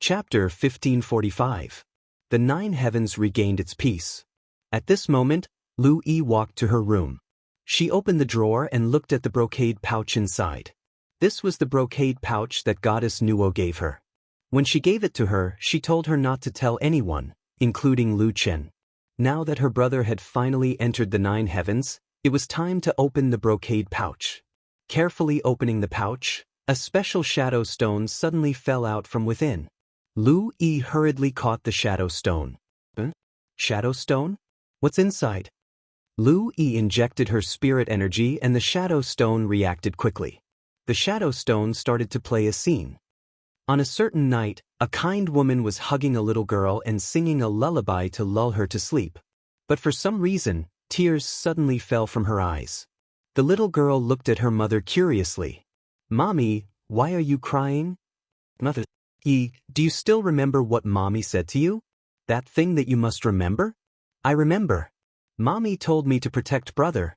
Chapter 1545. The Nine Heavens regained its peace. At this moment, Lu Yi walked to her room. She opened the drawer and looked at the brocade pouch inside. This was the brocade pouch that Goddess Nuo gave her. When she gave it to her, she told her not to tell anyone, including Lu Chen. Now that her brother had finally entered the Nine Heavens, it was time to open the brocade pouch. Carefully opening the pouch, a special shadow stone suddenly fell out from within. Lu Yi hurriedly caught the shadow stone. Shadow stone? What's inside? Lu Yi injected her spirit energy and the shadow stone reacted quickly. The shadow stone started to play a scene. On a certain night, a kind woman was hugging a little girl and singing a lullaby to lull her to sleep. But for some reason, tears suddenly fell from her eyes. The little girl looked at her mother curiously. "Mommy, why are you crying?" "Mother, do you still remember what Mommy said to you? That thing that you must remember?" "I remember. Mommy told me to protect brother."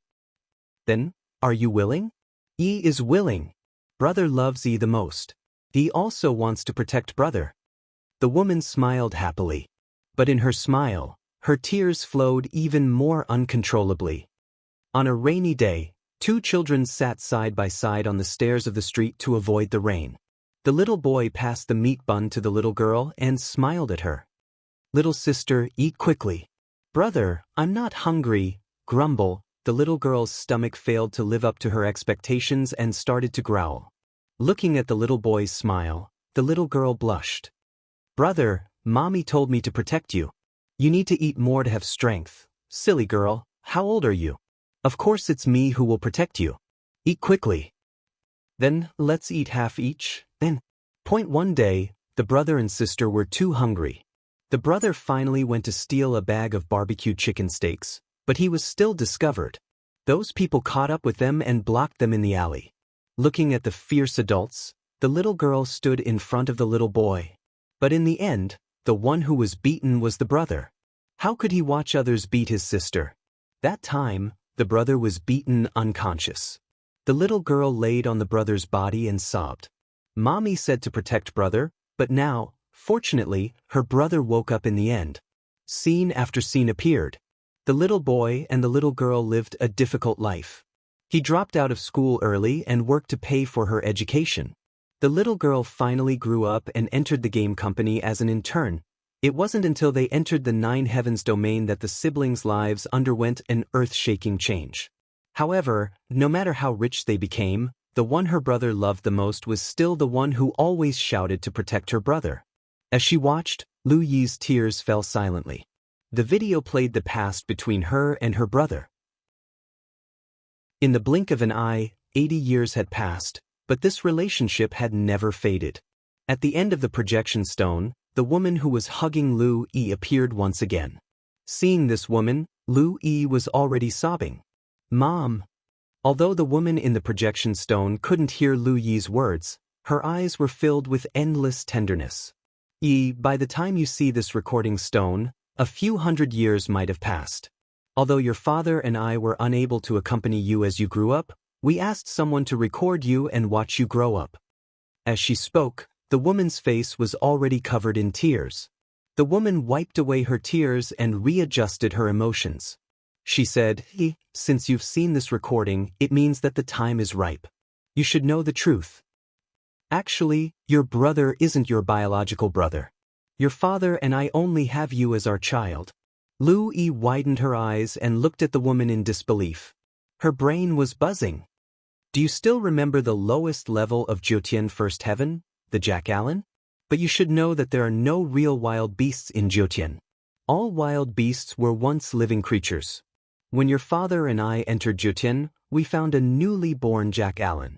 "Then, are you willing?" "Yi is willing. Brother loves Yi the most. Yi also wants to protect brother." The woman smiled happily. But in her smile, her tears flowed even more uncontrollably. On a rainy day, two children sat side by side on the stairs of the street to avoid the rain. The little boy passed the meat bun to the little girl and smiled at her. "Little sister, eat quickly." "Brother, I'm not hungry," grumble. The little girl's stomach failed to live up to her expectations and started to growl. Looking at the little boy's smile, the little girl blushed. "Brother, Mommy told me to protect you. You need to eat more to have strength." "Silly girl, how old are you? Of course it's me who will protect you. Eat quickly." "Then, let's eat half each, then." One day, the brother and sister were too hungry. The brother finally went to steal a bag of barbecued chicken steaks, but he was still discovered. Those people caught up with them and blocked them in the alley. Looking at the fierce adults, the little girl stood in front of the little boy. But in the end, the one who was beaten was the brother. How could he watch others beat his sister? That time, the brother was beaten unconscious. The little girl laid on the brother's body and sobbed. Mommy said to protect brother, but now, fortunately, her brother woke up in the end. Scene after scene appeared. The little boy and the little girl lived a difficult life. He dropped out of school early and worked to pay for her education. The little girl finally grew up and entered the game company as an intern. It wasn't until they entered the Nine Heavens domain that the siblings' lives underwent an earth-shaking change. However, no matter how rich they became, the one her brother loved the most was still the one who always shouted to protect her brother. As she watched, Lu Yi's tears fell silently. The video played the past between her and her brother. In the blink of an eye, 80 years had passed, but this relationship had never faded. At the end of the projection stone, the woman who was hugging Lu Yi appeared once again. Seeing this woman, Lu Yi was already sobbing. "Mom." Although the woman in the projection stone couldn't hear Lu Yi's words, her eyes were filled with endless tenderness. "Yi, by the time you see this recording stone, a few hundred years might have passed. Although your father and I were unable to accompany you as you grew up, we asked someone to record you and watch you grow up." As she spoke, the woman's face was already covered in tears. The woman wiped away her tears and readjusted her emotions. She said, "Since you've seen this recording, it means that the time is ripe. You should know the truth. Actually, your brother isn't your biological brother. Your father and I only have you as our child." Lu Yi widened her eyes and looked at the woman in disbelief. Her brain was buzzing. "Do you still remember the lowest level of Jiutian First Heaven, the Jackalen? But you should know that there are no real wild beasts in Jiutian. All wild beasts were once living creatures. When your father and I entered Jiutian, we found a newly born Jackalen.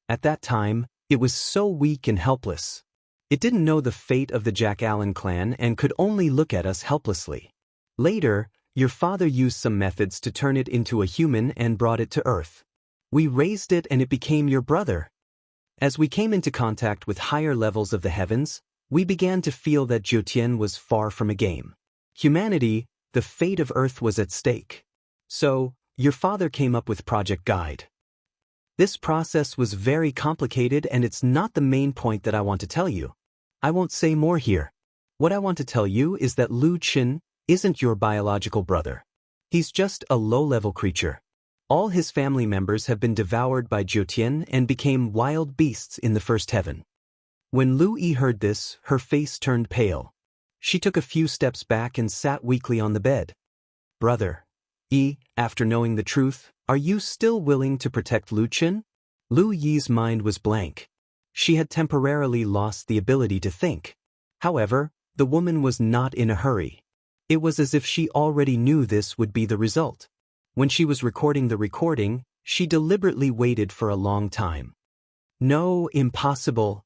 At that time, it was so weak and helpless. It didn't know the fate of the Jackalen clan and could only look at us helplessly. Later, your father used some methods to turn it into a human and brought it to Earth. We raised it and it became your brother. As we came into contact with higher levels of the heavens, we began to feel that Jiutian was far from a game. Humanity, the fate of Earth was at stake. So, your father came up with Project Guide. This process was very complicated and it's not the main point that I want to tell you. I won't say more here. What I want to tell you is that Lu Qin isn't your biological brother. He's just a low-level creature. All his family members have been devoured by Jiutian and became wild beasts in the first heaven. When Lu Yi heard this, her face turned pale. She took a few steps back and sat weakly on the bed. Brother Yi, after knowing the truth, are you still willing to protect Lu Qin? Lu Yi's mind was blank. She had temporarily lost the ability to think. However, the woman was not in a hurry. It was as if she already knew this would be the result. When she was recording the recording, she deliberately waited for a long time. No, impossible,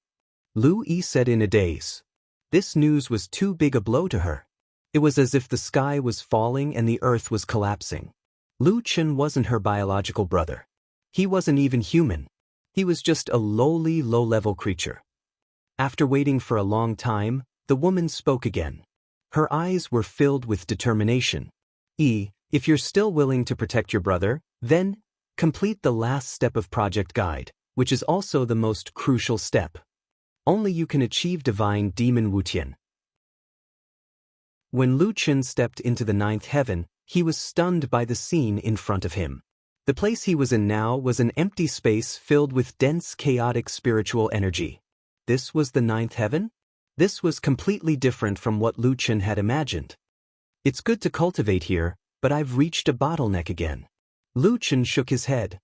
Lu Yi said in a daze. This news was too big a blow to her. It was as if the sky was falling and the earth was collapsing. Lu Qin wasn't her biological brother. He wasn't even human. He was just a lowly, low-level creature. After waiting for a long time, the woman spoke again. Her eyes were filled with determination. If you're still willing to protect your brother, then complete the last step of Project Guide, which is also the most crucial step. Only you can achieve divine demon Wutian. When Lu Qin stepped into the ninth heaven, he was stunned by the scene in front of him. The place he was in now was an empty space filled with dense, chaotic spiritual energy. This was the ninth heaven? This was completely different from what Lu Qin had imagined. It's good to cultivate here, but I've reached a bottleneck again. Lu Qin shook his head.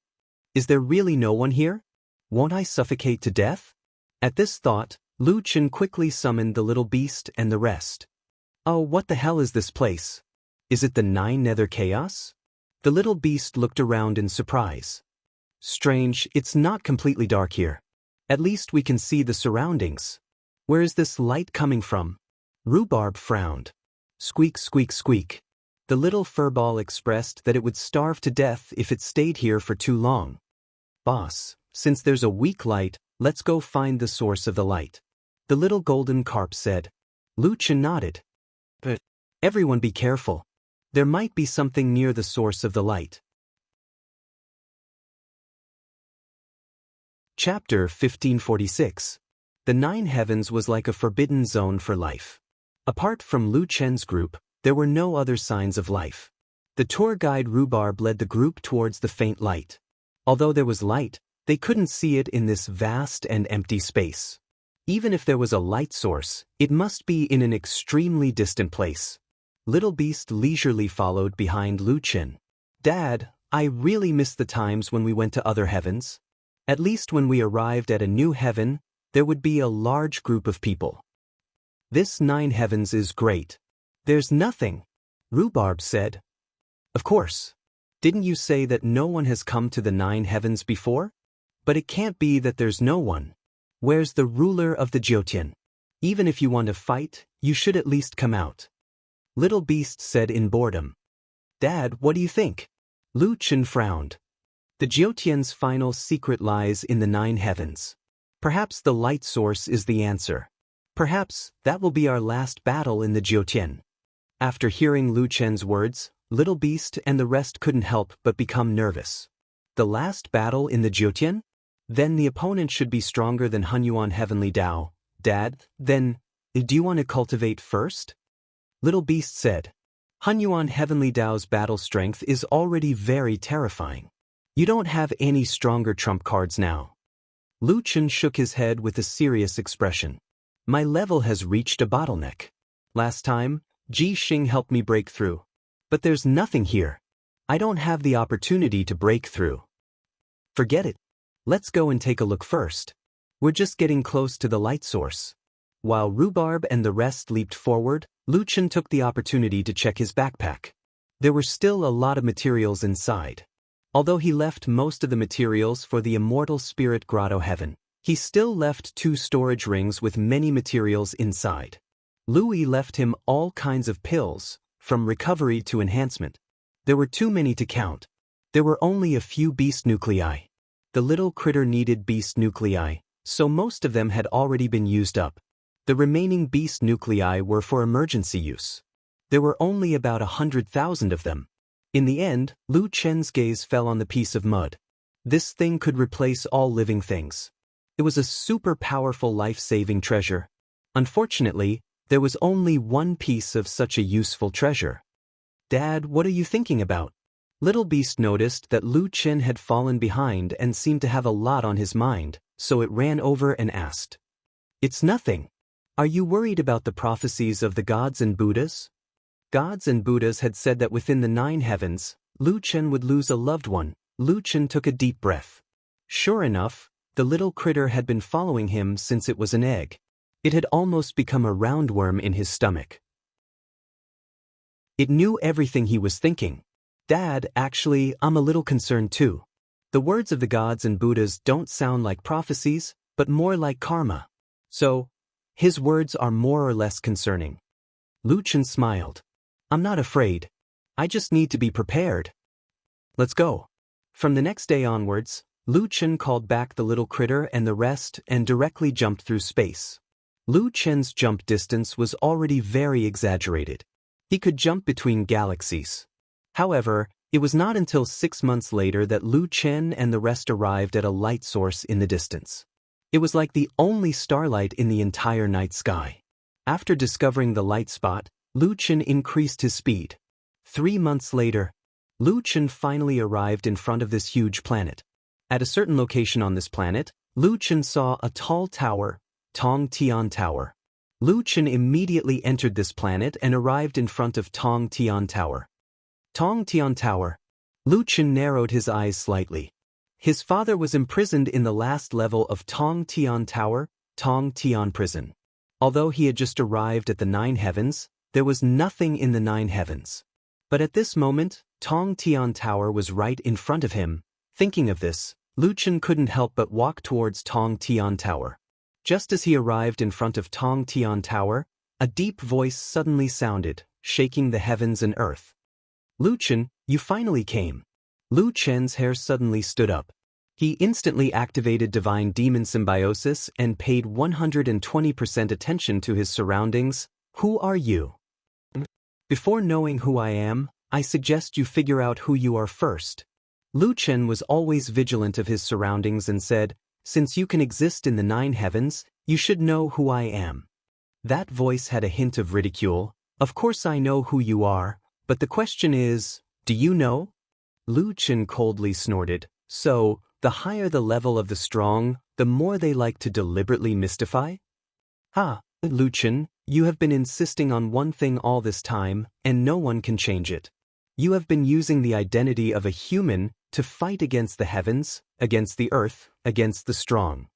Is there really no one here? Won't I suffocate to death? At this thought, Lu Qin quickly summoned the little beast and the rest. Oh, what the hell is this place? Is it the Nine Nether Chaos? The little beast looked around in surprise. Strange, it's not completely dark here. At least we can see the surroundings. Where is this light coming from? Rhubarb frowned. Squeak, squeak, squeak. The little furball expressed that it would starve to death if it stayed here for too long. Boss, since there's a weak light, let's go find the source of the light. The little golden carp said. Lu Qin nodded. But everyone be careful. There might be something near the source of the light. Chapter 1546. The Nine Heavens was like a forbidden zone for life. Apart from Lu Qin's group, there were no other signs of life. The tour guide Rhubarb led the group towards the faint light. Although there was light, they couldn't see it in this vast and empty space. Even if there was a light source, it must be in an extremely distant place. Little Beast leisurely followed behind Lu Qin. Dad, I really miss the times when we went to other heavens. At least when we arrived at a new heaven, there would be a large group of people. This Nine Heavens is great. There's nothing, Rhubarb said. Of course. Didn't you say that no one has come to the Nine Heavens before? But it can't be that there's no one. Where's the ruler of the Jiutian? Even if you want to fight, you should at least come out. Little Beast said in boredom. Dad, what do you think? Lu Qin frowned. The Jiutian's final secret lies in the Nine Heavens. Perhaps the light source is the answer. Perhaps that will be our last battle in the Jiutian. After hearing Lu Qin's words, Little Beast and the rest couldn't help but become nervous. The last battle in the Jiutian? Then the opponent should be stronger than Hunyuan Heavenly Dao. Dad, then, do you want to cultivate first? Little Beast said. Hunyuan Heavenly Dao's battle strength is already very terrifying. You don't have any stronger trump cards now. Lu Qin shook his head with a serious expression. My level has reached a bottleneck. Last time, Ji Xing helped me break through. But there's nothing here. I don't have the opportunity to break through. Forget it. Let's go and take a look first. We're just getting close to the light source. While Rhubarb and the rest leaped forward, Lu Qin took the opportunity to check his backpack. There were still a lot of materials inside. Although he left most of the materials for the Immortal Spirit Grotto Heaven, he still left 2 storage rings with many materials inside. Louis left him all kinds of pills, from recovery to enhancement. There were too many to count. There were only a few beast nuclei. The little critter needed beast nuclei, so most of them had already been used up. The remaining beast nuclei were for emergency use. There were only about 100,000 of them. In the end, Lu Qin's gaze fell on the piece of mud. This thing could replace all living things. It was a super powerful life-saving treasure. Unfortunately, there was only one piece of such a useful treasure. "Dad, what are you thinking about?" Little Beast noticed that Lu Chen had fallen behind and seemed to have a lot on his mind, so it ran over and asked, "It's nothing. Are you worried about the prophecies of the gods and Buddhas?" Gods and Buddhas had said that within the 9 heavens, Lu Chen would lose a loved one. Lu Chen took a deep breath. Sure enough, the little critter had been following him since it was an egg. It had almost become a roundworm in his stomach. It knew everything he was thinking. "Dad, actually, I'm a little concerned too. The words of the gods and Buddhas don't sound like prophecies, but more like karma. So, his words are more or less concerning." Lu Chen smiled. "I'm not afraid. I just need to be prepared. Let's go." From the next day onwards, Lu Chen called back the little critter and the rest and directly jumped through space. Lu Chen's jump distance was already very exaggerated. He could jump between galaxies. However, it was not until 6 months later that Lu Chen and the rest arrived at a light source in the distance. It was like the only starlight in the entire night sky. After discovering the light spot, Lu Chen increased his speed. 3 months later, Lu Chen finally arrived in front of this huge planet. At a certain location on this planet, Lu Chen saw a tall tower, Tong Tian Tower. Lu Chen immediately entered this planet and arrived in front of Tong Tian Tower. Tong Tian Tower. Lu Chen narrowed his eyes slightly. His father was imprisoned in the last level of Tong Tian Tower, Tong Tian Prison. Although he had just arrived at the 9 heavens, there was nothing in the 9 heavens. But at this moment, Tong Tian Tower was right in front of him. Thinking of this, Lu Chen couldn't help but walk towards Tong Tian Tower. Just as he arrived in front of Tong Tian Tower, a deep voice suddenly sounded, shaking the heavens and earth. "Lu Chen, you finally came." Lu Chen's hair suddenly stood up. He instantly activated Divine Demon Symbiosis and paid 120% attention to his surroundings. "Who are you?" "Before knowing who I am, I suggest you figure out who you are first." Lu Chen was always vigilant of his surroundings and said, "Since you can exist in the 9 heavens, you should know who I am." That voice had a hint of ridicule. "Of course I know who you are, but the question is, do you know?" Lu Chen coldly snorted. "So, the higher the level of the strong, the more they like to deliberately mystify?" "Ha, Lu Chen, you have been insisting on one thing all this time, and no one can change it. You have been using the identity of a human to fight against the heavens, against the earth, against the strong.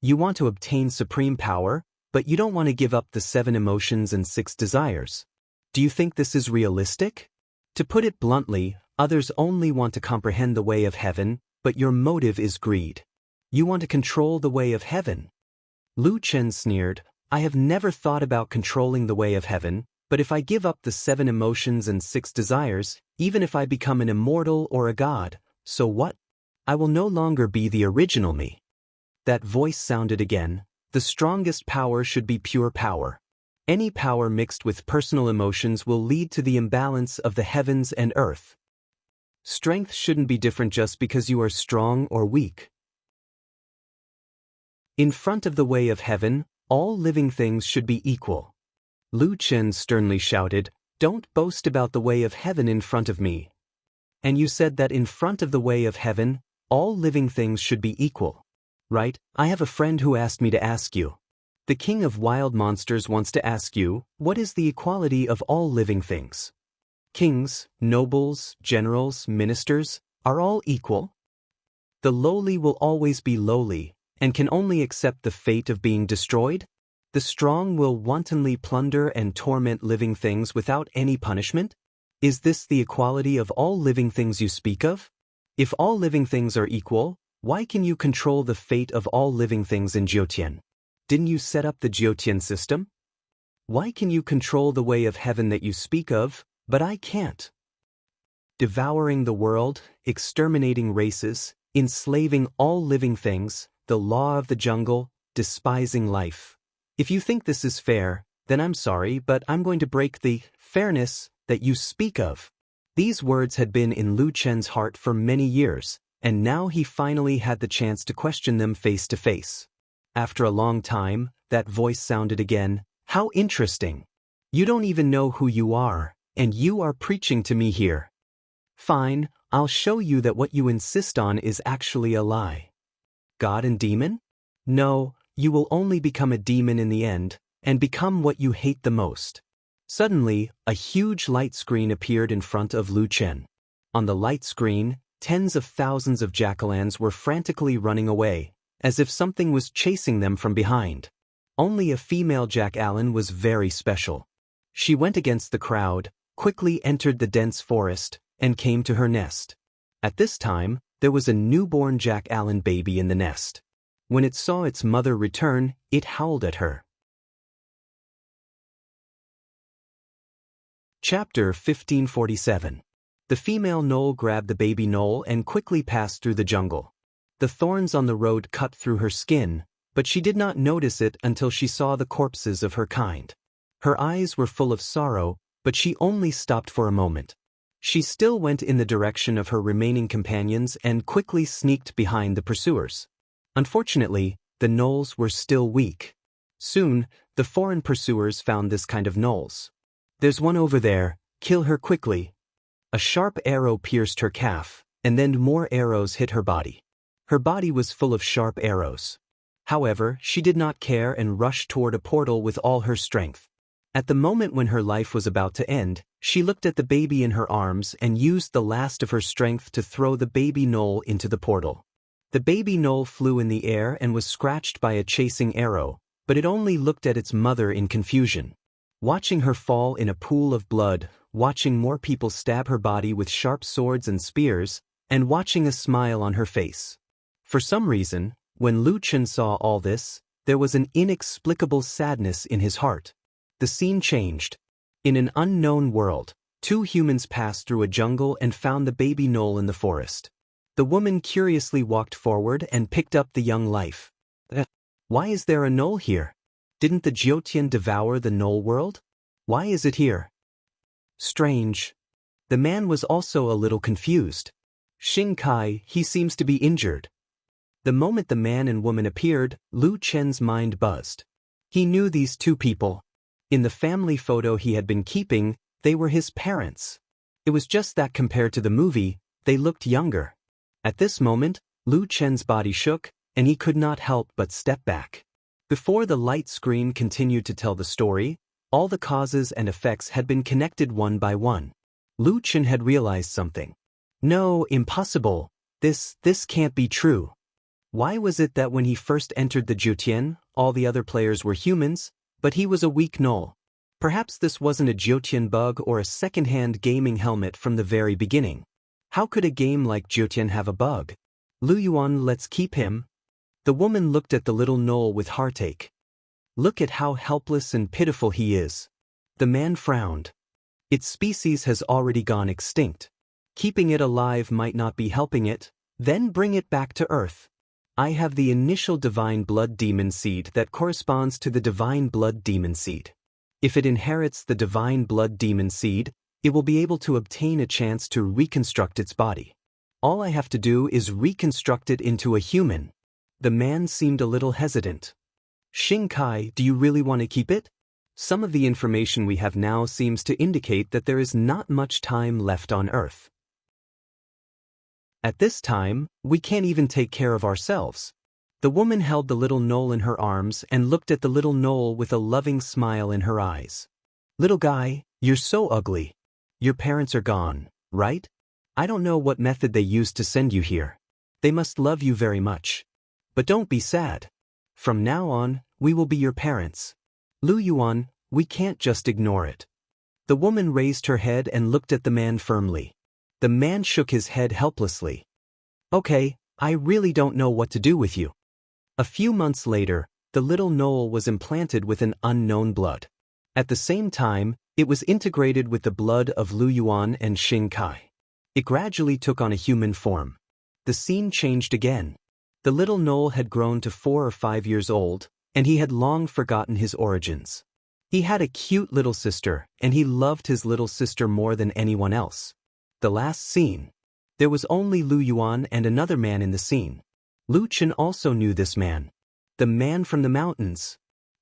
You want to obtain supreme power, but you don't want to give up the 7 emotions and 6 desires. Do you think this is realistic? To put it bluntly, others only want to comprehend the way of heaven, but your motive is greed. You want to control the way of heaven." Lu Chen sneered, "I have never thought about controlling the way of heaven, but if I give up the 7 emotions and 6 desires, even if I become an immortal or a god, so what? I will no longer be the original me." That voice sounded again. "The strongest power should be pure power. Any power mixed with personal emotions will lead to the imbalance of the heavens and earth. Strength shouldn't be different just because you are strong or weak. In front of the way of heaven, all living things should be equal." Lu Chen sternly shouted, "Don't boast about the way of heaven in front of me. And you said that in front of the way of heaven, all living things should be equal. Right? I have a friend who asked me to ask you. The king of wild monsters wants to ask you, what is the equality of all living things? Kings, nobles, generals, ministers, are all equal? The lowly will always be lowly, and can only accept the fate of being destroyed? The strong will wantonly plunder and torment living things without any punishment? Is this the equality of all living things you speak of? If all living things are equal, why can you control the fate of all living things in Jiutian? Didn't you set up the Jiutian system? Why can you control the way of heaven that you speak of, but I can't? Devouring the world, exterminating races, enslaving all living things, the law of the jungle, despising life. If you think this is fair, then I'm sorry, but I'm going to break the fairness that you speak of." These words had been in Lu Chen's heart for many years, and now he finally had the chance to question them face to face. After a long time, that voice sounded again. How interesting. You don't even know who you are, and you are preaching to me here. Fine, I'll show you that what you insist on is actually a lie. God and demon? No, you will only become a demon in the end, and become what you hate the most. Suddenly, a huge light screen appeared in front of Lu Chen. On the light screen, tens of thousands of jack-o'-lanterns were frantically running away, as if something was chasing them from behind. Only a female jack-o'-lantern was very special. She went against the crowd, quickly entered the dense forest, and came to her nest. At this time, there was a newborn jack-o'-lantern baby in the nest. When it saw its mother return, it howled at her. Chapter 1547. The female gnoll grabbed the baby gnoll and quickly passed through the jungle. The thorns on the road cut through her skin, but she did not notice it until she saw the corpses of her kind. Her eyes were full of sorrow, but she only stopped for a moment. She still went in the direction of her remaining companions and quickly sneaked behind the pursuers. Unfortunately, the gnolls were still weak. Soon, the foreign pursuers found this kind of gnolls. There's one over there, kill her quickly. A sharp arrow pierced her calf, and then more arrows hit her body. Her body was full of sharp arrows. However, she did not care and rushed toward a portal with all her strength. At the moment when her life was about to end, she looked at the baby in her arms and used the last of her strength to throw the baby gnoll into the portal. The baby gnoll flew in the air and was scratched by a chasing arrow, but it only looked at its mother in confusion. Watching her fall in a pool of blood, watching more people stab her body with sharp swords and spears, and watching a smile on her face. For some reason, when Lu Chen saw all this, there was an inexplicable sadness in his heart. The scene changed. In an unknown world, two humans passed through a jungle and found the baby gnoll in the forest. The woman curiously walked forward and picked up the young life. Why is there a gnoll here? Didn't the Jiutian devour the gnoll world? Why is it here? Strange. The man was also a little confused. Xing Kai, he seems to be injured. The moment the man and woman appeared, Lu Chen's mind buzzed. He knew these two people. In the family photo he had been keeping, they were his parents. It was just that compared to the movie, they looked younger. At this moment, Lu Chen's body shook, and he could not help but step back. Before the light screen continued to tell the story, all the causes and effects had been connected one by one. Lu Chen had realized something. No, impossible. This can't be true. Why was it that when he first entered the Jiutian, all the other players were humans, but he was a weak gnoll? Perhaps this wasn't a Jiutian bug or a second-hand gaming helmet from the very beginning. How could a game like Jiutian have a bug? Lu Yuan, let's keep him. The woman looked at the little gnoll with heartache. Look at how helpless and pitiful he is. The man frowned. Its species has already gone extinct. Keeping it alive might not be helping it, then bring it back to Earth. I have the initial divine blood demon seed that corresponds to the divine blood demon seed. If it inherits the divine blood demon seed, it will be able to obtain a chance to reconstruct its body. All I have to do is reconstruct it into a human. The man seemed a little hesitant. Xing Kai, do you really want to keep it? Some of the information we have now seems to indicate that there is not much time left on Earth. At this time, we can't even take care of ourselves. The woman held the little gnoll in her arms and looked at the little gnoll with a loving smile in her eyes. Little guy, you're so ugly. Your parents are gone, right? I don't know what method they used to send you here. They must love you very much. But don't be sad. From now on, we will be your parents. Lu Yuan, we can't just ignore it. The woman raised her head and looked at the man firmly. The man shook his head helplessly. Okay, I really don't know what to do with you. A few months later, the little gnoll was implanted with an unknown blood. At the same time, it was integrated with the blood of Lu Yuan and Xing Kai. It gradually took on a human form. The scene changed again. The little gnoll had grown to 4 or 5 years old, and he had long forgotten his origins. He had a cute little sister, and he loved his little sister more than anyone else. The last scene. There was only Lu Yuan and another man in the scene. Lu Chen also knew this man. The man from the mountains.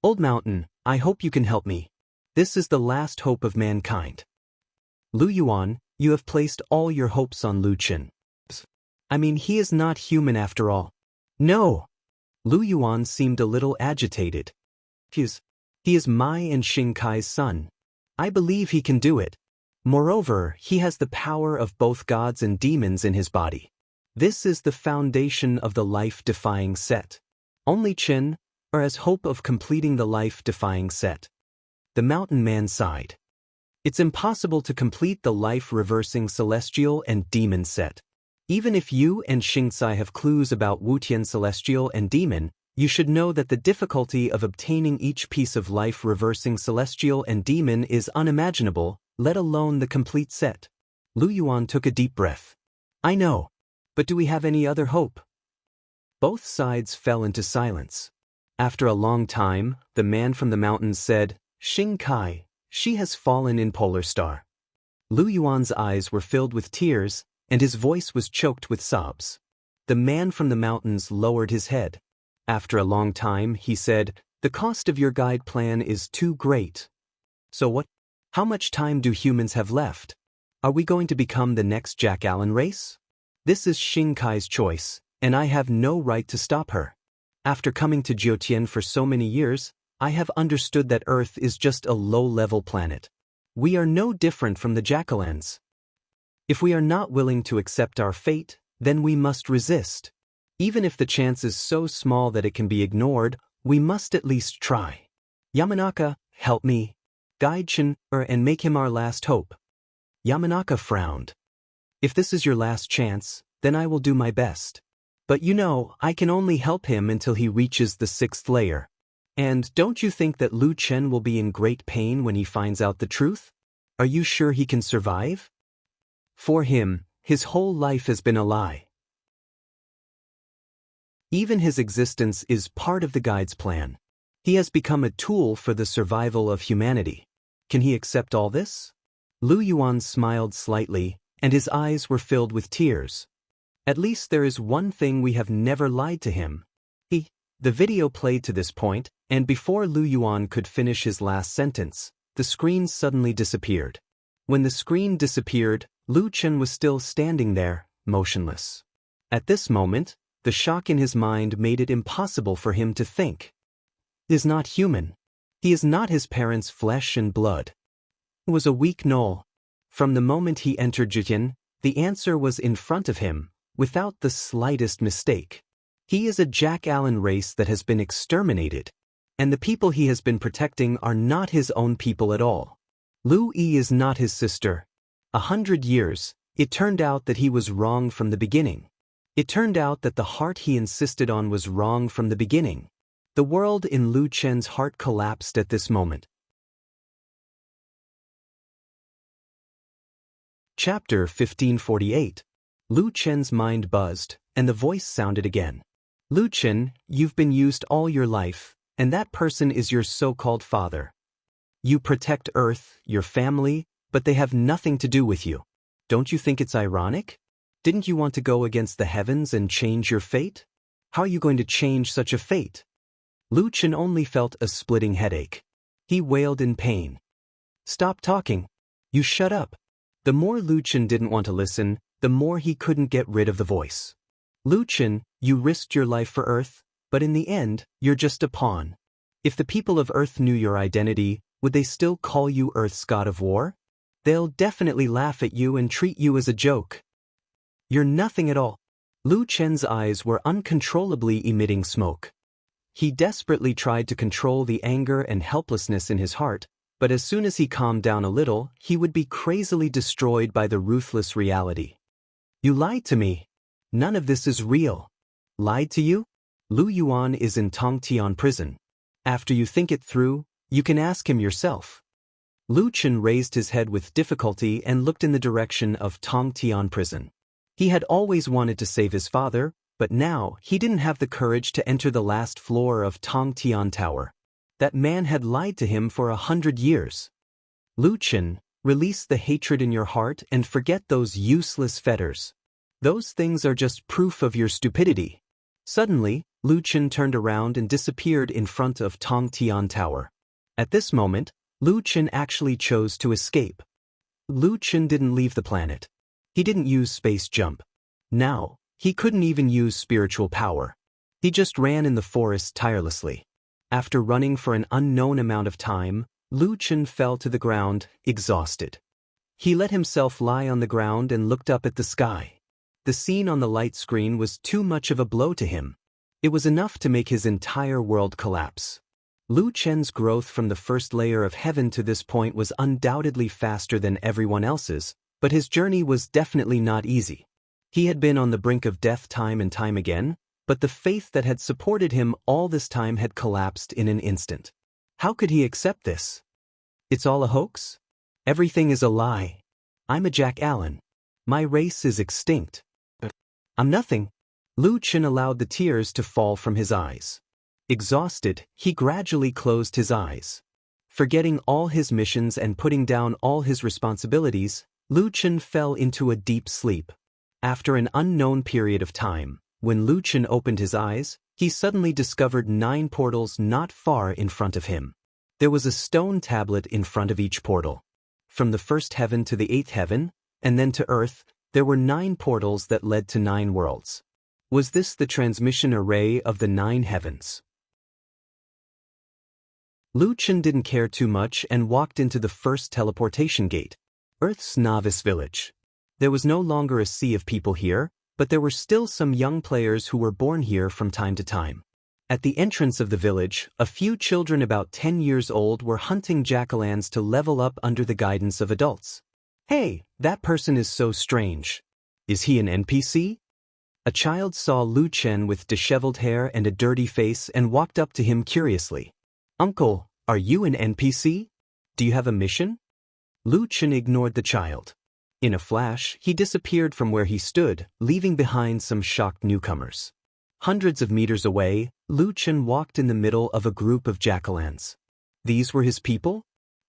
Old Mountain, I hope you can help me. This is the last hope of mankind. Lu Yuan, you have placed all your hopes on Lu Chen. I mean, he is not human after all. No! Lu Yuan seemed a little agitated. He is Mai and Xing Kai's son. I believe he can do it. Moreover, he has the power of both gods and demons in his body. This is the foundation of the life-defying set. Only Chen, or has hope of completing the life-defying set. The mountain man sighed. It's impossible to complete the life-reversing celestial and demon set. Even if you and Xingcai have clues about Wutian celestial and demon, you should know that the difficulty of obtaining each piece of life-reversing celestial and demon is unimaginable, let alone the complete set. Lu Yuan took a deep breath. I know. But do we have any other hope? Both sides fell into silence. After a long time, the man from the mountains said, Xing Kai, she has fallen in Polar Star. Lu Yuan's eyes were filled with tears, and his voice was choked with sobs. The man from the mountains lowered his head. After a long time, he said, the cost of your guide plan is too great. So what? How much time do humans have left? Are we going to become the next Jack Allen race? This is Xing Kai's choice, and I have no right to stop her. After coming to Jiutian for so many years, I have understood that Earth is just a low-level planet. We are no different from the Jackalans. If we are not willing to accept our fate, then we must resist. Even if the chance is so small that it can be ignored, we must at least try. Yamanaka, help me. Guide Chen, and make him our last hope. Yamanaka frowned. If this is your last chance, then I will do my best. But you know, I can only help him until he reaches the 6th layer. And don't you think that Lu Chen will be in great pain when he finds out the truth? Are you sure he can survive? For him, his whole life has been a lie. Even his existence is part of the guide's plan. He has become a tool for the survival of humanity. Can he accept all this? Lu Yuan smiled slightly, and his eyes were filled with tears. At least there is one thing we have never lied to him. The video played to this point, and before Lu Yuan could finish his last sentence, the screen suddenly disappeared. When the screen disappeared, Lu Chen was still standing there, motionless. At this moment, the shock in his mind made it impossible for him to think. He is not human. He is not his parents' flesh and blood. He was a weak knoll. From the moment he entered Jiutian, the answer was in front of him, without the slightest mistake. He is a Jack Allen race that has been exterminated, and the people he has been protecting are not his own people at all. Lu Yi is not his sister. 100 years, it turned out that he was wrong from the beginning. It turned out that the heart he insisted on was wrong from the beginning. The world in Lu Chen's heart collapsed at this moment. Chapter 1548. Lu Chen's mind buzzed, and the voice sounded again. Lu Chen, you've been used all your life, and that person is your so-called father. You protect Earth, your family, but they have nothing to do with you. Don't you think it's ironic? Didn't you want to go against the heavens and change your fate? How are you going to change such a fate? Lu Chen only felt a splitting headache. He wailed in pain. Stop talking. You shut up. The more Lu Chen didn't want to listen, the more he couldn't get rid of the voice. Lu Chen, you risked your life for Earth, but in the end, you're just a pawn. If the people of Earth knew your identity, would they still call you Earth's god of war? They'll definitely laugh at you and treat you as a joke. You're nothing at all. Lu Chen's eyes were uncontrollably emitting smoke. He desperately tried to control the anger and helplessness in his heart, but as soon as he calmed down a little, he would be crazily destroyed by the ruthless reality. You lied to me. None of this is real. Lied to you? Lu Yuan is in Tongtian prison. After you think it through, you can ask him yourself. Lu Chen raised his head with difficulty and looked in the direction of Tongtian prison. He had always wanted to save his father, but now he didn't have the courage to enter the last floor of Tongtian Tower. That man had lied to him for 100 years. Lu Chen, release the hatred in your heart and forget those useless fetters. Those things are just proof of your stupidity. Suddenly, Lu Chen turned around and disappeared in front of Tong Tian Tower. At this moment, Lu Chen actually chose to escape. Lu Chen didn't leave the planet. He didn't use space jump. Now, he couldn't even use spiritual power. He just ran in the forest tirelessly. After running for an unknown amount of time, Lu Chen fell to the ground, exhausted. He let himself lie on the ground and looked up at the sky. The scene on the light screen was too much of a blow to him. It was enough to make his entire world collapse. Lu Chen's growth from the first layer of heaven to this point was undoubtedly faster than everyone else's, but his journey was definitely not easy. He had been on the brink of death time and time again, but the faith that had supported him all this time had collapsed in an instant. How could he accept this? It's all a hoax? Everything is a lie. I'm a Jack Allen. My race is extinct. I'm nothing. Lu Chen allowed the tears to fall from his eyes. Exhausted, he gradually closed his eyes. Forgetting all his missions and putting down all his responsibilities, Lu Chen fell into a deep sleep. After an unknown period of time, when Lu Chen opened his eyes, he suddenly discovered 9 portals not far in front of him. There was a stone tablet in front of each portal. From the first heaven to the 8th heaven, and then to Earth, there were 9 portals that led to 9 worlds. Was this the transmission array of the 9 heavens? Lu Chen didn't care too much and walked into the first teleportation gate, Earth's novice village. There was no longer a sea of people here, but there were still some young players who were born here from time to time. At the entrance of the village, a few children about 10 years old were hunting jack-o'-lanterns to level up under the guidance of adults. Hey, that person is so strange. Is he an NPC? A child saw Lu Chen with disheveled hair and a dirty face and walked up to him curiously. Uncle, are you an NPC? Do you have a mission? Lu Chen ignored the child. In a flash, he disappeared from where he stood, leaving behind some shocked newcomers. Hundreds of meters away, Lu Chen walked in the middle of a group of jack-o'-lanterns. These were his people?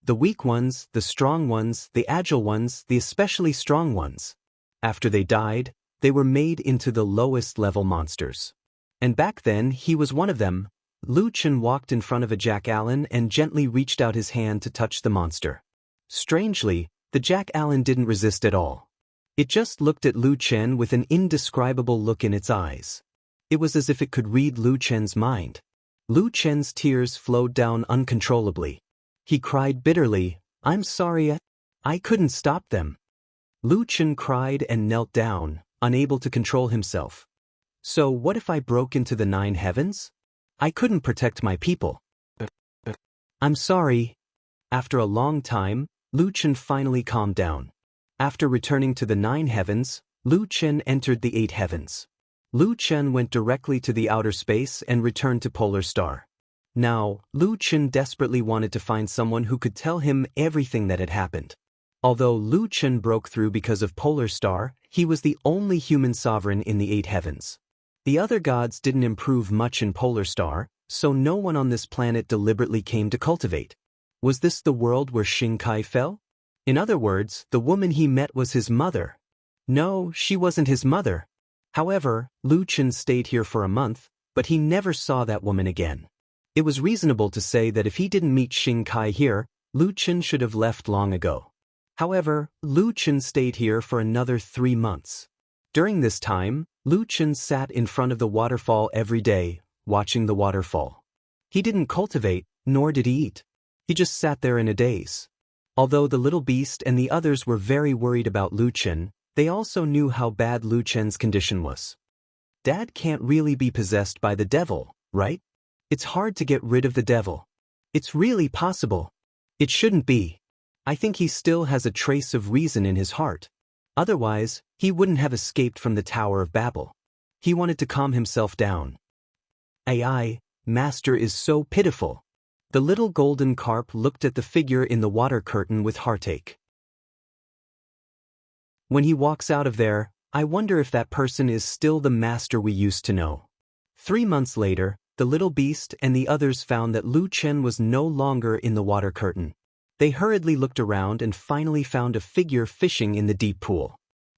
The weak ones, the strong ones, the agile ones, the especially strong ones. After they died, they were made into the lowest level monsters. And back then, he was one of them. Lu Chen walked in front of a Jack-Allen and gently reached out his hand to touch the monster. Strangely, the Jack-Allen didn't resist at all. It just looked at Lu Chen with an indescribable look in its eyes. It was as if it could read Lu Chen's mind. Lu Chen's tears flowed down uncontrollably. He cried bitterly, "I'm sorry, I couldn't stop them." Lu Chen cried and knelt down, unable to control himself. So what if I broke into the 9 heavens? I couldn't protect my people. I'm sorry. After a long time, Lu Chen finally calmed down. After returning to the 9 heavens, Lu Chen entered the 8 heavens. Lu Chen went directly to the outer space and returned to Polar Star. Now, Lu Chen desperately wanted to find someone who could tell him everything that had happened. Although Lu Chen broke through because of Polar Star, he was the only human sovereign in the 8 heavens. The other gods didn't improve much in Polar Star, so no one on this planet deliberately came to cultivate. Was this the world where Xingkai fell? In other words, the woman he met was his mother. No, she wasn't his mother. However, Lu Chen stayed here for a month, but he never saw that woman again. It was reasonable to say that if he didn't meet Xingkai here, Lu Chen should have left long ago. However, Lu Chen stayed here for another 3 months. During this time, Lu Chen sat in front of the waterfall every day, watching the waterfall. He didn't cultivate, nor did he eat. He just sat there in a daze. Although the little beast and the others were very worried about Lu Chen, they also knew how bad Lu Chen's condition was. Dad can't really be possessed by the devil, right? It's hard to get rid of the devil. It's really possible. It shouldn't be. I think he still has a trace of reason in his heart. Otherwise, he wouldn't have escaped from the Tower of Babel. He wanted to calm himself down. AI, Master is so pitiful. The little golden carp looked at the figure in the water curtain with heartache. When he walks out of there, I wonder if that person is still the master we used to know. 3 months later, the little beast and the others found that Lu Chen was no longer in the water curtain. They hurriedly looked around and finally found a figure fishing in the deep pool.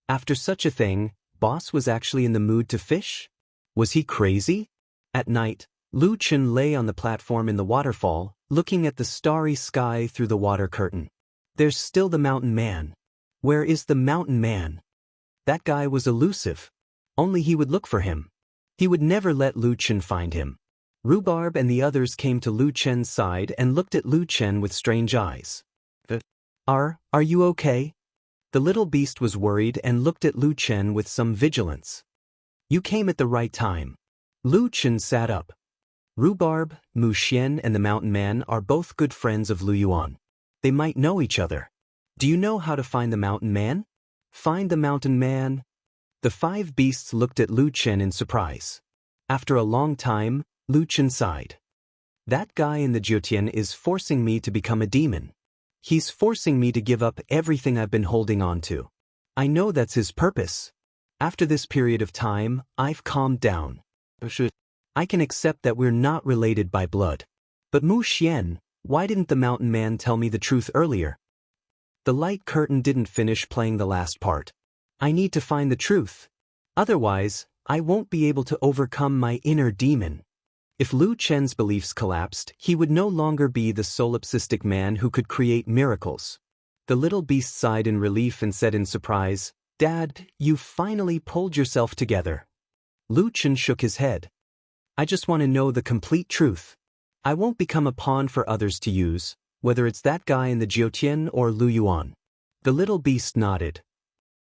After such a thing, Boss was actually in the mood to fish? Was he crazy? At night, Lu Chen lay on the platform in the waterfall, looking at the starry sky through the water curtain. There's still the mountain man. Where is the mountain man? That guy was elusive. Only he would look for him. He would never let Lu Chen find him. Rhubarb and the others came to Lu Chen's side and looked at Lu Chen with strange eyes. Are you okay? The little beast was worried and looked at Lu Chen with some vigilance. You came at the right time. Lu Chen sat up. Rhubarb, Mu Xian and the mountain man are both good friends of Lu Yuan. They might know each other. Do you know how to find the mountain man? Find the mountain man? The 5 beasts looked at Lu Chen in surprise. After a long time, Lu Chen sighed. That guy in the Jiutian is forcing me to become a demon. He's forcing me to give up everything I've been holding on to. I know that's his purpose. After this period of time, I've calmed down. I can accept that we're not related by blood. But Mu Xian, why didn't the mountain man tell me the truth earlier? The light curtain didn't finish playing the last part. I need to find the truth. Otherwise, I won't be able to overcome my inner demon. If Lu Chen's beliefs collapsed, he would no longer be the solipsistic man who could create miracles. The little beast sighed in relief and said in surprise, Dad, you finally pulled yourself together. Lu Chen shook his head. I just want to know the complete truth. I won't become a pawn for others to use, whether it's that guy in the Jiutian or Lu Yuan. The little beast nodded.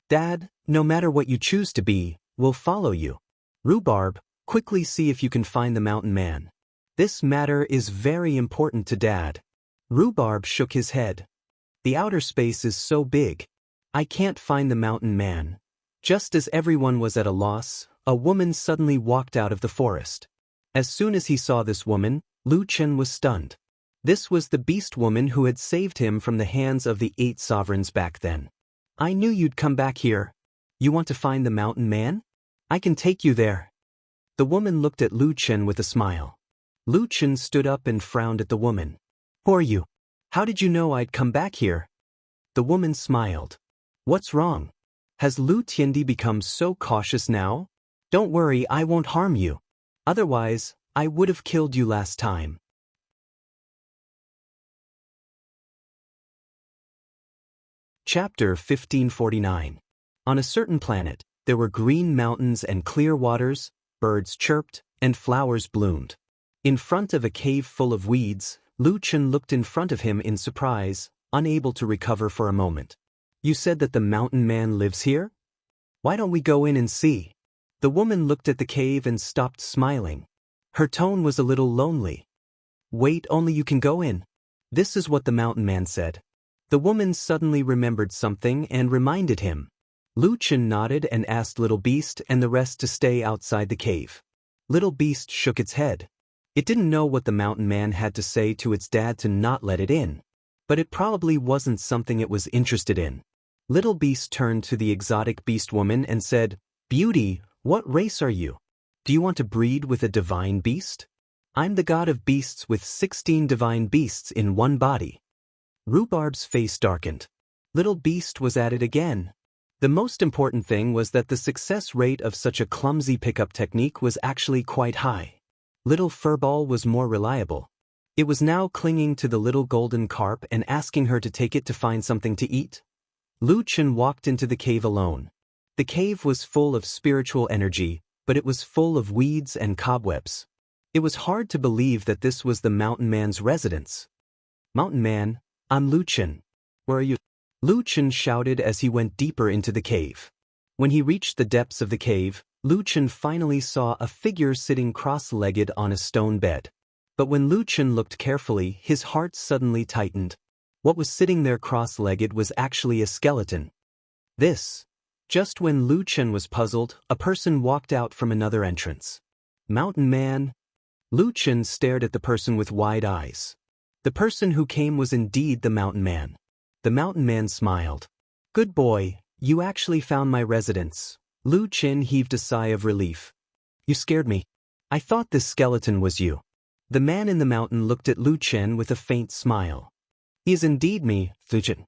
Dad, no matter what you choose to be, we'll follow you. Rhubarb, quickly see if you can find the mountain man. This matter is very important to Dad. Rhubarb shook his head. The outer space is so big. I can't find the mountain man. Just as everyone was at a loss, a woman suddenly walked out of the forest. As soon as he saw this woman, Lu Chen was stunned. This was the beast woman who had saved him from the hands of the 8 sovereigns back then. I knew you'd come back here. You want to find the mountain man? I can take you there. The woman looked at Lu Chen with a smile. Lu Chen stood up and frowned at the woman. Who are you? How did you know I'd come back here? The woman smiled. What's wrong? Has Lu Tiandi become so cautious now? Don't worry, I won't harm you. Otherwise, I would have killed you last time. Chapter 1549. On a certain planet, there were green mountains and clear waters, birds chirped, and flowers bloomed. In front of a cave full of weeds, Lu Chen looked in front of him in surprise, unable to recover for a moment. You said that the mountain man lives here? Why don't we go in and see? The woman looked at the cave and stopped smiling. Her tone was a little lonely. Wait, only you can go in. This is what the mountain man said. The woman suddenly remembered something and reminded him. Lu Chen nodded and asked Little Beast and the rest to stay outside the cave. Little Beast shook its head. It didn't know what the mountain man had to say to its dad to not let it in. But it probably wasn't something it was interested in. Little Beast turned to the exotic beast woman and said, Beauty, what race are you? Do you want to breed with a divine beast? I'm the god of beasts with 16 divine beasts in one body. Rhubarb's face darkened. Little Beast was at it again. The most important thing was that the success rate of such a clumsy pickup technique was actually quite high. Little Furball was more reliable. It was now clinging to the little golden carp and asking her to take it to find something to eat. Lu Chen walked into the cave alone. The cave was full of spiritual energy, but it was full of weeds and cobwebs. It was hard to believe that this was the mountain man's residence. Mountain man, I'm Lu Chen. Where are you? Lu Chen shouted as he went deeper into the cave. When he reached the depths of the cave, Lu Chen finally saw a figure sitting cross-legged on a stone bed. But when Lu Chen looked carefully, his heart suddenly tightened. What was sitting there cross-legged was actually a skeleton. Just when Lu Chen was puzzled, a person walked out from another entrance. Mountain man. Lu Chen stared at the person with wide eyes. The person who came was indeed the mountain man. The mountain man smiled. Good boy, you actually found my residence. Lu Chen heaved a sigh of relief. You scared me. I thought this skeleton was you. The man in the mountain looked at Lu Chen with a faint smile. He is indeed me, Lu Chen.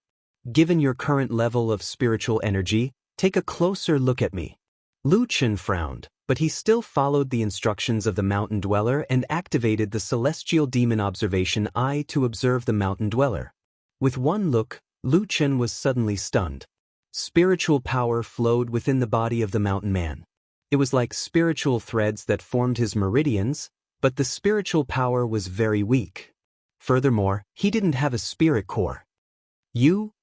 Given your current level of spiritual energy, take a closer look at me. Lu Chen frowned. But he still followed the instructions of the mountain dweller and activated the celestial demon observation eye to observe the mountain dweller. With one look, Lu Chen was suddenly stunned. Spiritual power flowed within the body of the mountain man. It was like spiritual threads that formed his meridians, but the spiritual power was very weak. Furthermore, he didn't have a spirit core.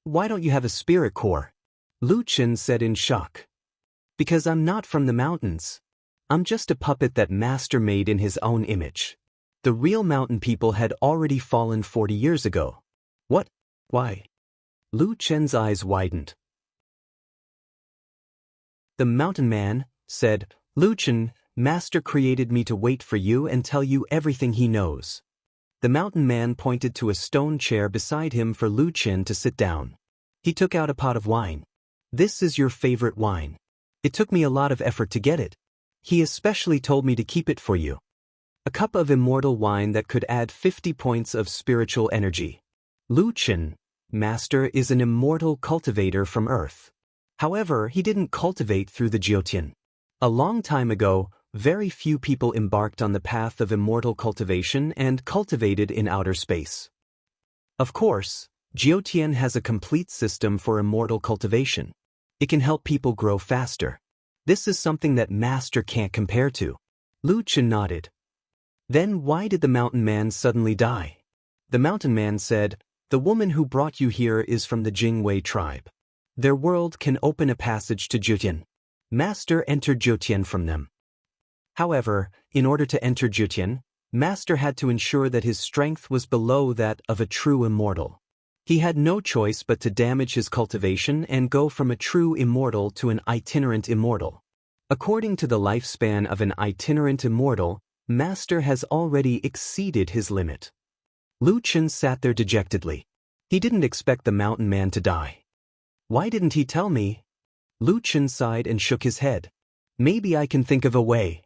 Why don't you have a spirit core? Lu Chen said in shock. Because I'm not from the mountains. I'm just a puppet that Master made in his own image. The real mountain people had already fallen 40 years ago. What? Why? Lu Chen's eyes widened. The mountain man said, Lu Chen, Master created me to wait for you and tell you everything he knows. The mountain man pointed to a stone chair beside him for Lu Chen to sit down. He took out a pot of wine. This is your favorite wine. It took me a lot of effort to get it. He especially told me to keep it for you. A cup of immortal wine that could add 50 points of spiritual energy. Lu Chen, Master, is an immortal cultivator from Earth. However, he didn't cultivate through the Jiotian. A long time ago, very few people embarked on the path of immortal cultivation and cultivated in outer space. Of course, Jiotian has a complete system for immortal cultivation. It can help people grow faster. This is something that Master can't compare to. Lu Chen nodded. Then why did the mountain man suddenly die? The mountain man said, the woman who brought you here is from the Jingwei tribe. Their world can open a passage to Jiotian. Master entered Jiotian from them. However, in order to enter Jiotian, Master had to ensure that his strength was below that of a true immortal. He had no choice but to damage his cultivation and go from a true immortal to an itinerant immortal. According to the lifespan of an itinerant immortal, Master has already exceeded his limit. Lu Chen sat there dejectedly. He didn't expect the mountain man to die. Why didn't he tell me? Lu Chen sighed and shook his head. Maybe I can think of a way.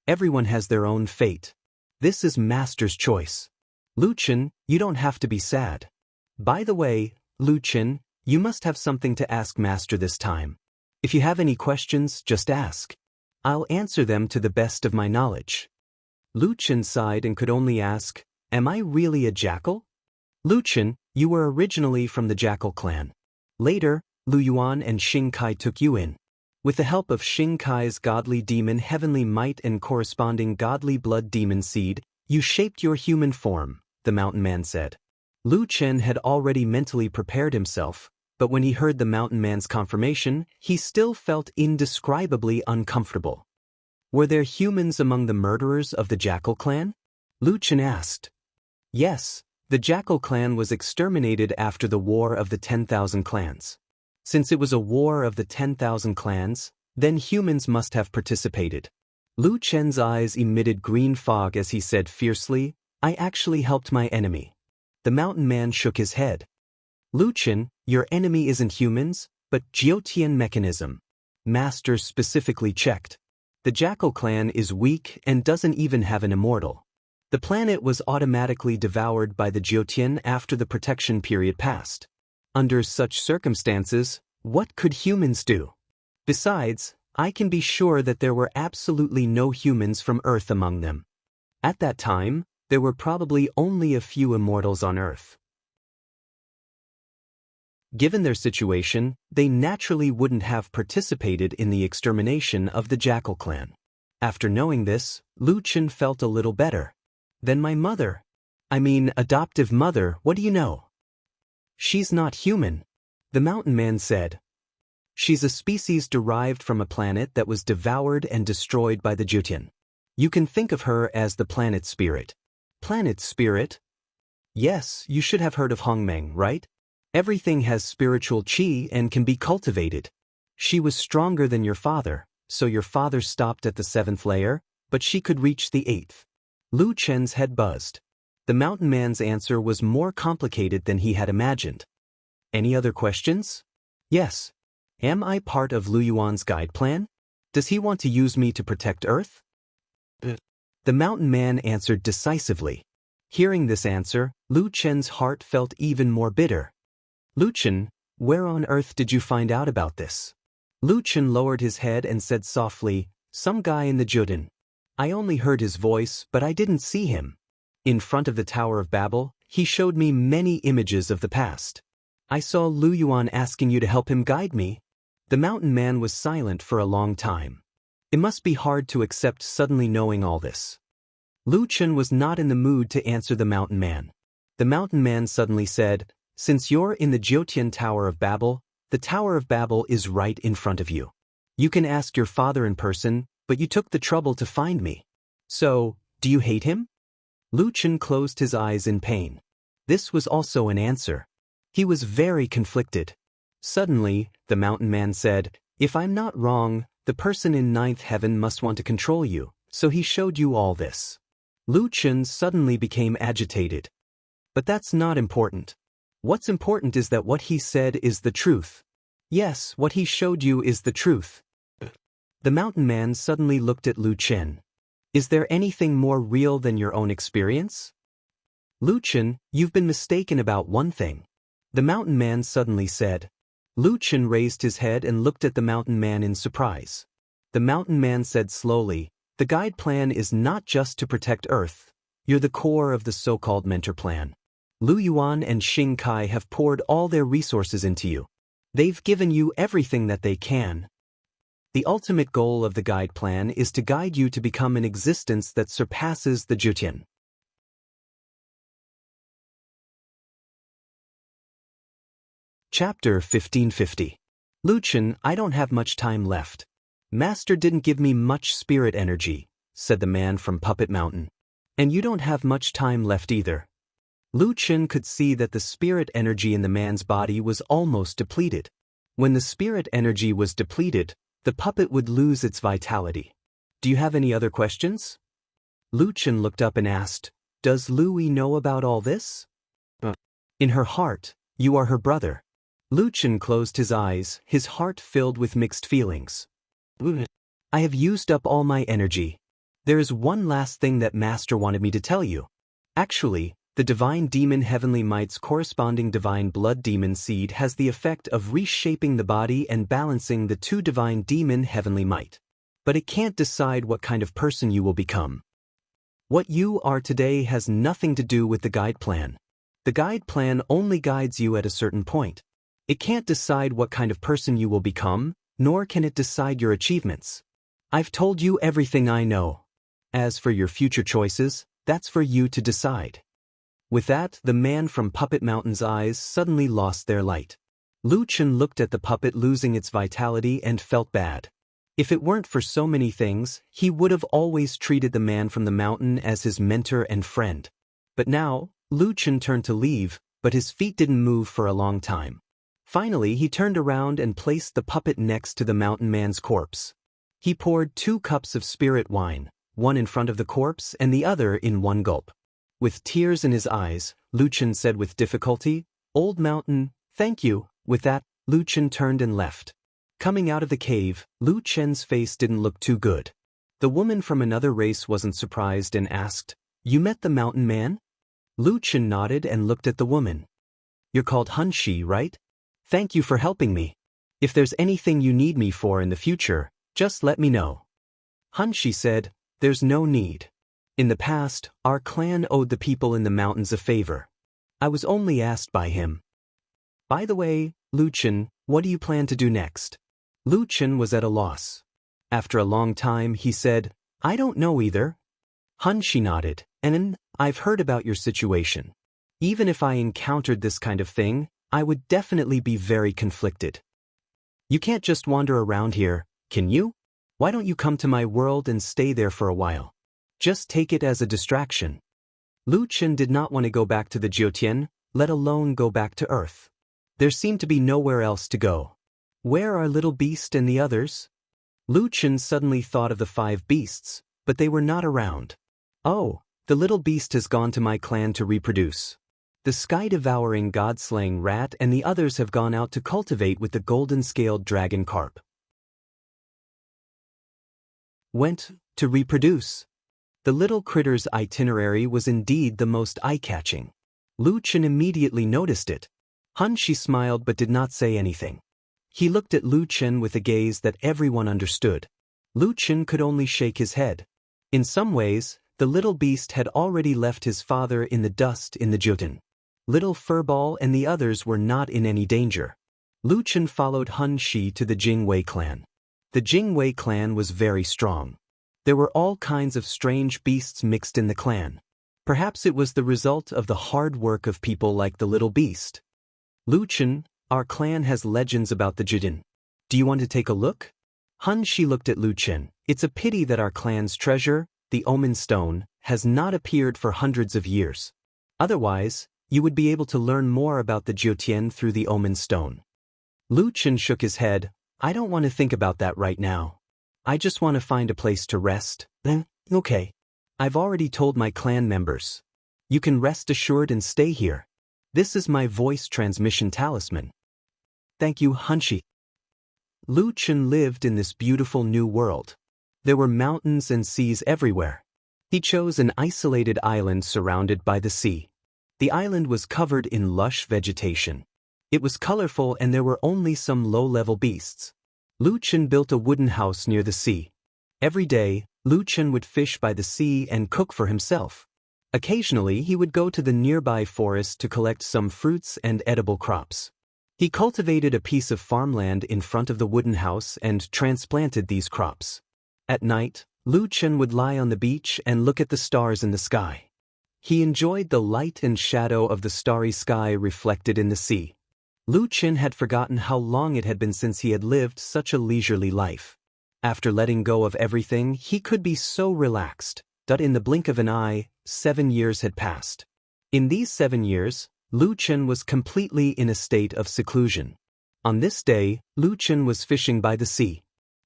Everyone has their own fate. This is Master's choice. Lu Chen, you don't have to be sad. By the way, Lu Chen, you must have something to ask Master this time. If you have any questions, just ask. I'll answer them to the best of my knowledge. Lu Chen sighed and could only ask, am I really a jackal? Lu Chen, you were originally from the Jackal clan. Later, Lu Yuan and Xing Kai took you in. With the help of Xing Kai's godly demon heavenly might and corresponding godly blood demon seed, you shaped your human form, the mountain man said. Lu Chen had already mentally prepared himself, but when he heard the mountain man's confirmation, he still felt indescribably uncomfortable. Were there humans among the murderers of the Jackal clan? Lu Chen asked. Yes, the Jackal clan was exterminated after the War of the 10,000 Clans. Since it was a war of the 10,000 clans, then humans must have participated. Lu Chen's eyes emitted green fog as he said fiercely, I actually helped my enemy. The mountain man shook his head. Lu Chen, your enemy isn't humans, but Jiotian mechanism. Master specifically checked. The Jackal clan is weak and doesn't even have an immortal. The planet was automatically devoured by the Jiotian after the protection period passed. Under such circumstances, what could humans do? Besides, I can be sure that there were absolutely no humans from Earth among them. At that time, there were probably only a few immortals on Earth. Given their situation, they naturally wouldn't have participated in the extermination of the Jackal clan. After knowing this, Lu Chen felt a little better. Then my mother. Adoptive mother, what do you know? She's not human, the mountain man said. She's a species derived from a planet that was devoured and destroyed by the Jiotian. You can think of her as the planet spirit. Planet spirit? Yes, you should have heard of Hongmeng, right? Everything has spiritual qi and can be cultivated. She was stronger than your father, so your father stopped at the 7th layer, but she could reach the 8th. Lu Chen's head buzzed. The mountain man's answer was more complicated than he had imagined. Any other questions? Yes. Am I part of Lu Yuan's guide plan? Does he want to use me to protect Earth? The mountain man answered decisively. Hearing this answer, Lu Chen's heart felt even more bitter. Lu Chen, where on earth did you find out about this? Lu Chen lowered his head and said softly, Some guy in the Juden. I only heard his voice, but I didn't see him. In front of the Tower of Babel, he showed me many images of the past. I saw Lu Yuan asking you to help him guide me. The mountain man was silent for a long time. It must be hard to accept suddenly knowing all this. Lu Chen was not in the mood to answer the mountain man. The mountain man suddenly said, "Since you're in the Jiotian Tower of Babel, the Tower of Babel is right in front of you. You can ask your father in person, but you took the trouble to find me. So, do you hate him?" Lu Chen closed his eyes in pain. This was also an answer. He was very conflicted. Suddenly, the mountain man said, "If I'm not wrong, the person in ninth heaven must want to control you, so he showed you all this." Lu Chen suddenly became agitated. But that's not important. What's important is that what he said is the truth. Yes, what he showed you is the truth. The mountain man suddenly looked at Lu Chen. "Is there anything more real than your own experience?" "Lu Chen, you've been mistaken about one thing," the mountain man suddenly said. Lu Chen raised his head and looked at the mountain man in surprise. The mountain man said slowly, "The guide plan is not just to protect Earth. You're the core of the so-called mentor plan. Lu Yuan and Xing Kai have poured all their resources into you. They've given you everything that they can. The ultimate goal of the guide plan is to guide you to become an existence that surpasses the Jutian." Chapter 1550. Lu Chen, I don't have much time left. Master didn't give me much spirit energy, said the man from Puppet Mountain. And you don't have much time left either. Lu Chen could see that the spirit energy in the man's body was almost depleted. When the spirit energy was depleted, the puppet would lose its vitality. "Do you have any other questions?" Lu Chen looked up and asked, "Does Louie know about all this?" In her heart, "You are her brother." Lu Chen closed his eyes, his heart filled with mixed feelings. "I have used up all my energy. There is one last thing that Master wanted me to tell you. Actually, the divine demon heavenly might's corresponding divine blood demon seed has the effect of reshaping the body and balancing the two divine demon heavenly might. But it can't decide what kind of person you will become. What you are today has nothing to do with the guide plan. The guide plan only guides you at a certain point. It can't decide what kind of person you will become, nor can it decide your achievements. I've told you everything I know. As for your future choices, that's for you to decide." With that, the man from Puppet Mountain's eyes suddenly lost their light. Lu Chen looked at the puppet losing its vitality and felt bad. If it weren't for so many things, he would have always treated the man from the mountain as his mentor and friend. But now, Lu Chen turned to leave, but his feet didn't move for a long time. Finally, he turned around and placed the puppet next to the mountain man's corpse. He poured 2 cups of spirit wine, one in front of the corpse and the other in one gulp. With tears in his eyes, Lu Chen said with difficulty, "Old mountain, thank you." With that, Lu Chen turned and left. Coming out of the cave, Lu Chen's face didn't look too good. The woman from another race wasn't surprised and asked, "You met the mountain man?" Lu Chen nodded and looked at the woman. "You're called Han Shi, right? Thank you for helping me. If there's anything you need me for in the future, just let me know." Han Shi said, "There's no need. In the past, our clan owed the people in the mountains a favor. I was only asked by him. By the way, Lu Chen, what do you plan to do next?" Lu Chen was at a loss. After a long time, he said, "I don't know either." Han Shi nodded, "And I've heard about your situation. Even if I encountered this kind of thing, I would definitely be very conflicted. You can't just wander around here, can you? Why don't you come to my world and stay there for a while? Just take it as a distraction." Lu Chen did not want to go back to the Jiotian, let alone go back to Earth. There seemed to be nowhere else to go. Where are Little Beast and the others? Lu Chen suddenly thought of the 5 beasts, but they were not around. "Oh, the Little Beast has gone to my clan to reproduce. The sky-devouring god-slaying rat and the others have gone out to cultivate with the golden-scaled dragon carp." Went to reproduce. The little critter's itinerary was indeed the most eye-catching. Lu Chen immediately noticed it. Han Shi smiled but did not say anything. He looked at Lu Chen with a gaze that everyone understood. Lu Chen could only shake his head. In some ways, the little beast had already left his father in the dust in the Jotun. Little Furball and the others were not in any danger. Lu Chen followed Han Shi to the Jingwei clan. The Jingwei clan was very strong. There were all kinds of strange beasts mixed in the clan. Perhaps it was the result of the hard work of people like the little beast. Lu Chen, our clan has legends about the Jotun. Do you want to take a look? Han Shi looked at Lu Chen. It's a pity that our clan's treasure, the Omen Stone, has not appeared for hundreds of years. Otherwise, you would be able to learn more about the Jiutian through the Omen Stone. Lu Chen shook his head. I don't want to think about that right now. I just want to find a place to rest. Okay. I've already told my clan members. You can rest assured and stay here. This is my voice transmission talisman. Thank you, Han Shi. Lu Chen lived in this beautiful new world. There were mountains and seas everywhere. He chose an isolated island surrounded by the sea. The island was covered in lush vegetation. It was colorful and there were only some low-level beasts. Lu Chen built a wooden house near the sea. Every day, Lu Chen would fish by the sea and cook for himself. Occasionally, he would go to the nearby forest to collect some fruits and edible crops. He cultivated a piece of farmland in front of the wooden house and transplanted these crops. At night, Lu Chen would lie on the beach and look at the stars in the sky. He enjoyed the light and shadow of the starry sky reflected in the sea. Lu Chen had forgotten how long it had been since he had lived such a leisurely life. After letting go of everything, he could be so relaxed that in the blink of an eye, 7 years had passed. In these 7 years, Lu Chen was completely in a state of seclusion. On this day, Lu Chen was fishing by the sea.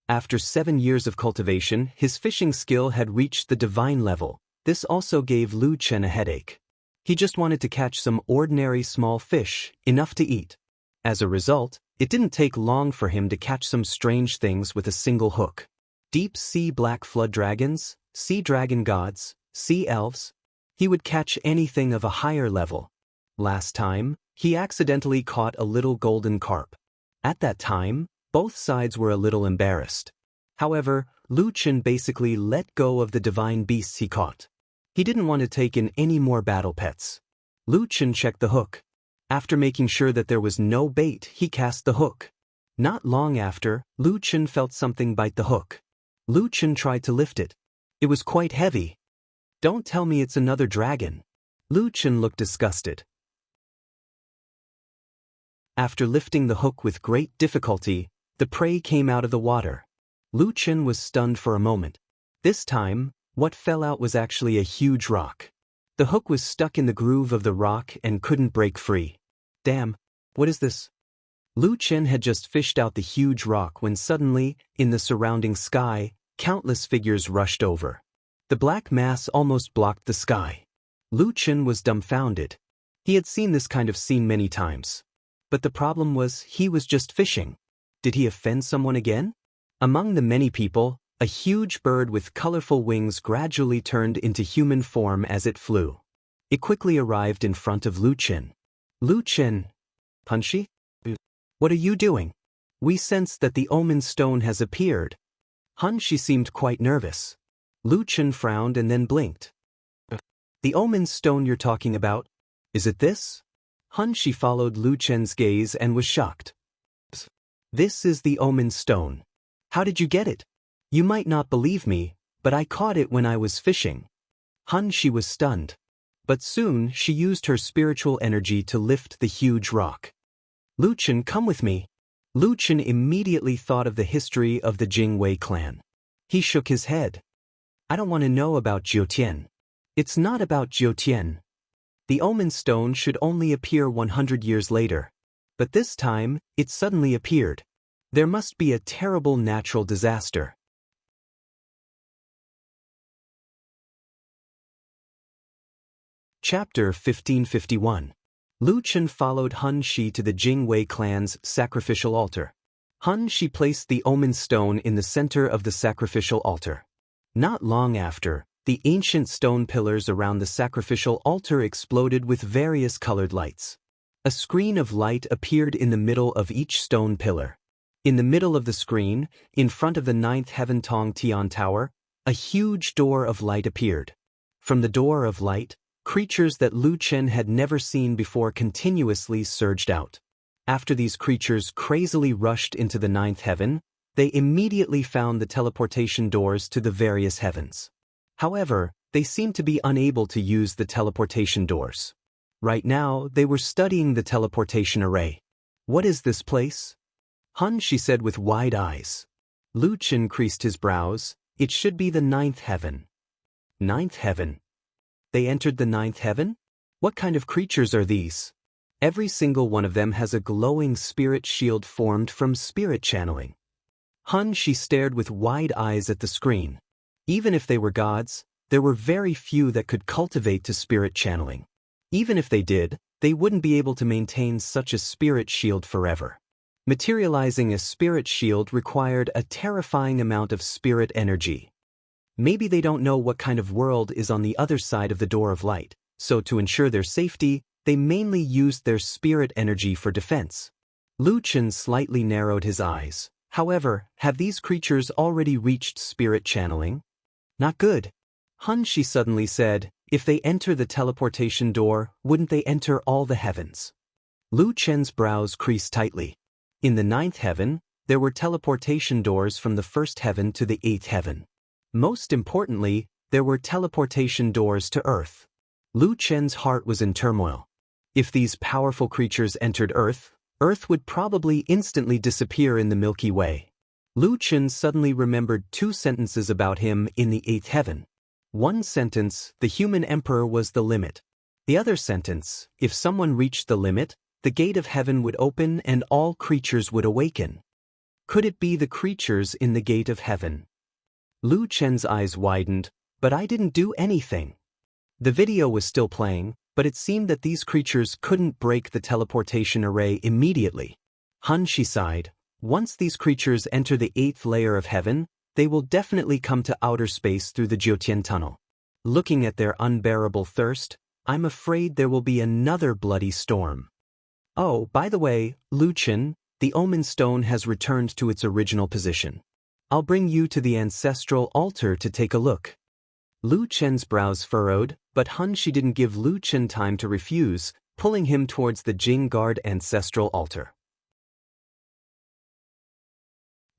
After 7 years of cultivation, his fishing skill had reached the divine level. This also gave Lu Chen a headache. He just wanted to catch some ordinary small fish, enough to eat. As a result, it didn't take long for him to catch some strange things with a single hook. Deep sea black flood dragons, sea dragon gods, sea elves. He would catch anything of a higher level. Last time, he accidentally caught a little golden carp. At that time, both sides were a little embarrassed. However, Lu Chen basically let go of the divine beasts he caught. He didn't want to take in any more battle pets. Lu Chen checked the hook. After making sure that there was no bait, he cast the hook. Not long after, Lu Chen felt something bite the hook. Lu Chen tried to lift it. It was quite heavy. Don't tell me it's another dragon. Lu Chen looked disgusted. After lifting the hook with great difficulty, the prey came out of the water. Lu Chen was stunned for a moment. This time, what fell out was actually a huge rock. The hook was stuck in the groove of the rock and couldn't break free. Damn, what is this? Lu Chen had just fished out the huge rock when suddenly, in the surrounding sky, countless figures rushed over. The black mass almost blocked the sky. Lu Chen was dumbfounded. He had seen this kind of scene many times. But the problem was he was just fishing. Did he offend someone again? Among the many people, a huge bird with colorful wings gradually turned into human form as it flew. It quickly arrived in front of Lu Chen. Lu Chen, Han Shi? What are you doing? We sense that the Omen Stone has appeared. Han Shi seemed quite nervous. Lu Chen frowned and then blinked. The Omen Stone you're talking about? Is it this? Han Shi followed Lu Chen's gaze and was shocked. This is the Omen Stone. How did you get it? You might not believe me, but I caught it when I was fishing. Han Shi was stunned. But soon she used her spiritual energy to lift the huge rock. Lu Chen, come with me. Lu Chen immediately thought of the history of the Jingwei clan. He shook his head. I don't want to know about Jiutian. It's not about Jiutian. The Omen Stone should only appear 100 years later. But this time, it suddenly appeared. There must be a terrible natural disaster. Chapter 1551. Lu Chen followed Han Shi to the Jingwei clan's sacrificial altar. Han Shi placed the Omen Stone in the center of the sacrificial altar. Not long after, the ancient stone pillars around the sacrificial altar exploded with various colored lights. A screen of light appeared in the middle of each stone pillar. In the middle of the screen, in front of the ninth heaven Tong Tian Tower, a huge door of light appeared. From the door of light, creatures that Lu Chen had never seen before continuously surged out. After these creatures crazily rushed into the ninth heaven, they immediately found the teleportation doors to the various heavens. However, they seemed to be unable to use the teleportation doors. Right now, they were studying the teleportation array. "What is this place?" "Hun," she said with wide eyes. Lu Chen creased his brows. "It should be the ninth heaven." "Ninth heaven?" "They entered the ninth heaven? What kind of creatures are these?" "Every single one of them has a glowing spirit shield formed from spirit channeling." Hun, she stared with wide eyes at the screen. Even if they were gods, there were very few that could cultivate to spirit channeling. Even if they did, they wouldn't be able to maintain such a spirit shield forever. Materializing a spirit shield required a terrifying amount of spirit energy. Maybe they don't know what kind of world is on the other side of the door of light, so to ensure their safety, they mainly used their spirit energy for defense. Lu Chen slightly narrowed his eyes. However, have these creatures already reached spirit channeling? Not good. Hun, she suddenly said, if they enter the teleportation door, wouldn't they enter all the heavens? Lu Chen's brows creased tightly. In the ninth heaven, there were teleportation doors from the first heaven to the eighth heaven. Most importantly, there were teleportation doors to Earth. Lu Chen's heart was in turmoil. If these powerful creatures entered Earth, Earth would probably instantly disappear in the Milky Way. Lu Chen suddenly remembered two sentences about him in the eighth heaven. One sentence, the human emperor was the limit. The other sentence, if someone reached the limit, the gate of heaven would open and all creatures would awaken. Could it be the creatures in the gate of heaven? Lu Chen's eyes widened, but I didn't do anything. The video was still playing, but it seemed that these creatures couldn't break the teleportation array immediately. Hun, she sighed. Once these creatures enter the eighth layer of heaven, they will definitely come to outer space through the Jiutian tunnel. Looking at their unbearable thirst, I'm afraid there will be another bloody storm. Oh, by the way, Lu Chen, the Omen Stone has returned to its original position. I'll bring you to the ancestral altar to take a look. Lu Chen's brows furrowed, but Hun, she didn't give Lu Chen time to refuse, pulling him towards the Jing Guard ancestral altar.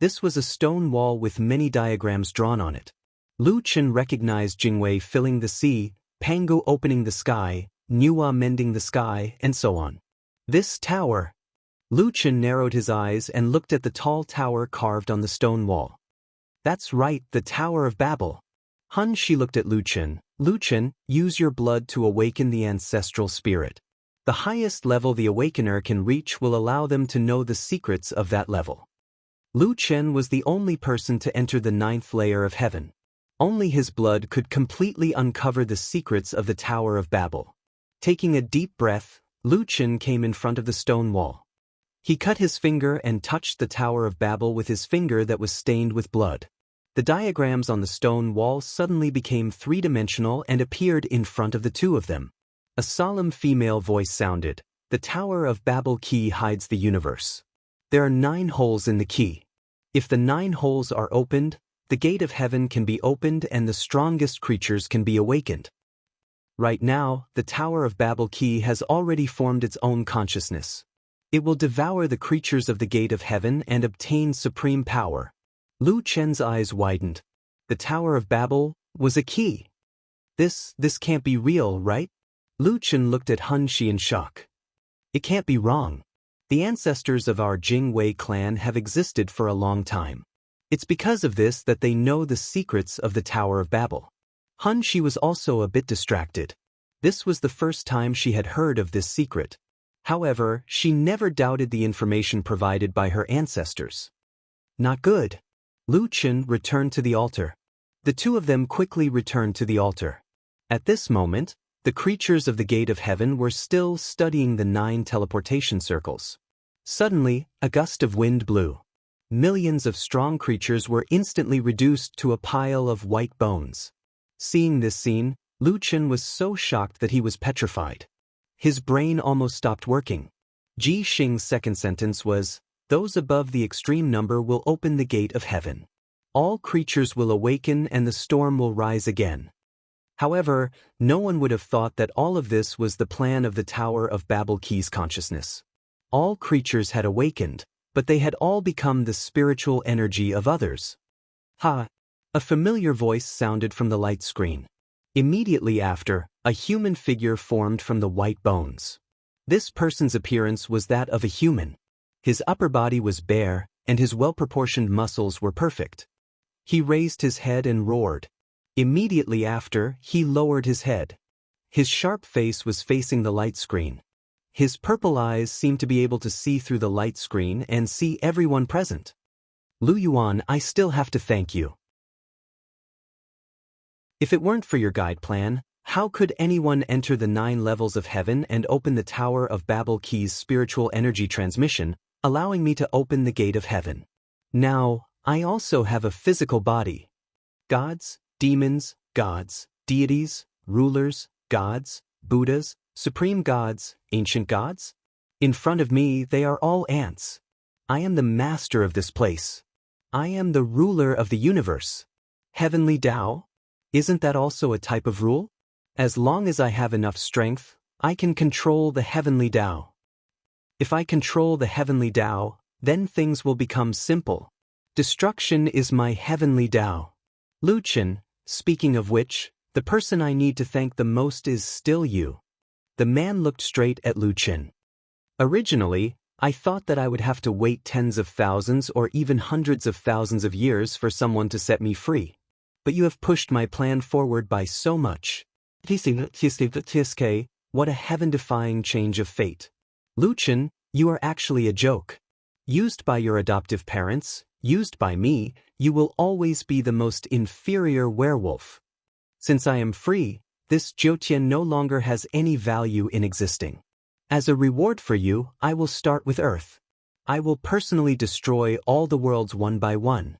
This was a stone wall with many diagrams drawn on it. Lu Chen recognized Jingwei filling the sea, Pangu opening the sky, Nuwa mending the sky, and so on. This tower. Lu Chen narrowed his eyes and looked at the tall tower carved on the stone wall. That's right, the Tower of Babel. Hun, she looked at Lu Chen. Lu Chen, use your blood to awaken the ancestral spirit. The highest level the awakener can reach will allow them to know the secrets of that level. Lu Chen was the only person to enter the ninth layer of heaven. Only his blood could completely uncover the secrets of the Tower of Babel. Taking a deep breath, Lu Chen came in front of the stone wall. He cut his finger and touched the Tower of Babel with his finger that was stained with blood. The diagrams on the stone wall suddenly became three-dimensional and appeared in front of the two of them. A solemn female voice sounded, "The Tower of Babel key hides the universe. There are 9 holes in the key. If the 9 holes are opened, the gate of heaven can be opened and the strongest creatures can be awakened." Right now, the Tower of Babel key has already formed its own consciousness. It will devour the creatures of the gate of heaven and obtain supreme power. Lu Chen's eyes widened. The Tower of Babel was a key. This can't be real, right? Lu Chen looked at Hun Shi in shock. It can't be wrong. The ancestors of our Jing Wei clan have existed for a long time. It's because of this that they know the secrets of the Tower of Babel. Hun Shi was also a bit distracted. This was the first time she had heard of this secret. However, she never doubted the information provided by her ancestors. Not good. Lu Chen returned to the altar. The two of them quickly returned to the altar. At this moment, the creatures of the gate of heaven were still studying the 9 teleportation circles. Suddenly, a gust of wind blew. Millions of strong creatures were instantly reduced to a pile of white bones. Seeing this scene, Lu Chen was so shocked that he was petrified. His brain almost stopped working. Ji Xing's second sentence was, Those above the extreme number will open the gate of heaven. All creatures will awaken and the storm will rise again. However, no one would have thought that all of this was the plan of the Tower of Babel Key's consciousness. All creatures had awakened, but they had all become the spiritual energy of others. Ha! A familiar voice sounded from the light screen. Immediately after, a human figure formed from the white bones. This person's appearance was that of a human. His upper body was bare, and his well-proportioned muscles were perfect. He raised his head and roared. Immediately after, he lowered his head. His sharp face was facing the light screen. His purple eyes seemed to be able to see through the light screen and see everyone present. Lu Yuan, I still have to thank you. If it weren't for your guide plan, how could anyone enter the 9 levels of heaven and open the Tower of Babel Key's spiritual energy transmission, allowing me to open the gate of heaven? Now, I also have a physical body. Gods, demons, gods, deities, rulers, gods, Buddhas, supreme gods, ancient gods? In front of me, they are all ants. I am the master of this place. I am the ruler of the universe. Heavenly Tao? Isn't that also a type of rule? As long as I have enough strength, I can control the heavenly Tao. If I control the heavenly Tao, then things will become simple. Destruction is my heavenly Tao. Lu Chen, speaking of which, the person I need to thank the most is still you. The man looked straight at Lu Chen. Originally, I thought that I would have to wait tens of thousands or even hundreds of thousands of years for someone to set me free. But you have pushed my plan forward by so much. What a heaven-defying change of fate. Lu Chen, you are actually a joke. Used by your adoptive parents, used by me, you will always be the most inferior werewolf. Since I am free, this Jiutian no longer has any value in existing. As a reward for you, I will start with Earth. I will personally destroy all the worlds one by one.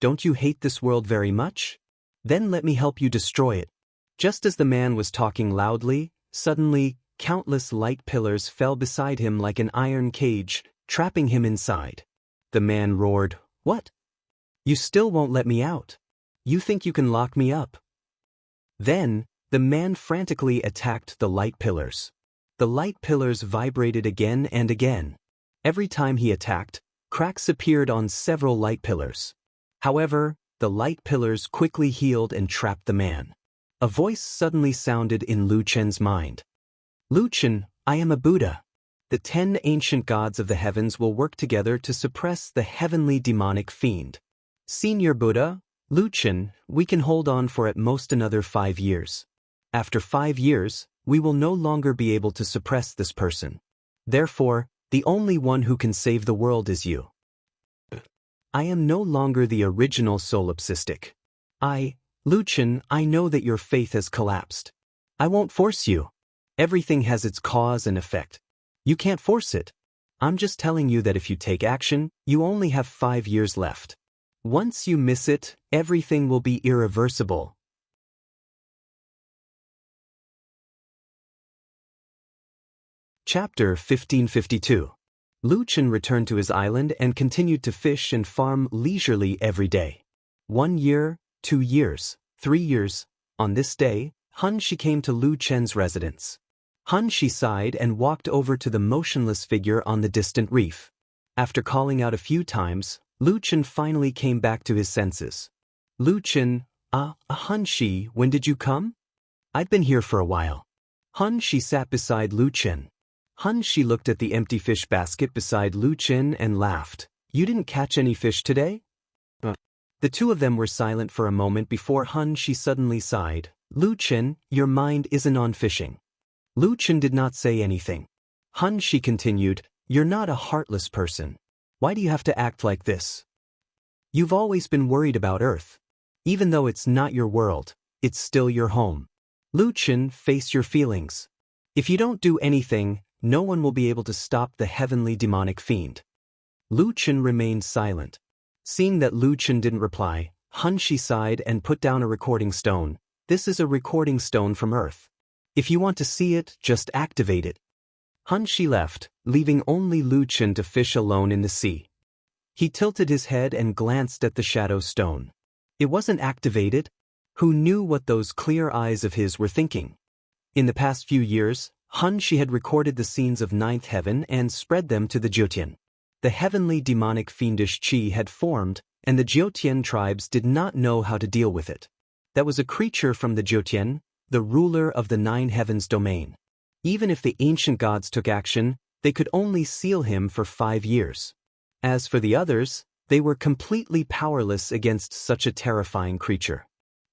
Don't you hate this world very much? Then let me help you destroy it. Just as the man was talking loudly, suddenly, countless light pillars fell beside him like an iron cage, trapping him inside. The man roared, "What? You still won't let me out? You think you can lock me up?" Then, the man frantically attacked the light pillars. The light pillars vibrated again and again. Every time he attacked, cracks appeared on several light pillars. However, the light pillars quickly healed and trapped the man. A voice suddenly sounded in Lu Chen's mind. Lu Chen, I am a Buddha. The 10 ancient gods of the heavens will work together to suppress the heavenly demonic fiend. Senior Buddha, Lu Chen, we can hold on for at most another 5 years. After 5 years, we will no longer be able to suppress this person. Therefore, the only one who can save the world is you. I am no longer the original solipsistic. Lu Chen, I know that your faith has collapsed. I won't force you. Everything has its cause and effect. You can't force it. I'm just telling you that if you take action, you only have 5 years left. Once you miss it, everything will be irreversible. Chapter 1552. Lu Chen returned to his island and continued to fish and farm leisurely every day. 1 year, 2 years, 3 years. On this day, Han Shi came to Lu Chen's residence. Han Shi sighed and walked over to the motionless figure on the distant reef. After calling out a few times, Lu Chen finally came back to his senses. Lu Chen, Han Shi, when did you come? I'd been here for a while. Han Shi sat beside Lu Chen. Han Shi looked at the empty fish basket beside Lu Chen and laughed. You didn't catch any fish today? The two of them were silent for a moment before Han Shi suddenly sighed. Lu Chen, your mind isn't on fishing. Lu Chen did not say anything. Han Shi continued, you're not a heartless person. Why do you have to act like this? You've always been worried about Earth. Even though it's not your world, it's still your home. Lu Chen, face your feelings. If you don't do anything, no one will be able to stop the heavenly demonic fiend. Lu Chen remained silent. Seeing that Lu Chen didn't reply, Han Shi sighed and put down a recording stone. This is a recording stone from Earth. If you want to see it, just activate it. Han Shi left, leaving only Lu Chen to fish alone in the sea. He tilted his head and glanced at the shadow stone. It wasn't activated. Who knew what those clear eyes of his were thinking? In the past few years, Han Shi had recorded the scenes of ninth heaven and spread them to the Jiutian. The heavenly demonic fiendish qi had formed, and the Jiutian tribes did not know how to deal with it. That was a creature from the Jiutian, the ruler of the nine heavens domain. Even if the ancient gods took action, they could only seal him for 5 years. As for the others, they were completely powerless against such a terrifying creature.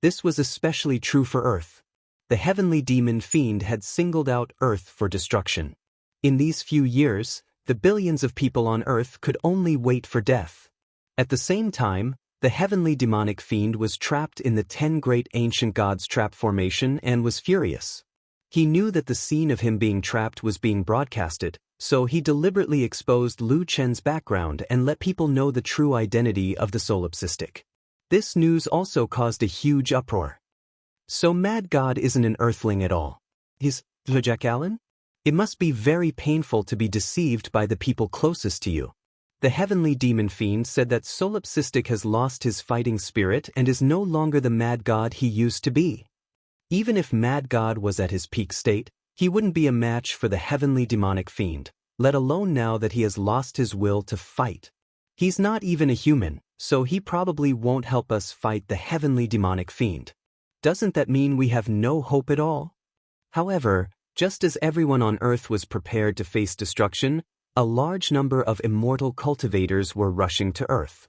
This was especially true for Earth. The heavenly demon fiend had singled out Earth for destruction. In these few years, the billions of people on Earth could only wait for death. At the same time, the heavenly demonic fiend was trapped in the 10 great ancient gods trap formation and was furious. He knew that the scene of him being trapped was being broadcasted, so he deliberately exposed Lu Chen's background and let people know the true identity of the solipsistic. This news also caused a huge uproar. So Mad God isn't an earthling at all. He's Jack Allen? It must be very painful to be deceived by the people closest to you. The heavenly demon fiend said that solipsistic has lost his fighting spirit and is no longer the Mad God he used to be. Even if Mad God was at his peak state, he wouldn't be a match for the heavenly demonic fiend, let alone now that he has lost his will to fight. He's not even a human, so he probably won't help us fight the heavenly demonic fiend. Doesn't that mean we have no hope at all? However, just as everyone on Earth was prepared to face destruction, a large number of immortal cultivators were rushing to Earth.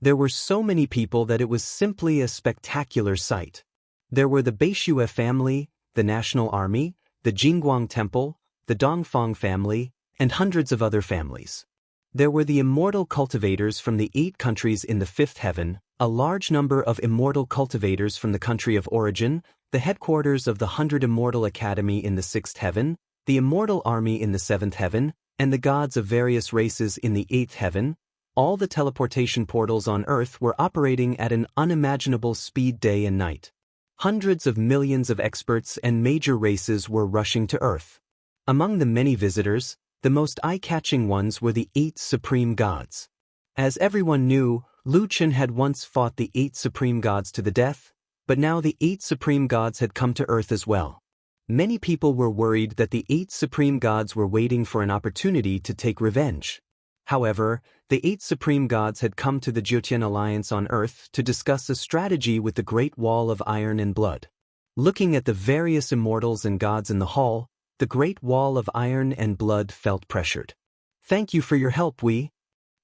There were so many people that it was simply a spectacular sight. There were the Beishue family, the National Army, the Jingguang Temple, the Dongfang family, and hundreds of other families. There were the immortal cultivators from the 8 countries in the 5th heaven, a large number of immortal cultivators from the country of origin, the headquarters of the 100 Immortal Academy in the 6th heaven, the Immortal Army in the 7th heaven, and the gods of various races in the 8th heaven. All the teleportation portals on Earth were operating at an unimaginable speed day and night. Hundreds of millions of experts and major races were rushing to Earth. Among the many visitors, the most eye-catching ones were the 8 supreme gods. As everyone knew, Lu Chen had once fought the 8 supreme gods to the death, but now the 8 supreme gods had come to Earth as well. Many people were worried that the 8 supreme gods were waiting for an opportunity to take revenge. However, the 8 supreme gods had come to the Jiutian Alliance on Earth to discuss a strategy with the Great Wall of Iron and Blood. Looking at the various immortals and gods in the hall, the Great Wall of Iron and Blood felt pressured. "Thank you for your help, Wei."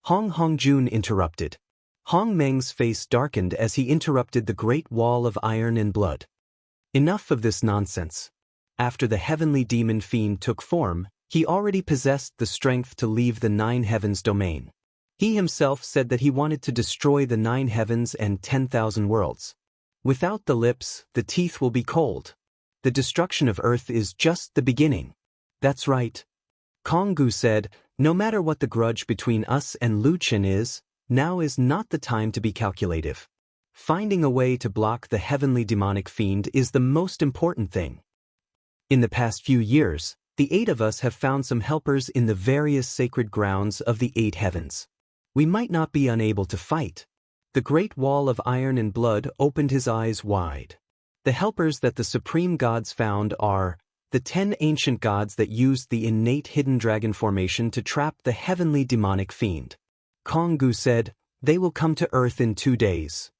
Hong Hongjun interrupted. Hong Meng's face darkened as he interrupted the Great Wall of Iron and Blood. Enough of this nonsense. After the heavenly demon fiend took form, he already possessed the strength to leave the 9 heavens domain. He himself said that he wanted to destroy the 9 heavens and 10,000 worlds. Without the lips, the teeth will be cold. The destruction of Earth is just the beginning. That's right. Konggu said, no matter what the grudge between us and Lu Chen is, now is not the time to be calculative. Finding a way to block the heavenly demonic fiend is the most important thing. In the past few years, the 8 of us have found some helpers in the various sacred grounds of the 8 heavens. We might not be unable to fight. The Great Wall of Iron and Blood opened his eyes wide. The helpers that the supreme gods found are the 10 ancient gods that used the innate hidden dragon formation to trap the heavenly demonic fiend. Konggu said, they will come to Earth in 2 days.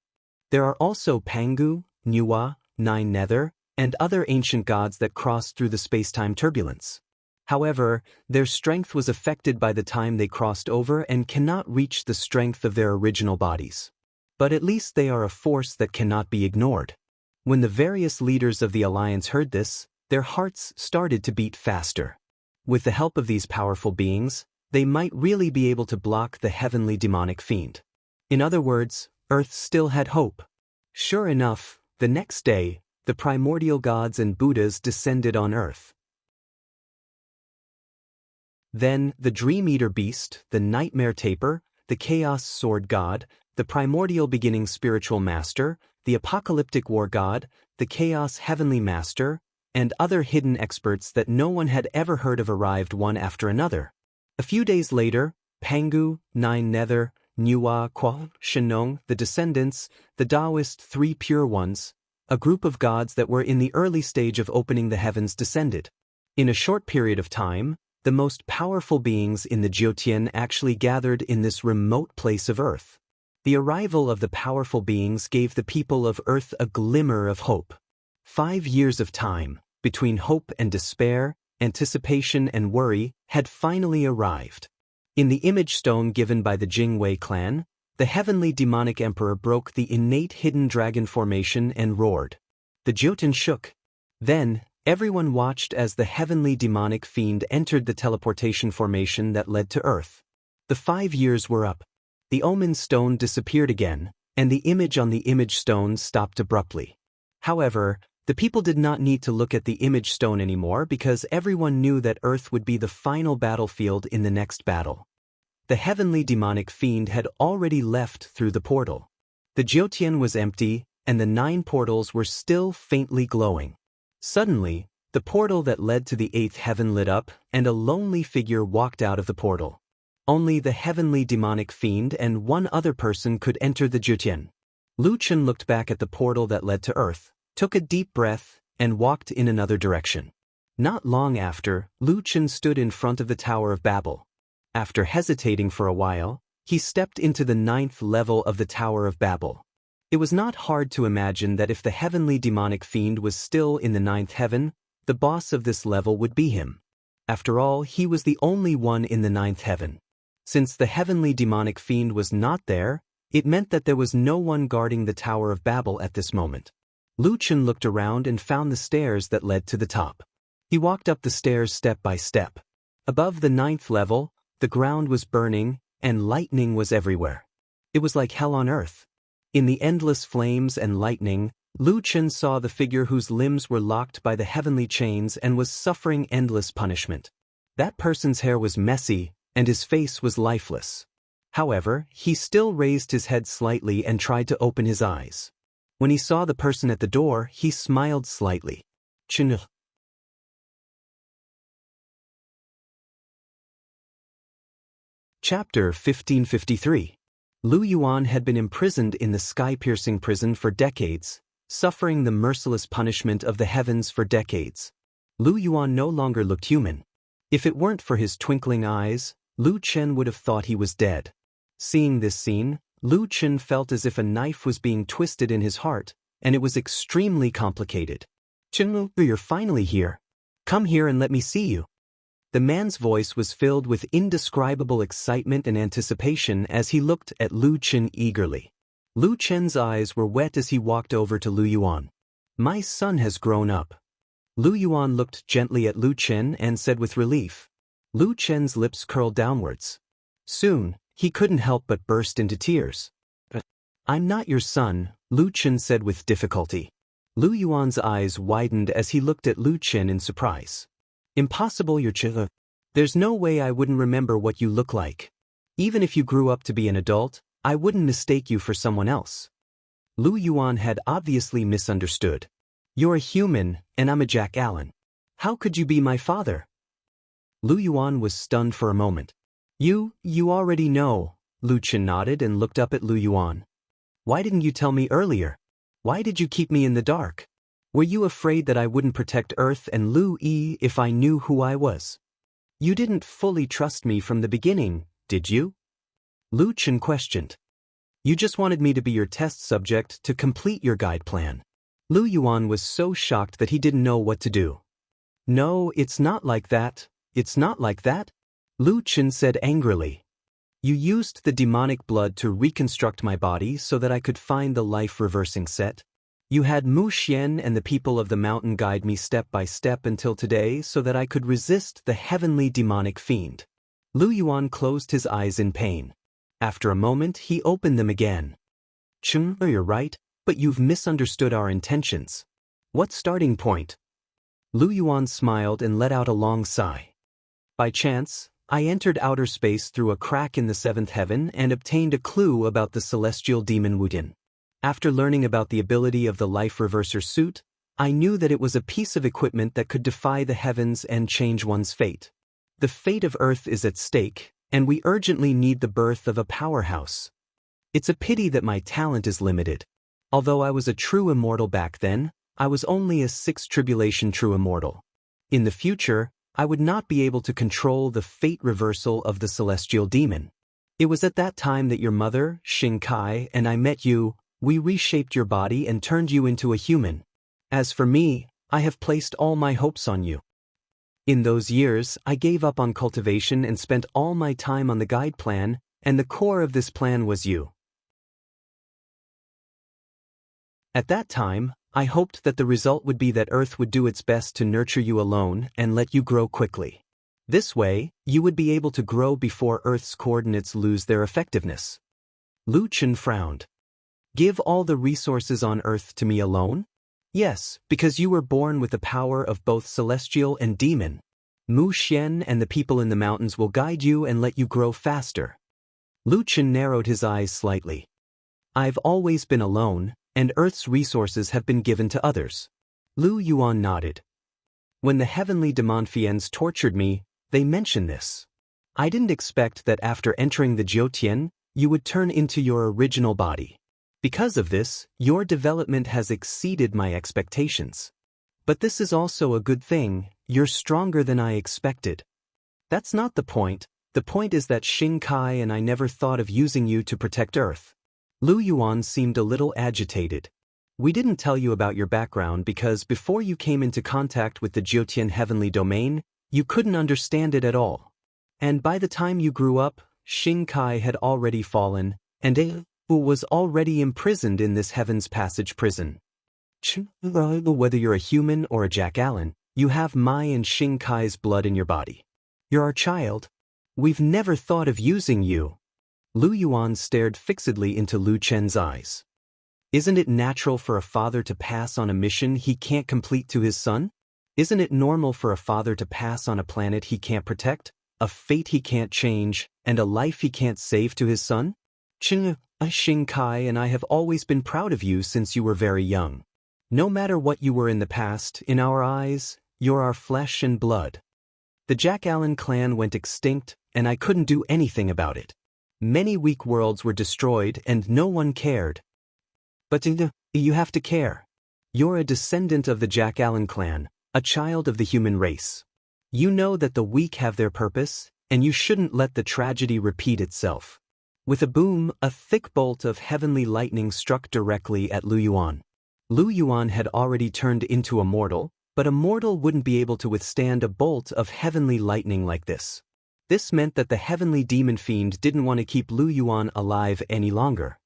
There are also Pangu, Nuwa, 9 Nether, and other ancient gods that crossed through the space-time turbulence. However, their strength was affected by the time they crossed over and cannot reach the strength of their original bodies. But at least they are a force that cannot be ignored. When the various leaders of the Alliance heard this, their hearts started to beat faster. With the help of these powerful beings, they might really be able to block the heavenly demonic fiend. In other words, Earth still had hope. Sure enough, the next day, the primordial gods and Buddhas descended on Earth. Then, the Dream Eater Beast, the Nightmare Taper, the Chaos Sword God, the Primordial Beginning Spiritual Master, the Apocalyptic War God, the Chaos Heavenly Master, and other hidden experts that no one had ever heard of arrived one after another. A few days later, Pangu, Nine Nether, Nuwa, Kwa, Shenong, the Descendants, the Taoist Three Pure Ones, a group of gods that were in the early stage of opening the heavens descended. In a short period of time, the most powerful beings in the Jiutian actually gathered in this remote place of Earth. The arrival of the powerful beings gave the people of Earth a glimmer of hope. 5 years of time, between hope and despair, anticipation and worry, had finally arrived. In the image stone given by the Jingwei clan, the heavenly demonic emperor broke the innate hidden dragon formation and roared. The Jotun shook. Then, everyone watched as the heavenly demonic fiend entered the teleportation formation that led to Earth. The 5 years were up. The omen stone disappeared again, and the image on the image stone stopped abruptly. However, the people did not need to look at the image stone anymore because everyone knew that Earth would be the final battlefield in the next battle. The heavenly demonic fiend had already left through the portal. The Jiutian was empty, and the 9 portals were still faintly glowing. Suddenly, the portal that led to the 8th heaven lit up, and a lonely figure walked out of the portal. Only the heavenly demonic fiend and one other person could enter the Jiutian. Lu Chen looked back at the portal that led to Earth, took a deep breath, and walked in another direction. Not long after, Lu Chen stood in front of the Tower of Babel. After hesitating for a while, he stepped into the 9th level of the Tower of Babel. It was not hard to imagine that if the heavenly demonic fiend was still in the 9th heaven, the boss of this level would be him. After all, he was the only one in the 9th heaven. Since the heavenly demonic fiend was not there, it meant that there was no one guarding the Tower of Babel at this moment. Lu Chen looked around and found the stairs that led to the top. He walked up the stairs step by step. Above the 9th level, the ground was burning, and lightning was everywhere. It was like hell on earth. In the endless flames and lightning, Lu Chen saw the figure whose limbs were locked by the heavenly chains and was suffering endless punishment. That person's hair was messy, and his face was lifeless. However, he still raised his head slightly and tried to open his eyes. When he saw the person at the door, he smiled slightly. Chen. Chapter 1553. Lu Yuan had been imprisoned in the sky-piercing prison for decades, suffering the merciless punishment of the heavens for decades. Lu Yuan no longer looked human. If it weren't for his twinkling eyes, Lu Chen would have thought he was dead. Seeing this scene, Lu Chen felt as if a knife was being twisted in his heart, and it was extremely complicated. Chen, you're finally here. Come here and let me see you. The man's voice was filled with indescribable excitement and anticipation as he looked at Lu Chen eagerly. Lu Chen's eyes were wet as he walked over to Lu Yuan. My son has grown up. Lu Yuan looked gently at Lu Chen and said with relief. Lu Chen's lips curled downwards. Soon, he couldn't help but burst into tears. I'm not your son, Lu Chen said with difficulty. Lu Yuan's eyes widened as he looked at Lu Chen in surprise. Impossible, your Chen. There's no way I wouldn't remember what you look like. Even if you grew up to be an adult, I wouldn't mistake you for someone else. Lu Yuan had obviously misunderstood. You're a human, and I'm a Jack Allen. How could you be my father? Lu Yuan was stunned for a moment. You already know, Lu Chen nodded and looked up at Lu Yuan. Why didn't you tell me earlier? Why did you keep me in the dark? Were you afraid that I wouldn't protect Earth and Lu Yi if I knew who I was? You didn't fully trust me from the beginning, did you? Lu Chen questioned. You just wanted me to be your test subject to complete your guide plan. Lu Yuan was so shocked that he didn't know what to do. No, it's not like that. It's not like that, Lu Chen said angrily. You used the demonic blood to reconstruct my body so that I could find the life-reversing set. You had Mu Xian and the people of the mountain guide me step by step until today so that I could resist the heavenly demonic fiend. Lu Yuan closed his eyes in pain. After a moment, he opened them again. Chen, you're right, but you've misunderstood our intentions. What starting point? Lu Yuan smiled and let out a long sigh. By chance, I entered outer space through a crack in the 7th heaven and obtained a clue about the celestial demon Wudin. After learning about the ability of the life reverser suit, I knew that it was a piece of equipment that could defy the heavens and change one's fate. The fate of Earth is at stake, and we urgently need the birth of a powerhouse. It's a pity that my talent is limited. Although I was a true immortal back then, I was only a sixth tribulation true immortal. In the future, I would not be able to control the fate reversal of the celestial demon. It was at that time that your mother, Shinkai, and I met you. We reshaped your body and turned you into a human. As for me, I have placed all my hopes on you. In those years, I gave up on cultivation and spent all my time on the guide plan, and the core of this plan was you. At that time, I hoped that the result would be that Earth would do its best to nurture you alone and let you grow quickly. This way, you would be able to grow before Earth's coordinates lose their effectiveness. Lu Chen frowned. Give all the resources on Earth to me alone? Yes, because you were born with the power of both celestial and demon. Mu Xian and the people in the mountains will guide you and let you grow faster. Lu Chen narrowed his eyes slightly. I've always been alone, and Earth's resources have been given to others. Lu Yuan nodded. When the heavenly Demonfians tortured me, they mentioned this. I didn't expect that after entering the Jiutian, you would turn into your original body. Because of this, your development has exceeded my expectations. But this is also a good thing, you're stronger than I expected. That's not the point is that Shinkai and I never thought of using you to protect Earth. Lu Yuan seemed a little agitated. We didn't tell you about your background because before you came into contact with the Jiutian heavenly domain, you couldn't understand it at all. And by the time you grew up, Shinkai had already fallen, and Evu was already imprisoned in this Heaven's Passage prison. Whether you're a human or a Jack-Allen, you have my and Shinkai's blood in your body. You're our child. We've never thought of using you. Lu Yuan stared fixedly into Lu Chen's eyes. Isn't it natural for a father to pass on a mission he can't complete to his son? Isn't it normal for a father to pass on a planet he can't protect, a fate he can't change, and a life he can't save to his son? Shinkai and I have always been proud of you since you were very young. No matter what you were in the past, in our eyes, you're our flesh and blood. The Jack-Allen clan went extinct, and I couldn't do anything about it. Many weak worlds were destroyed and no one cared. But you have to care. You're a descendant of the Jack-Allen clan, a child of the human race. You know that the weak have their purpose, and you shouldn't let the tragedy repeat itself. With a boom, a thick bolt of heavenly lightning struck directly at Lu Yuan. Lu Yuan had already turned into a mortal, but a mortal wouldn't be able to withstand a bolt of heavenly lightning like this. This meant that the heavenly demon fiend didn't want to keep Lu Yuan alive any longer.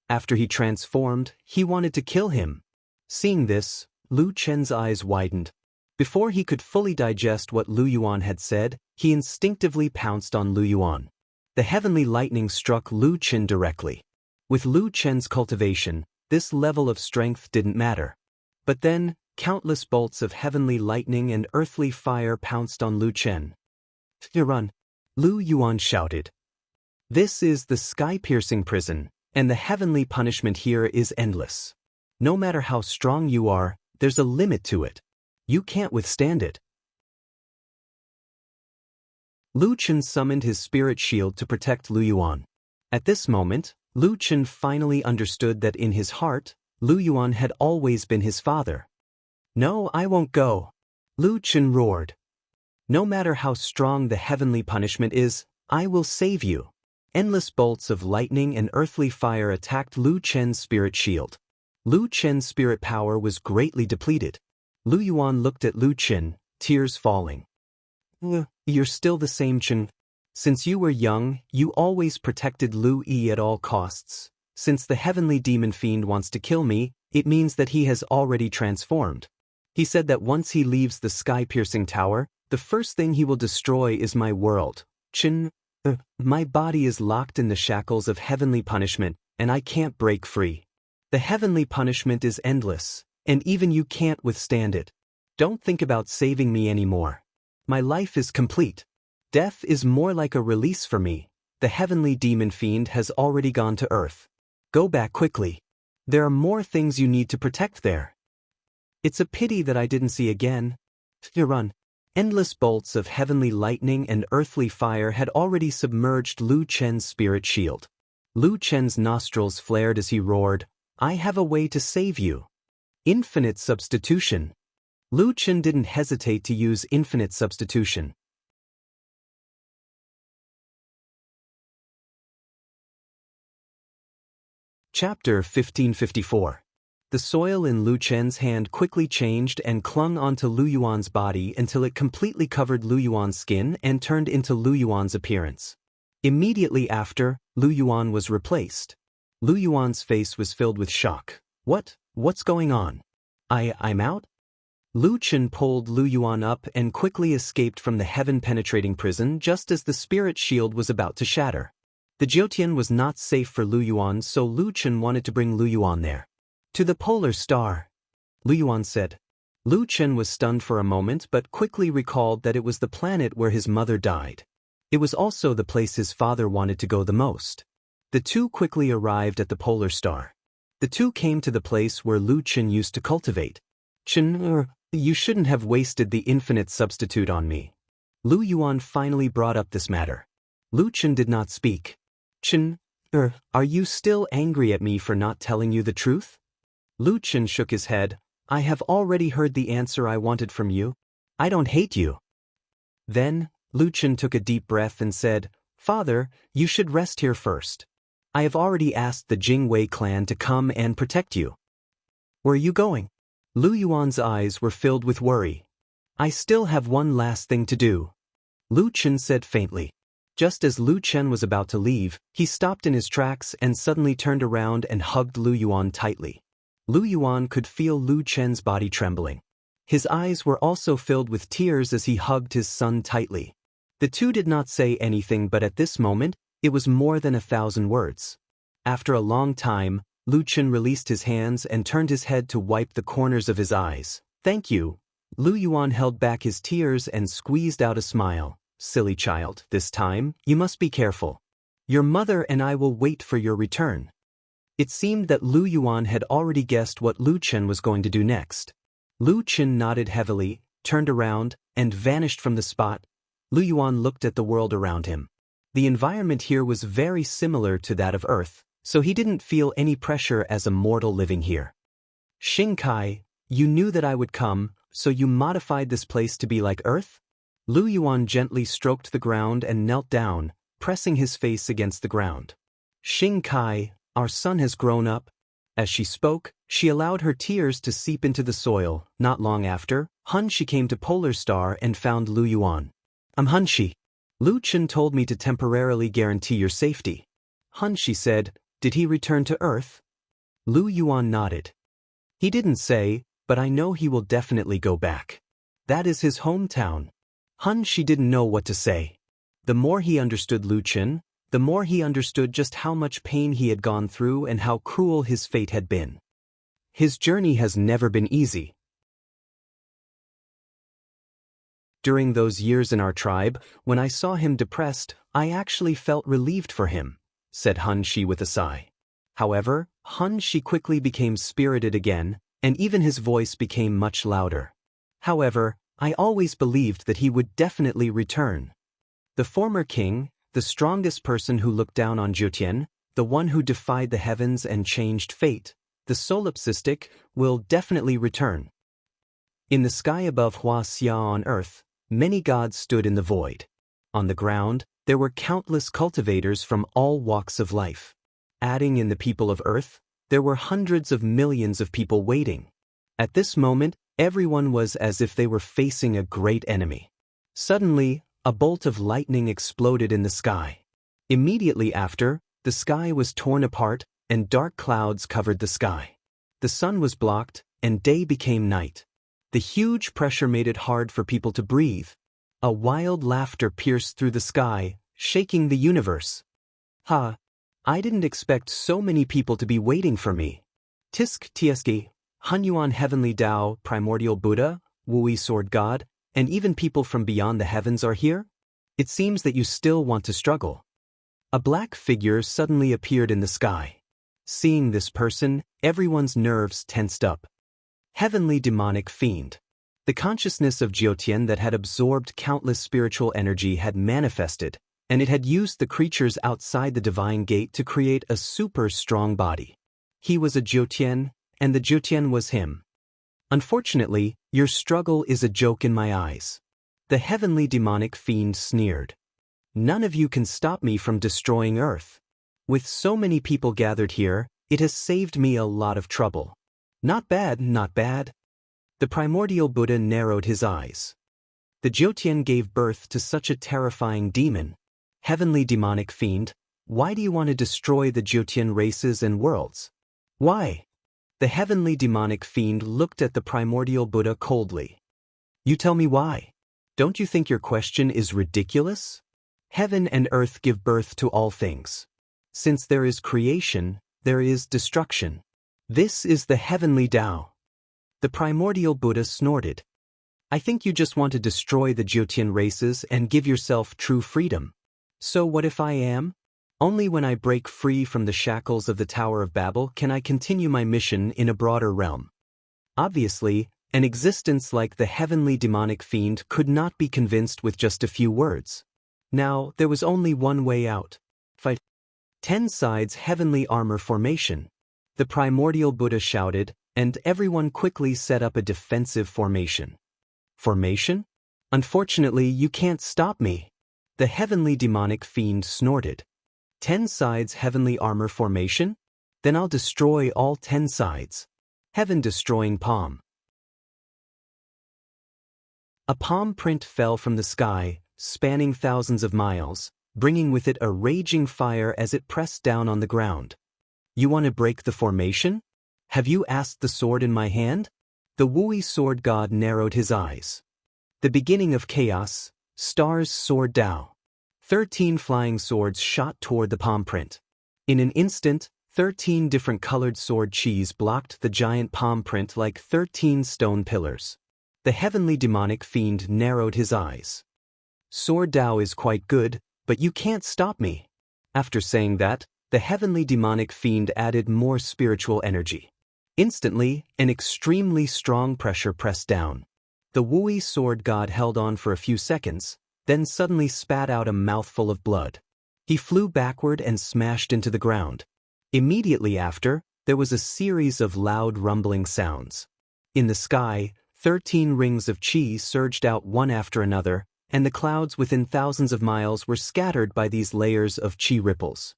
After he transformed, he wanted to kill him. Seeing this, Lu Chen's eyes widened. Before he could fully digest what Lu Yuan had said, he instinctively pounced on Lu Yuan. The heavenly lightning struck Lu Chen directly. With Lu Chen's cultivation, this level of strength didn't matter. But then, countless bolts of heavenly lightning and earthly fire pounced on Lu Chen. Run! Lu Yuan shouted. This is the sky-piercing prison, and the heavenly punishment here is endless. No matter how strong you are, there's a limit to it. You can't withstand it. Lu Chen summoned his spirit shield to protect Lu Yuan. At this moment, Lu Chen finally understood that in his heart, Lu Yuan had always been his father. No, I won't go. Lu Chen roared. No matter how strong the heavenly punishment is, I will save you. Endless bolts of lightning and earthly fire attacked Lu Chen's spirit shield. Lu Chen's spirit power was greatly depleted. Lu Yuan looked at Lu Chen, tears falling. You're still the same Chen. Since you were young, you always protected Lu Yi at all costs. Since the heavenly demon fiend wants to kill me, it means that he has already transformed. He said that once he leaves the sky-piercing tower, the first thing he will destroy is my world. Chen, my body is locked in the shackles of heavenly punishment, and I can't break free. The heavenly punishment is endless, and even you can't withstand it. Don't think about saving me anymore. My life is complete. Death is more like a release for me. The heavenly demon fiend has already gone to Earth. Go back quickly. There are more things you need to protect there. It's a pity that I didn't see again. Run. Endless bolts of heavenly lightning and earthly fire had already submerged Lu Chen's spirit shield. Lu Chen's nostrils flared as he roared, "I have a way to save you." Infinite substitution. Lu Chen didn't hesitate to use infinite substitution. Chapter 1554. The soil in Lu Chen's hand quickly changed and clung onto Lu Yuan's body until it completely covered Lu Yuan's skin and turned into Lu Yuan's appearance. Immediately after, Lu Yuan was replaced. Lu Yuan's face was filled with shock. What's going on? I'm out? Lu Chen pulled Lu Yuan up and quickly escaped from the heaven-penetrating prison just as the spirit shield was about to shatter. The Jiutian was not safe for Lu Yuan, so Lu Chen wanted to bring Lu Yuan there. To the polar star, Lu Yuan said. Lu Chen was stunned for a moment but quickly recalled that it was the planet where his mother died. It was also the place his father wanted to go the most. The two quickly arrived at the polar star. The two came to the place where Lu Chen used to cultivate. "Chen, you shouldn't have wasted the infinite substitute on me." Lu Yuan finally brought up this matter. Lu Chen did not speak. "Chen, are you still angry at me for not telling you the truth?" Lu Chen shook his head. "I have already heard the answer I wanted from you. I don't hate you." Then, Lu Chen took a deep breath and said, "Father, you should rest here first. I have already asked the Jingwei clan to come and protect you." "Where are you going?" Lu Yuan's eyes were filled with worry. "I still have one last thing to do," Lu Chen said faintly. Just as Lu Chen was about to leave, he stopped in his tracks and suddenly turned around and hugged Lu Yuan tightly. Lu Yuan could feel Lu Chen's body trembling. His eyes were also filled with tears as he hugged his son tightly. The two did not say anything, but at this moment, it was more than 1,000 words. After a long time, Lu Chen released his hands and turned his head to wipe the corners of his eyes. "Thank you." Lu Yuan held back his tears and squeezed out a smile. "Silly child, this time, you must be careful. Your mother and I will wait for your return." It seemed that Lu Yuan had already guessed what Lu Chen was going to do next. Lu Chen nodded heavily, turned around, and vanished from the spot. Lu Yuan looked at the world around him. The environment here was very similar to that of Earth, so he didn't feel any pressure as a mortal living here. "Xing Kai, you knew that I would come, so you modified this place to be like Earth?" Lu Yuan gently stroked the ground and knelt down, pressing his face against the ground. "Xing Kai, our son has grown up." As she spoke, she allowed her tears to seep into the soil. Not long after, Han Shi came to Polar Star and found Lu Yuan. "I'm Han Shi. Lu Chen told me to temporarily guarantee your safety." Han Shi said, "Did he return to Earth?" Lu Yuan nodded. "He didn't say, but I know he will definitely go back. That is his hometown." Han Shi didn't know what to say. The more he understood Lu Chen, the more he understood just how much pain he had gone through and how cruel his fate had been. His journey has never been easy. During those years in our tribe, when I saw him depressed, I actually felt relieved for him, said Han Shi with a sigh. However, Han Shi quickly became spirited again, and even his voice became much louder. "However, I always believed that he would definitely return. The former king, the strongest person who looked down on Jiutian, the one who defied the heavens and changed fate, the solipsistic, will definitely return." In the sky above Huaxia on earth, many gods stood in the void. On the ground, there were countless cultivators from all walks of life. Adding in the people of earth, there were hundreds of millions of people waiting. At this moment, everyone was as if they were facing a great enemy. Suddenly, a bolt of lightning exploded in the sky. Immediately after, the sky was torn apart, and dark clouds covered the sky. The sun was blocked, and day became night. The huge pressure made it hard for people to breathe. A wild laughter pierced through the sky, shaking the universe. "Ha! I didn't expect so many people to be waiting for me. Tisk Tieski, Hunyuan Heavenly Tao, Primordial Buddha, Wui Sword God, and even people from beyond the heavens are here? It seems that you still want to struggle." A black figure suddenly appeared in the sky. Seeing this person, everyone's nerves tensed up. Heavenly demonic fiend. The consciousness of Jiutian that had absorbed countless spiritual energy had manifested, and it had used the creatures outside the divine gate to create a super strong body. He was a Jiutian, and the Jiutian was him. Unfortunately, your struggle is a joke in my eyes. The heavenly demonic fiend sneered. None of you can stop me from destroying Earth. With so many people gathered here, it has saved me a lot of trouble. Not bad, not bad. The primordial Buddha narrowed his eyes. The Jiutian gave birth to such a terrifying demon. Heavenly demonic fiend, why do you want to destroy the Jiutian races and worlds? Why? The heavenly demonic fiend looked at the primordial Buddha coldly. You tell me why. Don't you think your question is ridiculous? Heaven and earth give birth to all things. Since there is creation, there is destruction. This is the heavenly Tao. The primordial Buddha snorted. I think you just want to destroy the Jiutian races and give yourself true freedom. So what if I am? Only when I break free from the shackles of the Tower of Babel can I continue my mission in a broader realm. Obviously, an existence like the heavenly demonic fiend could not be convinced with just a few words. Now, there was only one way out. Fight. 10 sides heavenly armor formation. The primordial Buddha shouted, and everyone quickly set up a defensive formation. Formation? Unfortunately, you can't stop me. The heavenly demonic fiend snorted. 10 sides heavenly armor formation? Then I'll destroy all 10 sides. Heaven-destroying palm. A palm print fell from the sky, spanning thousands of miles, bringing with it a raging fire as it pressed down on the ground. You want to break the formation? Have you asked the sword in my hand? The Wui sword god narrowed his eyes. The beginning of chaos, stars sword Tao. 13 flying swords shot toward the palm print. In an instant, 13 different colored sword chis blocked the giant palm print like 13 stone pillars. The heavenly demonic fiend narrowed his eyes. Sword Tao is quite good, but you can't stop me. After saying that, the heavenly demonic fiend added more spiritual energy. Instantly, an extremely strong pressure pressed down. The Wui sword god held on for a few seconds, then suddenly spat out a mouthful of blood. He flew backward and smashed into the ground. Immediately after, there was a series of loud rumbling sounds. In the sky, 13 rings of chi surged out one after another, and the clouds within thousands of miles were scattered by these layers of chi ripples.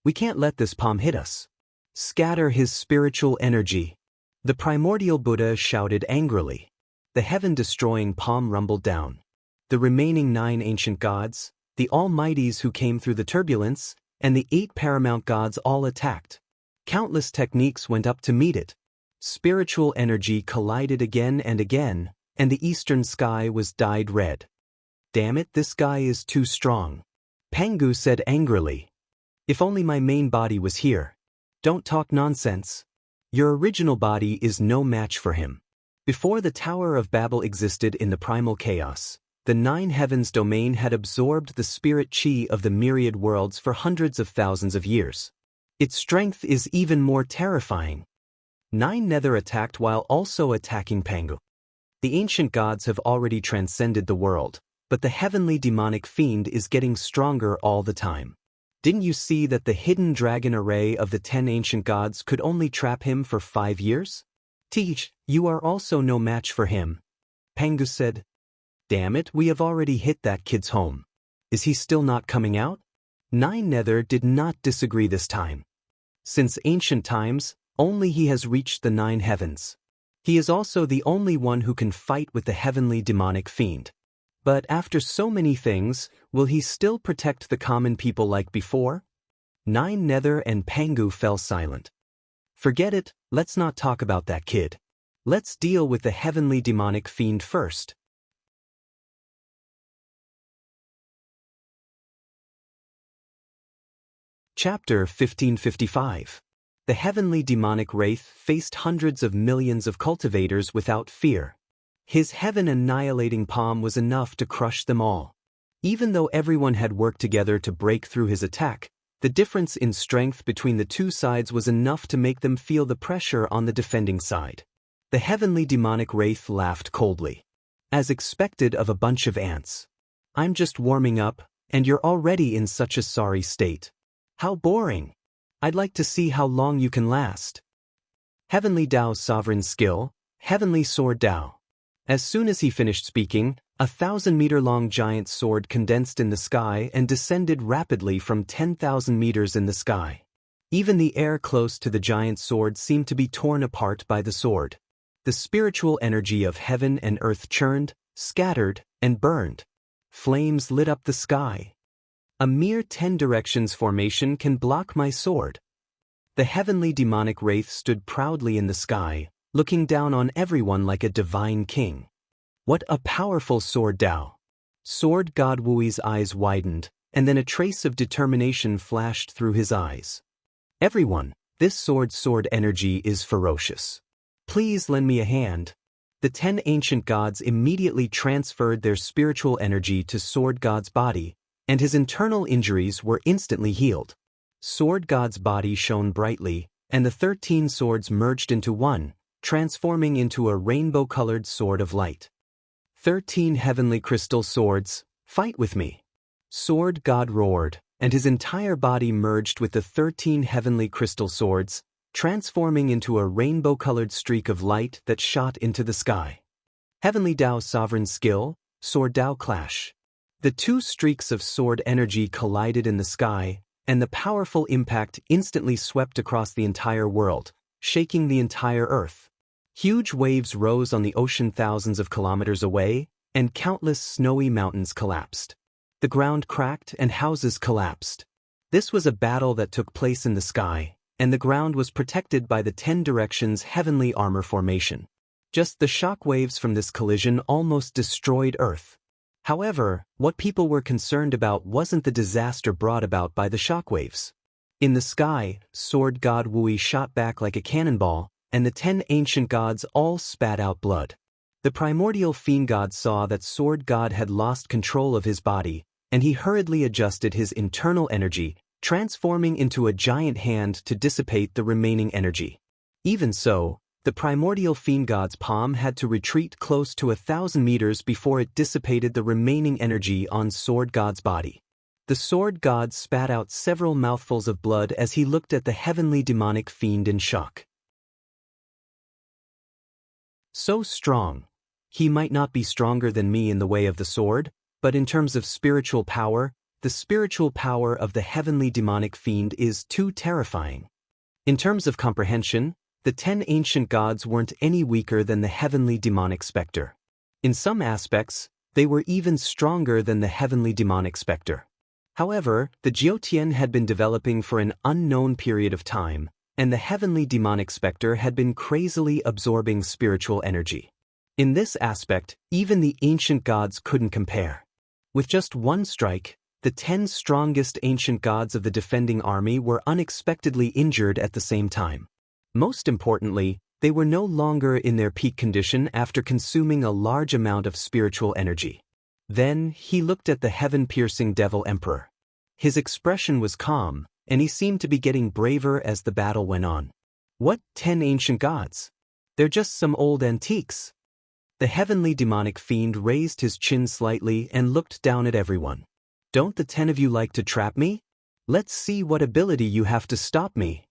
We can't let this palm hit us. Scatter his spiritual energy. The primordial Buddha shouted angrily. The heaven-destroying palm rumbled down. The remaining 9 ancient gods, the almighties who came through the turbulence, and the 8 paramount gods all attacked. Countless techniques went up to meet it. Spiritual energy collided again, and the eastern sky was dyed red. Damn it, this guy is too strong. Pangu said angrily. If only my main body was here. Don't talk nonsense. Your original body is no match for him. Before the Tower of Babel existed in the primal chaos, the 9 heavens domain had absorbed the spirit chi of the myriad worlds for hundreds of thousands of years. Its strength is even more terrifying. 9 nether attacked while also attacking Pangu. The ancient gods have already transcended the world, but the heavenly demonic fiend is getting stronger all the time. Didn't you see that the hidden dragon array of the 10 ancient gods could only trap him for 5 years? Teach, you are also no match for him. Pangu said. Damn it, we have already hit that kid's home. Is he still not coming out? 9 nether did not disagree this time. Since ancient times, only he has reached the 9 heavens. He is also the only one who can fight with the heavenly demonic fiend. But after so many things, will he still protect the common people like before? 9 nether and Pangu fell silent. Forget it, let's not talk about that kid. Let's deal with the heavenly demonic fiend first. Chapter 1555. The heavenly demonic wraith faced hundreds of millions of cultivators without fear. His heaven-annihilating palm was enough to crush them all. Even though everyone had worked together to break through his attack, the difference in strength between the two sides was enough to make them feel the pressure on the defending side. The heavenly demonic wraith laughed coldly. As expected of a bunch of ants. I'm just warming up, and you're already in such a sorry state. How boring. I'd like to see how long you can last. Heavenly Tao's sovereign skill, Heavenly Sword Tao. As soon as he finished speaking, a 1,000-meter-long giant sword condensed in the sky and descended rapidly from 10,000 meters in the sky. Even the air close to the giant sword seemed to be torn apart by the sword. The spiritual energy of heaven and earth churned, scattered, and burned. Flames lit up the sky. A mere 10 directions formation can block my sword. The heavenly demonic wraith stood proudly in the sky, looking down on everyone like a divine king. What a powerful sword Tao! Sword God Wui's eyes widened, and then a trace of determination flashed through his eyes. Everyone, this sword energy is ferocious. Please lend me a hand. The 10 ancient gods immediately transferred their spiritual energy to Sword God's body, and his internal injuries were instantly healed. Sword God's body shone brightly, and the 13 swords merged into one, transforming into a rainbow-colored sword of light. 13 heavenly crystal swords, fight with me. Sword God roared, and his entire body merged with the 13 heavenly crystal swords, transforming into a rainbow-colored streak of light that shot into the sky. Heavenly Tao's sovereign skill, Sword Tao clash. The two streaks of sword energy collided in the sky, and the powerful impact instantly swept across the entire world, shaking the entire earth. Huge waves rose on the ocean thousands of kilometers away, and countless snowy mountains collapsed. The ground cracked and houses collapsed. This was a battle that took place in the sky, and the ground was protected by the 10 directions heavenly armor formation. Just the shock waves from this collision almost destroyed Earth. However, what people were concerned about wasn't the disaster brought about by the shockwaves. In the sky, Sword God Wui shot back like a cannonball, and the 10 ancient gods all spat out blood. The primordial fiend god saw that Sword God had lost control of his body, and he hurriedly adjusted his internal energy, transforming into a giant hand to dissipate the remaining energy. Even so, the primordial fiend god's palm had to retreat close to 1,000 meters before it dissipated the remaining energy on Sword God's body. The Sword God spat out several mouthfuls of blood as he looked at the heavenly demonic fiend in shock. So strong. He might not be stronger than me in the way of the sword, but in terms of spiritual power, the spiritual power of the heavenly demonic fiend is too terrifying. In terms of comprehension, the 10 ancient gods weren't any weaker than the heavenly demonic specter. In some aspects, they were even stronger than the heavenly demonic specter. However, the Jiutian had been developing for an unknown period of time, and the heavenly demonic specter had been crazily absorbing spiritual energy. In this aspect, even the ancient gods couldn't compare. With just one strike, the 10 strongest ancient gods of the defending army were unexpectedly injured at the same time. Most importantly, they were no longer in their peak condition after consuming a large amount of spiritual energy. Then, he looked at the heaven-piercing Devil Emperor. His expression was calm, and he seemed to be getting braver as the battle went on. What 10 ancient gods? They're just some old antiques. The heavenly demonic fiend raised his chin slightly and looked down at everyone. Don't the 10 of you like to trap me? Let's see what ability you have to stop me.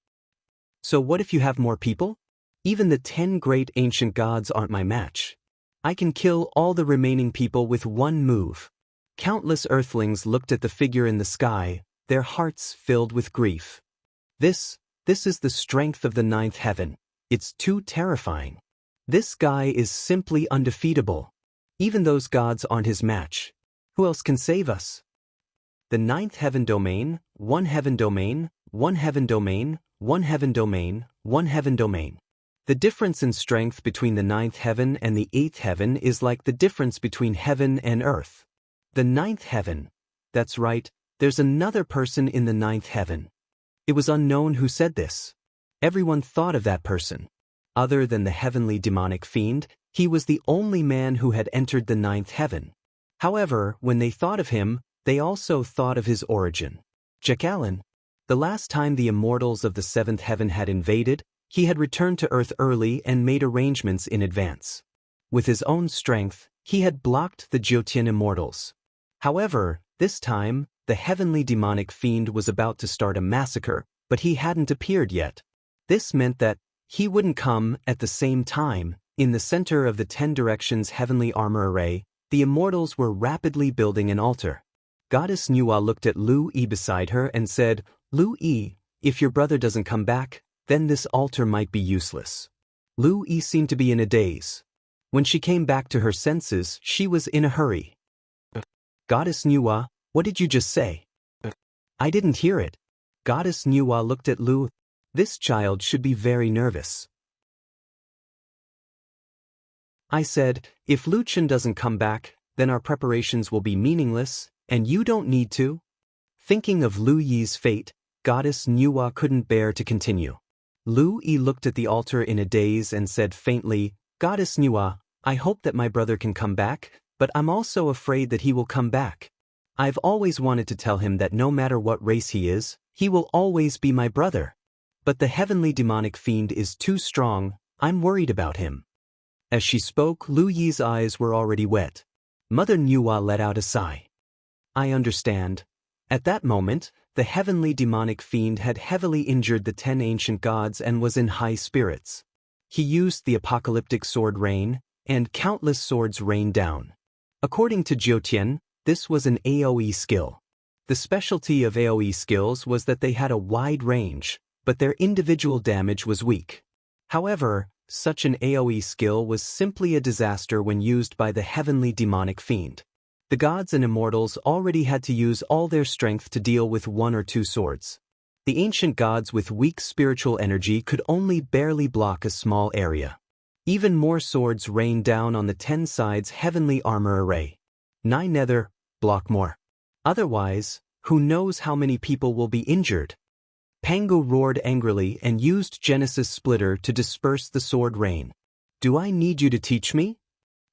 So what if you have more people? Even the 10 great ancient gods aren't my match. I can kill all the remaining people with one move. Countless earthlings looked at the figure in the sky, their hearts filled with grief. This is the strength of the 9th heaven. It's too terrifying. This guy is simply undefeatable. Even those gods aren't his match. Who else can save us? The 9th heaven domain, one heaven domain, one heaven domain, one heaven domain, one heaven domain. The difference in strength between the 9th heaven and the 8th heaven is like the difference between heaven and earth. The 9th heaven. That's right, there's another person in the 9th heaven. It was unknown who said this. Everyone thought of that person. Other than the heavenly demonic fiend, he was the only man who had entered the 9th heaven. However, when they thought of him, they also thought of his origin. Jack Allen. The last time the immortals of the 7th heaven had invaded, He had returned to Earth early and made arrangements in advance. With his own strength, he had blocked the Jyotian immortals. However, this time, the heavenly demonic fiend was about to start a massacre, but he hadn't appeared yet. This meant that he wouldn't come at the same time. In the center of the 10 Directions heavenly armor array, the immortals were rapidly building an altar. Goddess Nuwa looked at Lu Yi beside her and said, "Lu Yi, if your brother doesn't come back, then this altar might be useless." Lu Yi seemed to be in a daze. When she came back to her senses, she was in a hurry. "Goddess Nuwa, what did you just say?" "I didn't hear it." Goddess Nuwa looked at Lu. "This child should be very nervous." "I said, if Lu Chen doesn't come back, then our preparations will be meaningless, and you don't need to." Thinking of Lu Yi's fate, Goddess Nuwa couldn't bear to continue. Lu Yi looked at the altar in a daze and said faintly, "Goddess Nuwa, I hope that my brother can come back, but I'm also afraid that he will come back. I've always wanted to tell him that no matter what race he will always be my brother. But the heavenly demonic fiend is too strong, I'm worried about him." As she spoke, Lu Yi's eyes were already wet. Mother Nuwa let out a sigh. "I understand." At that moment, the heavenly demonic fiend had heavily injured the 10 ancient gods and was in high spirits. He used the apocalyptic sword rain, and countless swords rained down. According to Jyotian, this was an AoE skill. The specialty of AoE skills was that they had a wide range, but their individual damage was weak. However, such an AoE skill was simply a disaster when used by the heavenly demonic fiend. The gods and immortals already had to use all their strength to deal with 1 or 2 swords. The ancient gods with weak spiritual energy could only barely block a small area. Even more swords rained down on the 10 sides heavenly armor array. 9 nether, block more. Otherwise, who knows how many people will be injured. Pangu roared angrily and used Genesis Splitter to disperse the sword rain. "Do I need you to teach me?"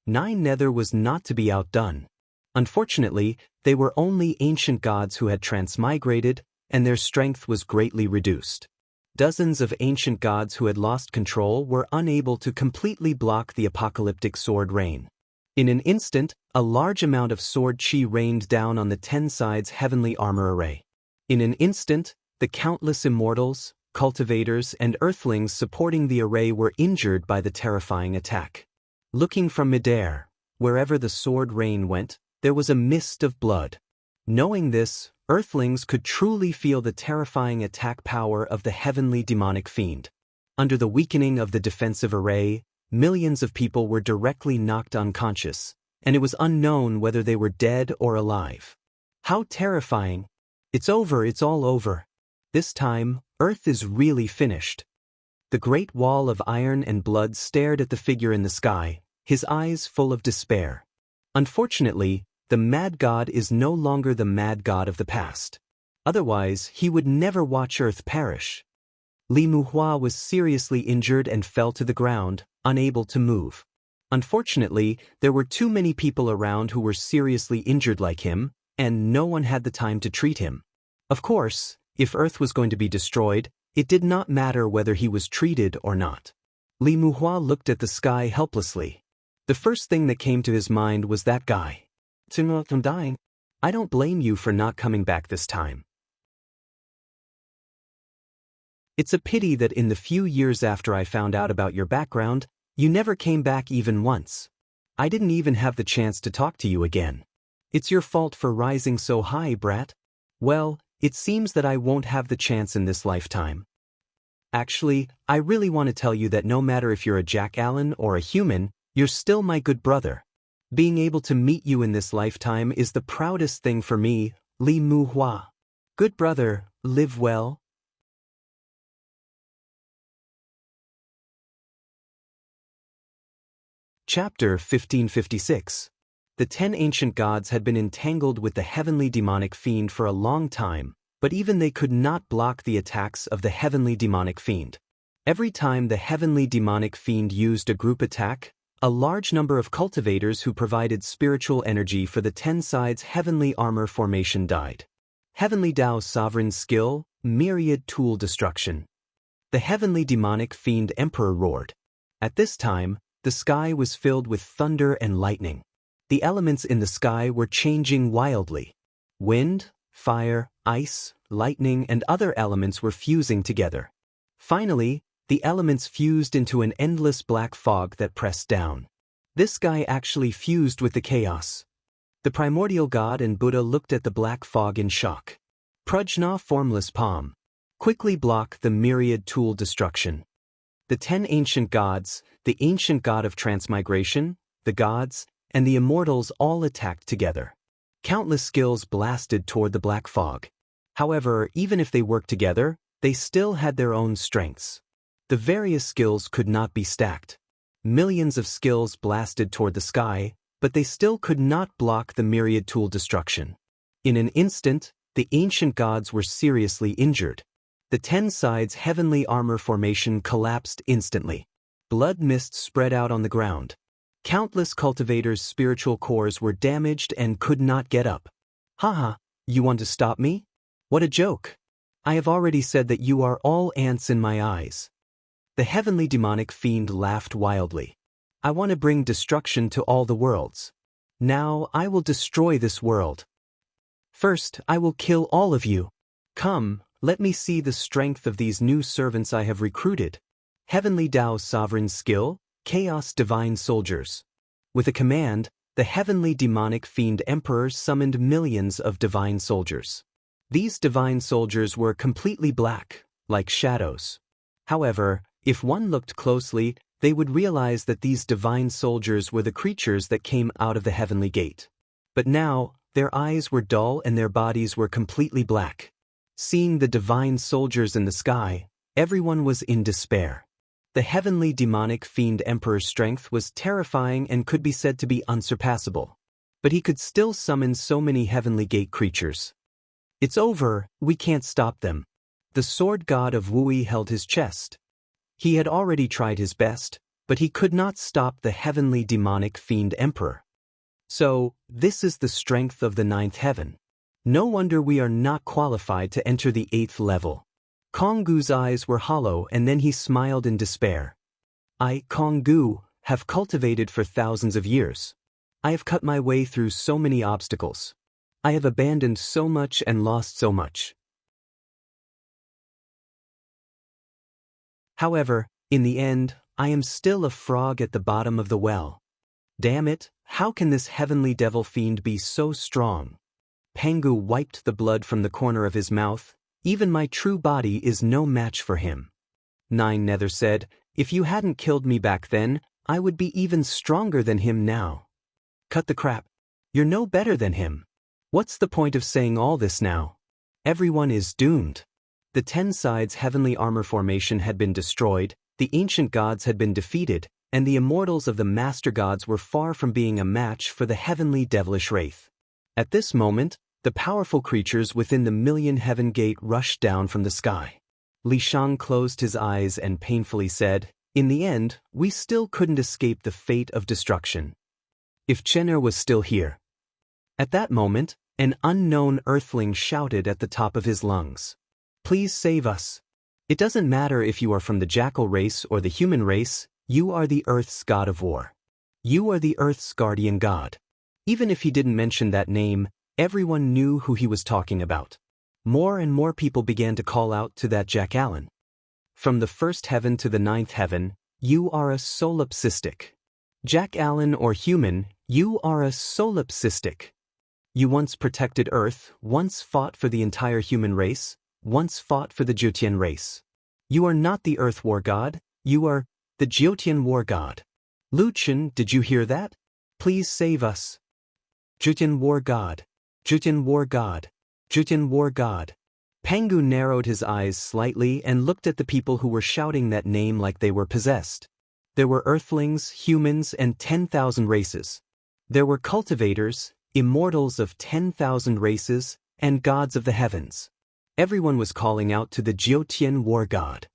9 nether was not to be outdone. Unfortunately, they were only ancient gods who had transmigrated, and their strength was greatly reduced. Dozens of ancient gods who had lost control were unable to completely block the apocalyptic sword rain. In an instant, a large amount of sword chi rained down on the 10 sides heavenly armor array. In an instant, the countless immortals, cultivators, and earthlings supporting the array were injured by the terrifying attack. Looking from midair, wherever the sword rain went, there was a mist of blood. Knowing this, earthlings could truly feel the terrifying attack power of the heavenly demonic fiend. Under the weakening of the defensive array, millions of people were directly knocked unconscious, and it was unknown whether they were dead or alive. How terrifying! It's over, it's all over. This time, Earth is really finished. The great wall of iron and blood stared at the figure in the sky, his eyes full of despair. Unfortunately, the mad god is no longer the mad god of the past. Otherwise, he would never watch Earth perish. Li Muhua was seriously injured and fell to the ground, unable to move. Unfortunately, there were too many people around who were seriously injured like him, and no one had the time to treat him. Of course, if Earth was going to be destroyed, it did not matter whether he was treated or not. Li Muhua looked at the sky helplessly. The first thing that came to his mind was that guy. "I'm dying. I don't blame you for not coming back this time. It's a pity that in the few years after I found out about your background, you never came back even once. I didn't even have the chance to talk to you again. It's your fault for rising so high, brat. Well, it seems that I won't have the chance in this lifetime. Actually, I really want to tell you that no matter if you're a Jack Allen or a human, you're still my good brother. Being able to meet you in this lifetime is the proudest thing for me, Li Muhua. Good brother, live well." Chapter 1556. The 10 ancient gods had been entangled with the heavenly demonic fiend for a long time, but even they could not block the attacks of the heavenly demonic fiend. Every time the heavenly demonic fiend used a group attack, a large number of cultivators who provided spiritual energy for the 10 sides heavenly armor formation died. Heavenly Tao's sovereign skill, myriad tool destruction. The heavenly demonic fiend emperor roared. At this time, the sky was filled with thunder and lightning. The elements in the sky were changing wildly. Wind, fire, ice, lightning, and other elements were fusing together. Finally, the elements fused into an endless black fog that pressed down. This sky actually fused with the chaos. The primordial god and Buddha looked at the black fog in shock. Prajna, formless palm. Quickly block the myriad tool destruction. The 10 ancient gods, the ancient god of transmigration, the gods, and the immortals all attacked together. Countless skills blasted toward the black fog. However, even if they worked together, they still had their own strengths. The various skills could not be stacked. Millions of skills blasted toward the sky, but they still could not block the myriad tool destruction. In an instant, the ancient gods were seriously injured. The 10 sides heavenly armor formation collapsed instantly. Blood mist spread out on the ground. Countless cultivators' spiritual cores were damaged and could not get up. Haha, you want to stop me? What a joke! I have already said that you are all ants in my eyes. The heavenly demonic fiend laughed wildly. I want to bring destruction to all the worlds. Now I will destroy this world. First, I will kill all of you. Come, let me see the strength of these new servants I have recruited. Heavenly Tao's sovereign skill, Chaos Divine Soldiers. With a command, the heavenly demonic fiend emperor summoned millions of divine soldiers. These divine soldiers were completely black, like shadows. However, if one looked closely, they would realize that these divine soldiers were the creatures that came out of the heavenly gate. But now, their eyes were dull and their bodies were completely black. Seeing the divine soldiers in the sky, everyone was in despair. The heavenly demonic fiend emperor's strength was terrifying and could be said to be unsurpassable. But he could still summon so many heavenly gate creatures. It's over, we can't stop them. The sword god of Wui held his chest. He had already tried his best, but he could not stop the heavenly demonic fiend emperor. So, this is the strength of the 9th heaven. No wonder we are not qualified to enter the 8th level. Konggu's eyes were hollow and then he smiled in despair. I, Konggu, have cultivated for thousands of years. I have cut my way through so many obstacles. I have abandoned so much and lost so much. However, in the end, I am still a frog at the bottom of the well. Damn it, how can this heavenly devil fiend be so strong? Pangu wiped the blood from the corner of his mouth. Even my true body is no match for him. Nine Nether said, if you hadn't killed me back then, I would be even stronger than him now. Cut the crap. You're no better than him. What's the point of saying all this now? Everyone is doomed. The 10 sides heavenly armor formation had been destroyed, the ancient gods had been defeated, and the immortals of the master gods were far from being a match for the heavenly devilish wraith. At this moment, the powerful creatures within the million heaven gate rushed down from the sky. Li Shang closed his eyes and painfully said, in the end, we still couldn't escape the fate of destruction. If Chener was still here. At that moment, an unknown earthling shouted at the top of his lungs. Please save us. It doesn't matter if you are from the jackal race or the human race, you are the Earth's god of war. You are the Earth's guardian god. Even if he didn't mention that name, everyone knew who he was talking about. More and more people began to call out to that Jack Allen. From the 1st heaven to the 9th heaven, you are a solipsistic. Jack Allen or human, you are a solipsistic. You once protected Earth, once fought for the entire human race, once fought for the Jyotian race. You are not the Earth War God, you are the Jyotian War God. Lu Chen, did you hear that? Please save us. Jyotian War God. Jyotian War God. Jyotian War God. Pangu narrowed his eyes slightly and looked at the people who were shouting that name like they were possessed. There were earthlings, humans, and 10,000 races. There were cultivators, immortals of 10,000 races, and gods of the heavens. Everyone was calling out to the Jyotian War God.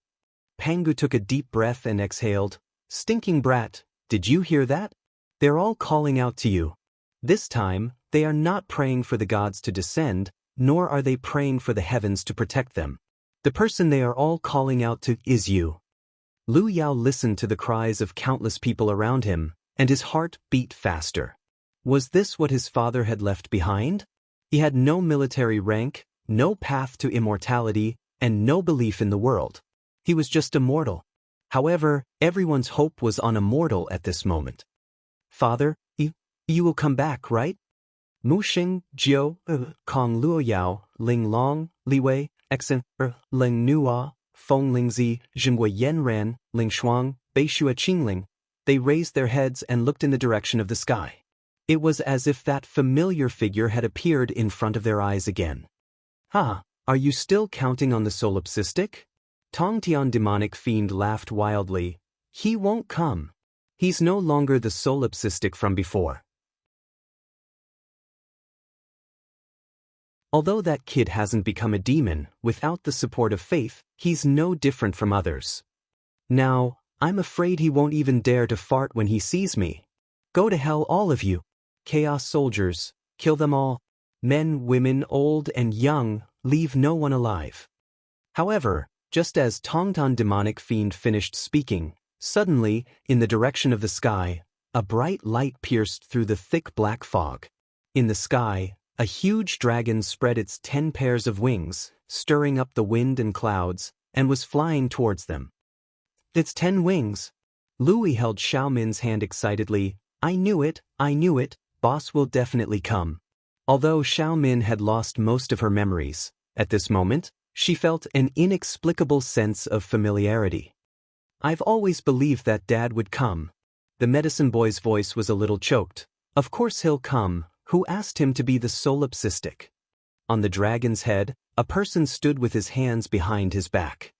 Pangu took a deep breath and exhaled. Stinking brat, did you hear that? They're all calling out to you. This time, they are not praying for the gods to descend, nor are they praying for the heavens to protect them. The person they are all calling out to is you. Lu Yao listened to the cries of countless people around him, and his heart beat faster. Was this what his father had left behind? He had no military rank, no path to immortality, and no belief in the world. He was just a mortal. However, everyone's hope was on a mortal at this moment. Father, you will come back, right? Mu Xing, Jiu, Kong Luo Yao, Ling Long, Li Wei, Exen, Ling Nua, Feng Lingzi, Jingui Yanran, Ling Shuang, Beishua Qingling. They raised their heads and looked in the direction of the sky. It was as if that familiar figure had appeared in front of their eyes again. Are you still counting on the solipsistic? Tongtian demonic fiend laughed wildly. He won't come. He's no longer the solipsistic from before. Although that kid hasn't become a demon, without the support of faith, he's no different from others. Now, I'm afraid he won't even dare to fart when he sees me. Go to hell, all of you. Chaos soldiers, kill them all. Men, women, old and young, leave no one alive. However, just as Tongtan demonic fiend finished speaking, suddenly, in the direction of the sky, a bright light pierced through the thick black fog. In the sky, a huge dragon spread its 10 pairs of wings, stirring up the wind and clouds, and was flying towards them. It's 10 wings. Louis held Xiaomin's hand excitedly. I knew it, boss will definitely come. Although Xiaomin had lost most of her memories, at this moment, she felt an inexplicable sense of familiarity. I've always believed that Dad would come. The medicine boy's voice was a little choked. Of course he'll come. Who asked him to be the solipsistic? On the dragon's head, a person stood with his hands behind his back.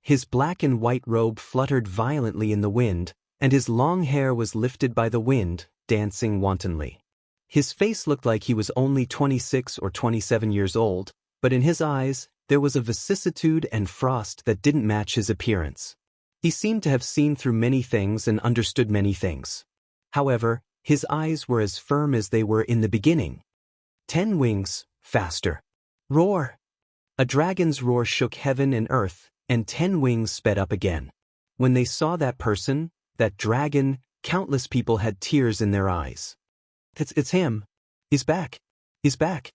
His black and white robe fluttered violently in the wind, and his long hair was lifted by the wind, dancing wantonly. His face looked like he was only 26 or 27 years old, but in his eyes, there was a vicissitude and frost that didn't match his appearance. He seemed to have seen through many things and understood many things. However, his eyes were as firm as they were in the beginning. 10 wings, faster. Roar! A dragon's roar shook heaven and earth, and 10 wings sped up again. When they saw that person, that dragon, countless people had tears in their eyes. It's him. He's back. He's back.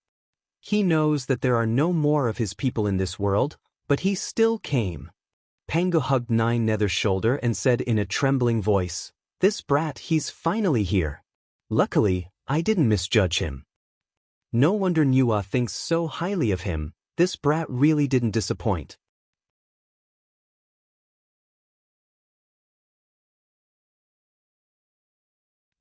He knows that there are no more of his people in this world, but he still came. Pango hugged Nine Nether's shoulder and said in a trembling voice, This brat, he's finally here. Luckily, I didn't misjudge him. No wonder Nua thinks so highly of him. This brat really didn't disappoint.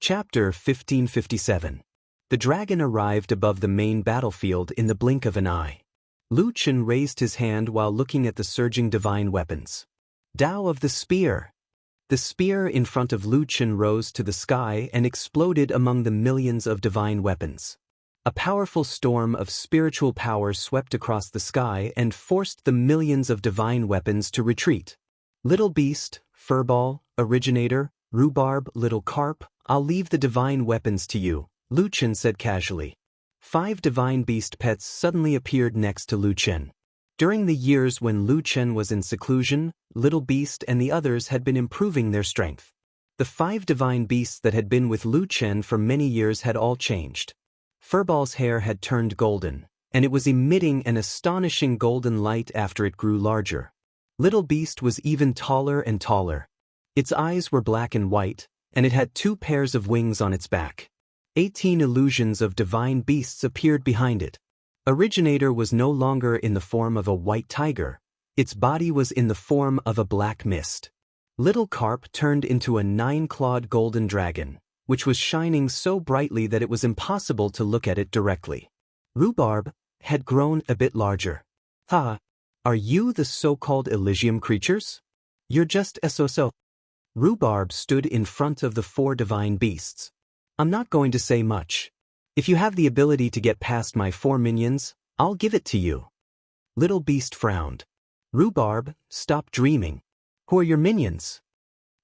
Chapter 1557. The dragon arrived above the main battlefield in the blink of an eye. Lu Chen raised his hand while looking at the surging divine weapons. Tao of the spear! The spear in front of Lu Chen rose to the sky and exploded among the millions of divine weapons. A powerful storm of spiritual power swept across the sky and forced the millions of divine weapons to retreat. Little beast, furball, originator, rhubarb, little carp, I'll leave the divine weapons to you, Lu Chen said casually. 5 divine beast pets suddenly appeared next to Lu Chen. During the years when Lu Chen was in seclusion, Little Beast and the others had been improving their strength. The 5 divine beasts that had been with Lu Chen for many years had all changed. Furball's hair had turned golden, and it was emitting an astonishing golden light after it grew larger. Little Beast was even taller and taller. Its eyes were black and white, and it had 2 pairs of wings on its back. 18 illusions of divine beasts appeared behind it. Originator was no longer in the form of a white tiger. Its body was in the form of a black mist. Little Carp turned into a 9-clawed golden dragon, which was shining so brightly that it was impossible to look at it directly. Rhubarb had grown a bit larger. Are you the so-called Elysium creatures? You're just so. Rhubarb stood in front of the 4 divine beasts. I'm not going to say much. If you have the ability to get past my 4 minions, I'll give it to you. Little Beast frowned. Rhubarb, stop dreaming. Who are your minions?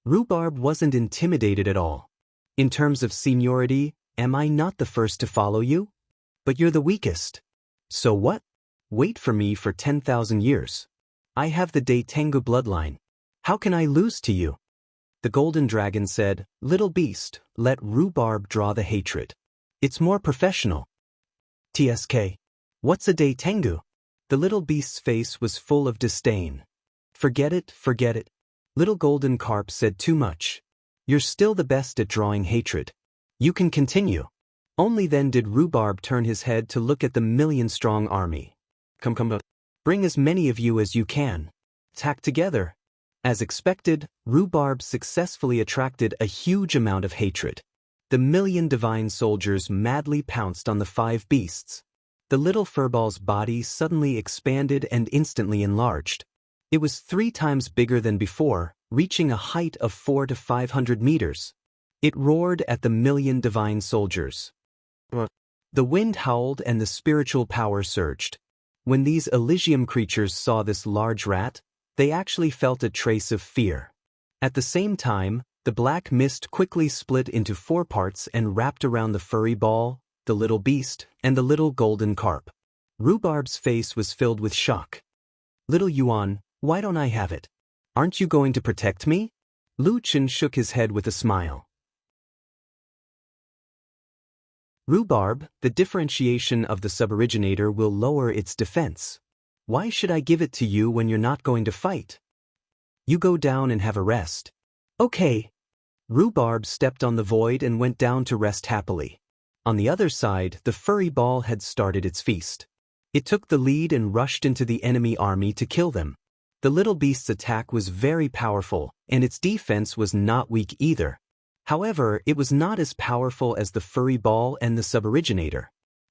Rhubarb wasn't intimidated at all. In terms of seniority, am I not the first to follow you? But you're the weakest. So what? Wait for me for 10,000 years. I have the Day Tengu bloodline. How can I lose to you? The golden dragon said, Little beast, let rhubarb draw the hatred. It's more professional. TSK. What's a Day Tengu? The little beast's face was full of disdain. Forget it, forget it. Little golden carp said too much. You're still the best at drawing hatred. You can continue. Only then did Rhubarb turn his head to look at the million-strong army. Come. Bring as many of you as you can. Attack together. As expected, Rhubarb successfully attracted a huge amount of hatred. The million divine soldiers madly pounced on the 5 beasts. The little furball's body suddenly expanded and instantly enlarged. It was 3 times bigger than before, reaching a height of 400 to 500 meters. It roared at the million divine soldiers. The wind howled and the spiritual power surged. When these Elysium creatures saw this large rat, they actually felt a trace of fear. At the same time, the black mist quickly split into 4 parts and wrapped around the furry ball, the little beast, and the little golden carp. Rhubarb's face was filled with shock. Little Yuan, why don't I have it? Aren't you going to protect me? Lu Chen shook his head with a smile. Rhubarb, the differentiation of the suboriginator will lower its defense. Why should I give it to you when you're not going to fight? You go down and have a rest. Okay. Rhubarb stepped on the void and went down to rest happily. On the other side, the furry ball had started its feast. It took the lead and rushed into the enemy army to kill them. The little beast's attack was very powerful, and its defense was not weak either. However, it was not as powerful as the furry ball and the suboriginator.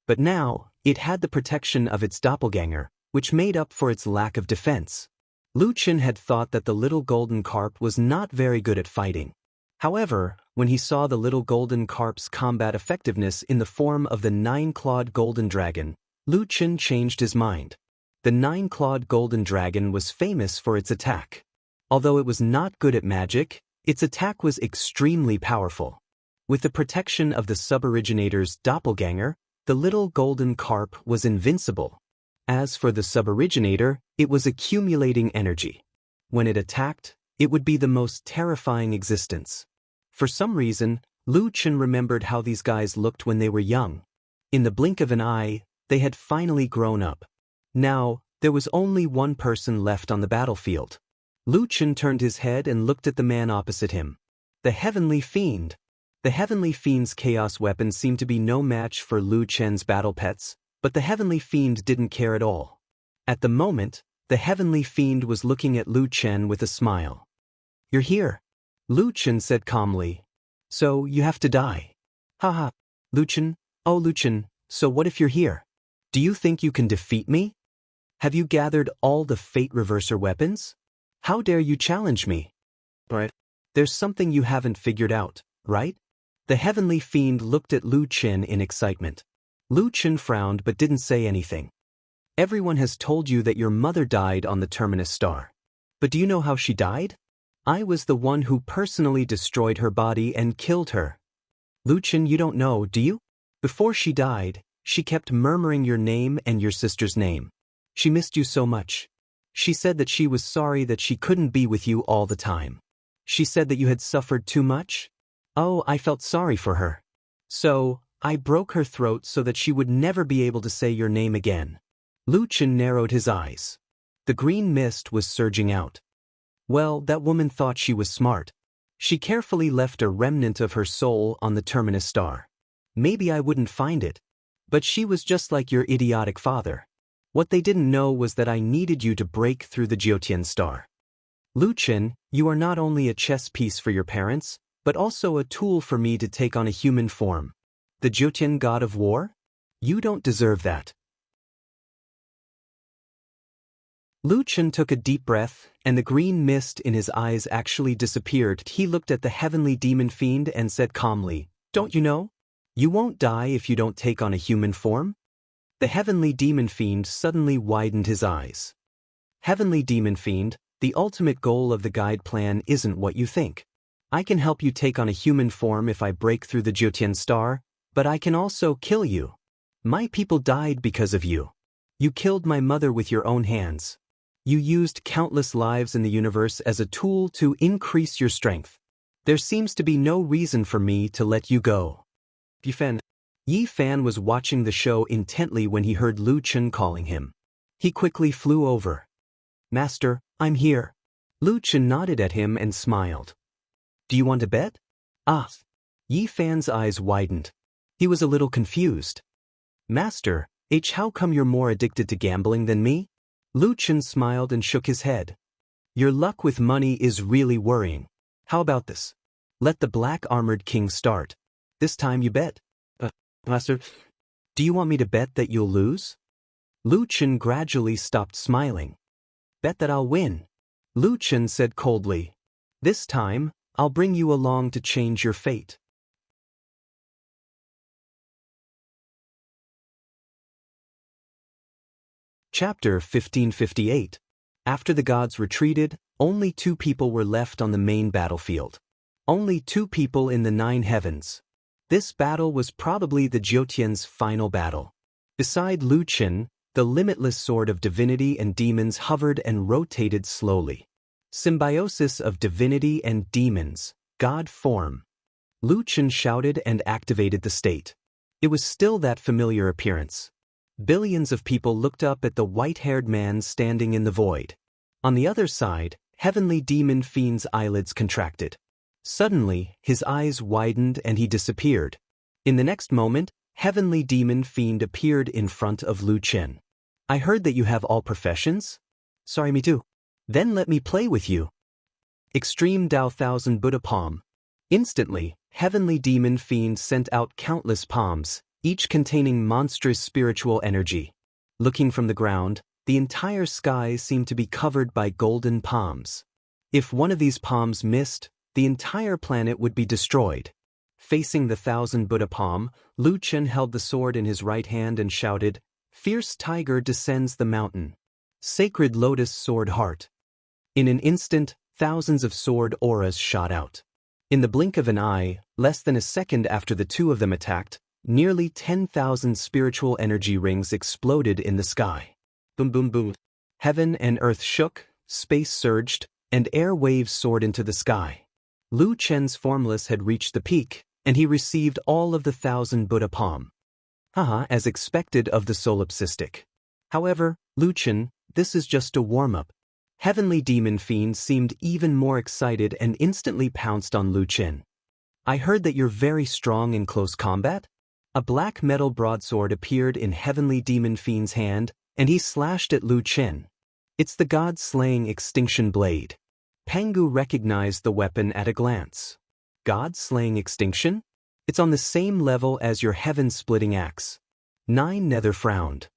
But now, it had the protection of its doppelganger, which made up for its lack of defense. Lu Chen had thought that the little golden carp was not very good at fighting. However, when he saw the little golden carp's combat effectiveness in the form of the 9-clawed golden dragon, Lu Chen changed his mind. The 9-clawed golden dragon was famous for its attack. Although it was not good at magic, its attack was extremely powerful. With the protection of the suboriginator's doppelganger, the little golden carp was invincible. As for the suboriginator, it was accumulating energy. When it attacked, it would be the most terrifying existence. For some reason, Lu Chen remembered how these guys looked when they were young. In the blink of an eye, they had finally grown up. Now, there was only one person left on the battlefield. Lu Chen turned his head and looked at the man opposite him. The Heavenly Fiend. The Heavenly Fiend's chaos weapon seemed to be no match for Lu Chen's battle pets, but the Heavenly Fiend didn't care at all. At the moment, the Heavenly Fiend was looking at Lu Chen with a smile. You're here, Lu Chen said calmly. So, you have to die. Haha. Lu Chen, oh Lu Chen, so what if you're here? Do you think you can defeat me? Have you gathered all the Fate Reverser weapons? How dare you challenge me? Right. There's something you haven't figured out, right? The Heavenly Fiend looked at Lu Chen in excitement. Lu Chen frowned but didn't say anything. Everyone has told you that your mother died on the Terminus star. But do you know how she died? I was the one who personally destroyed her body and killed her. Lu Chen, you don't know, do you? Before she died, she kept murmuring your name and your sister's name. She missed you so much. She said that she was sorry that she couldn't be with you all the time. She said that you had suffered too much. Oh, I felt sorry for her. So, I broke her throat so that she would never be able to say your name again. Lu Chen narrowed his eyes. The green mist was surging out. Well, that woman thought she was smart. She carefully left a remnant of her soul on the Terminus star. Maybe I wouldn't find it. But she was just like your idiotic father. What they didn't know was that I needed you to break through the Jiutian star. Lu Chen, you are not only a chess piece for your parents, but also a tool for me to take on a human form. The Jiutian god of war? You don't deserve that. Lu Chen took a deep breath, and the green mist in his eyes actually disappeared. He looked at the heavenly demon fiend and said calmly, Don't you know? You won't die if you don't take on a human form? The heavenly demon fiend suddenly widened his eyes. Heavenly demon fiend, the ultimate goal of the guide plan isn't what you think. I can help you take on a human form if I break through the Jiutian star, but I can also kill you. My people died because of you. You killed my mother with your own hands. You used countless lives in the universe as a tool to increase your strength. There seems to be no reason for me to let you go. Yi Fan was watching the show intently when he heard Lu Chen calling him. He quickly flew over. Master, I'm here. Lu Chen nodded at him and smiled. Do you want to bet? Ah. Yi Fan's eyes widened. He was a little confused. Master, how come you're more addicted to gambling than me? Lu Chen smiled and shook his head. Your luck with money is really worrying. How about this? Let the Black Armored King start. This time you bet. Master, do you want me to bet that you'll lose? Lu Chen gradually stopped smiling. Bet that I'll win. Lu Chen said coldly. This time, I'll bring you along to change your fate. Chapter 1558. After the gods retreated, only 2 people were left on the main battlefield. Only 2 people in the 9 heavens. This battle was probably the Jiutian's final battle. Beside Lu Chen, the limitless sword of divinity and demons hovered and rotated slowly. Symbiosis of divinity and demons, God form. Lu Chen shouted and activated the state. It was still that familiar appearance. Billions of people looked up at the white-haired man standing in the void. On the other side, Heavenly Demon Fiend's eyelids contracted. Suddenly, his eyes widened and he disappeared. In the next moment, Heavenly Demon Fiend appeared in front of Lu Chen. I heard that you have all professions? Sorry, me too. Then let me play with you. Extreme Dao Thousand Buddha Palm. Instantly, Heavenly Demon Fiend sent out countless palms, each containing monstrous spiritual energy. Looking from the ground, the entire sky seemed to be covered by golden palms. If one of these palms missed, the entire planet would be destroyed. Facing the Thousand Buddha Palm, Lu Chen held the sword in his right hand and shouted, Fierce tiger descends the mountain. Sacred lotus sword heart. In an instant, thousands of sword auras shot out. In the blink of an eye, less than a second after the 2 of them attacked, nearly 10,000 spiritual energy rings exploded in the sky. Boom boom boom. Heaven and earth shook, space surged, and air waves soared into the sky. Lu Chen's formless had reached the peak, and he received all of the 1,000 Buddha Palm. As expected of the solipsistic. However, Lu Chen, this is just a warm-up. Heavenly Demon Fiend seemed even more excited and instantly pounced on Lu Chen. I heard that you're very strong in close combat? A black metal broadsword appeared in Heavenly Demon Fiend's hand, and he slashed at Lu Chen. It's the God-slaying extinction blade. Pangu recognized the weapon at a glance. God-slaying extinction? It's on the same level as your heaven-splitting axe. 9 Nether frowned.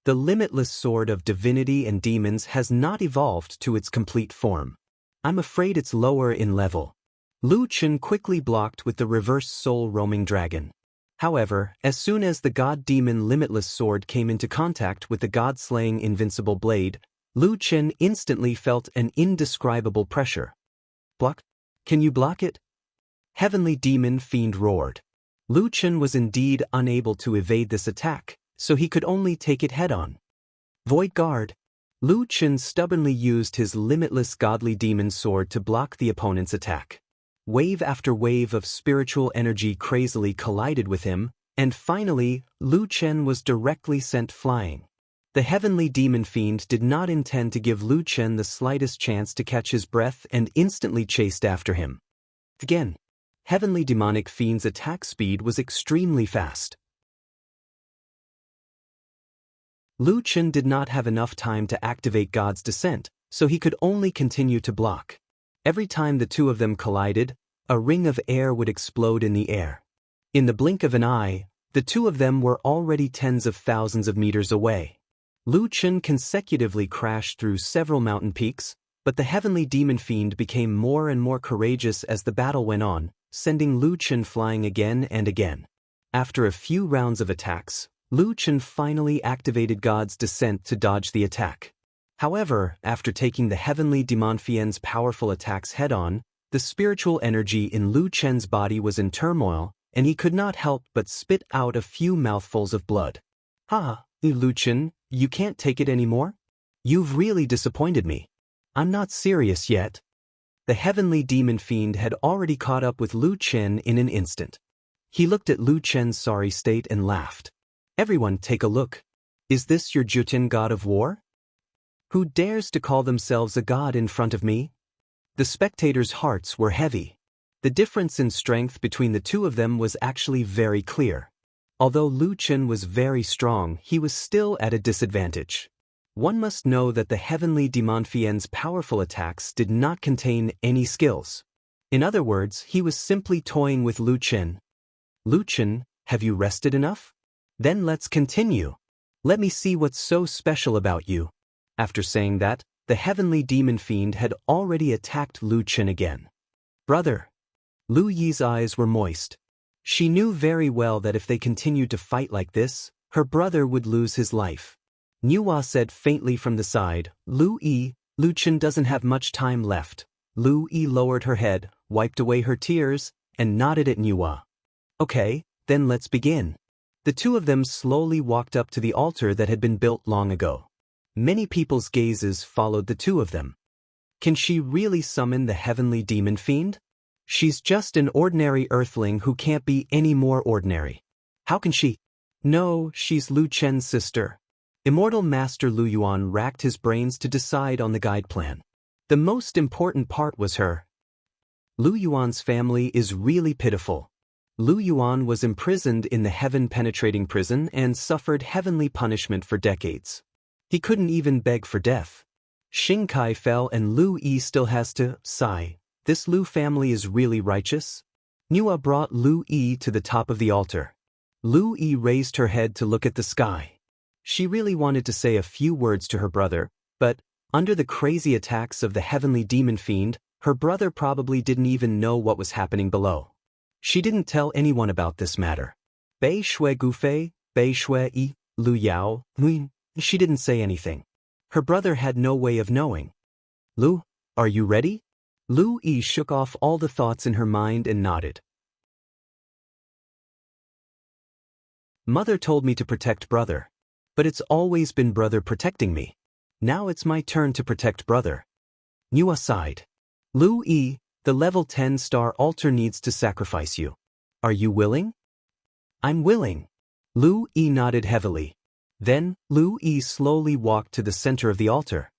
The limitless sword of divinity and demons has not evolved to its complete form. I'm afraid it's lower in level. Lu Chen quickly blocked with the reverse soul-roaming dragon. However, as soon as the god-demon limitless sword came into contact with the god-slaying invincible blade, Lu Chen instantly felt an indescribable pressure. Block? Can you block it? Heavenly Demon Fiend roared. Lu Chen was indeed unable to evade this attack, so he could only take it head-on. Void Guard. Lu Chen stubbornly used his limitless godly demon sword to block the opponent's attack. Wave after wave of spiritual energy crazily collided with him, and finally, Lu Chen was directly sent flying. The Heavenly Demon Fiend did not intend to give Lu Chen the slightest chance to catch his breath and instantly chased after him. Again, Heavenly Demonic Fiend's attack speed was extremely fast. Lu Chen did not have enough time to activate God's Descent, so he could only continue to block. Every time the 2 of them collided, a ring of air would explode in the air. In the blink of an eye, the 2 of them were already tens of thousands of meters away. Lu Chen consecutively crashed through several mountain peaks, but the Heavenly Demon Fiend became more and more courageous as the battle went on, sending Lu Chen flying again and again. After a few rounds of attacks, Lu Chen finally activated God's Descent to dodge the attack. However, after taking the Heavenly Demon Fiend's powerful attacks head-on, the spiritual energy in Lu Chen's body was in turmoil, and he could not help but spit out a few mouthfuls of blood. Lu Chen, you can't take it anymore? You've really disappointed me. I'm not serious yet. The heavenly demon fiend had already caught up with Lu Chen in an instant. He looked at Lu Chen's sorry state and laughed. Everyone take a look. Is this your Juten god of war? Who dares to call themselves a god in front of me? The spectators' hearts were heavy. The difference in strength between the two of them was actually very clear. Although Lu Chen was very strong, he was still at a disadvantage. One must know that the heavenly demon fiend's powerful attacks did not contain any skills. In other words, he was simply toying with Lu Chen. Lu Chen, have you rested enough? Then let's continue. Let me see what's so special about you. After saying that, the heavenly demon fiend had already attacked Lu Chen again. Brother. Lu Yi's eyes were moist. She knew very well that if they continued to fight like this, her brother would lose his life. Nuwa said faintly from the side, Lu Yi, Lu Chen doesn't have much time left. Lu Yi lowered her head, wiped away her tears, and nodded at Nuwa. Okay, then let's begin. The two of them slowly walked up to the altar that had been built long ago. Many people's gazes followed the two of them. Can she really summon the heavenly demon fiend? She's just an ordinary earthling who can't be any more ordinary. How can she? No, she's Lu Chen's sister. Immortal Master Lu Yuan racked his brains to decide on the guide plan. The most important part was her. Lu Yuan's family is really pitiful. Lu Yuan was imprisoned in the heaven-penetrating prison and suffered heavenly punishment for decades. He couldn't even beg for death. Xing Kai fell and Lu Yi still has to sigh. This Lu family is really righteous? Nuwa brought Lu Yi to the top of the altar. Lu Yi raised her head to look at the sky. She really wanted to say a few words to her brother, but, under the crazy attacks of the heavenly demon fiend, her brother probably didn't even know what was happening below. She didn't tell anyone about this matter. Bei Shui Gufei, Bei Shui Yi, Lu Yao, Nguyen. She didn't say anything. Her brother had no way of knowing. Lu, are you ready? Lu Yi shook off all the thoughts in her mind and nodded. Mother told me to protect brother. But it's always been brother protecting me. Now it's my turn to protect brother. Nuwa sighed. Lu Yi, the level 10-star altar needs to sacrifice you. Are you willing? I'm willing. Lu Yi nodded heavily. Then, Lu Yi slowly walked to the center of the altar.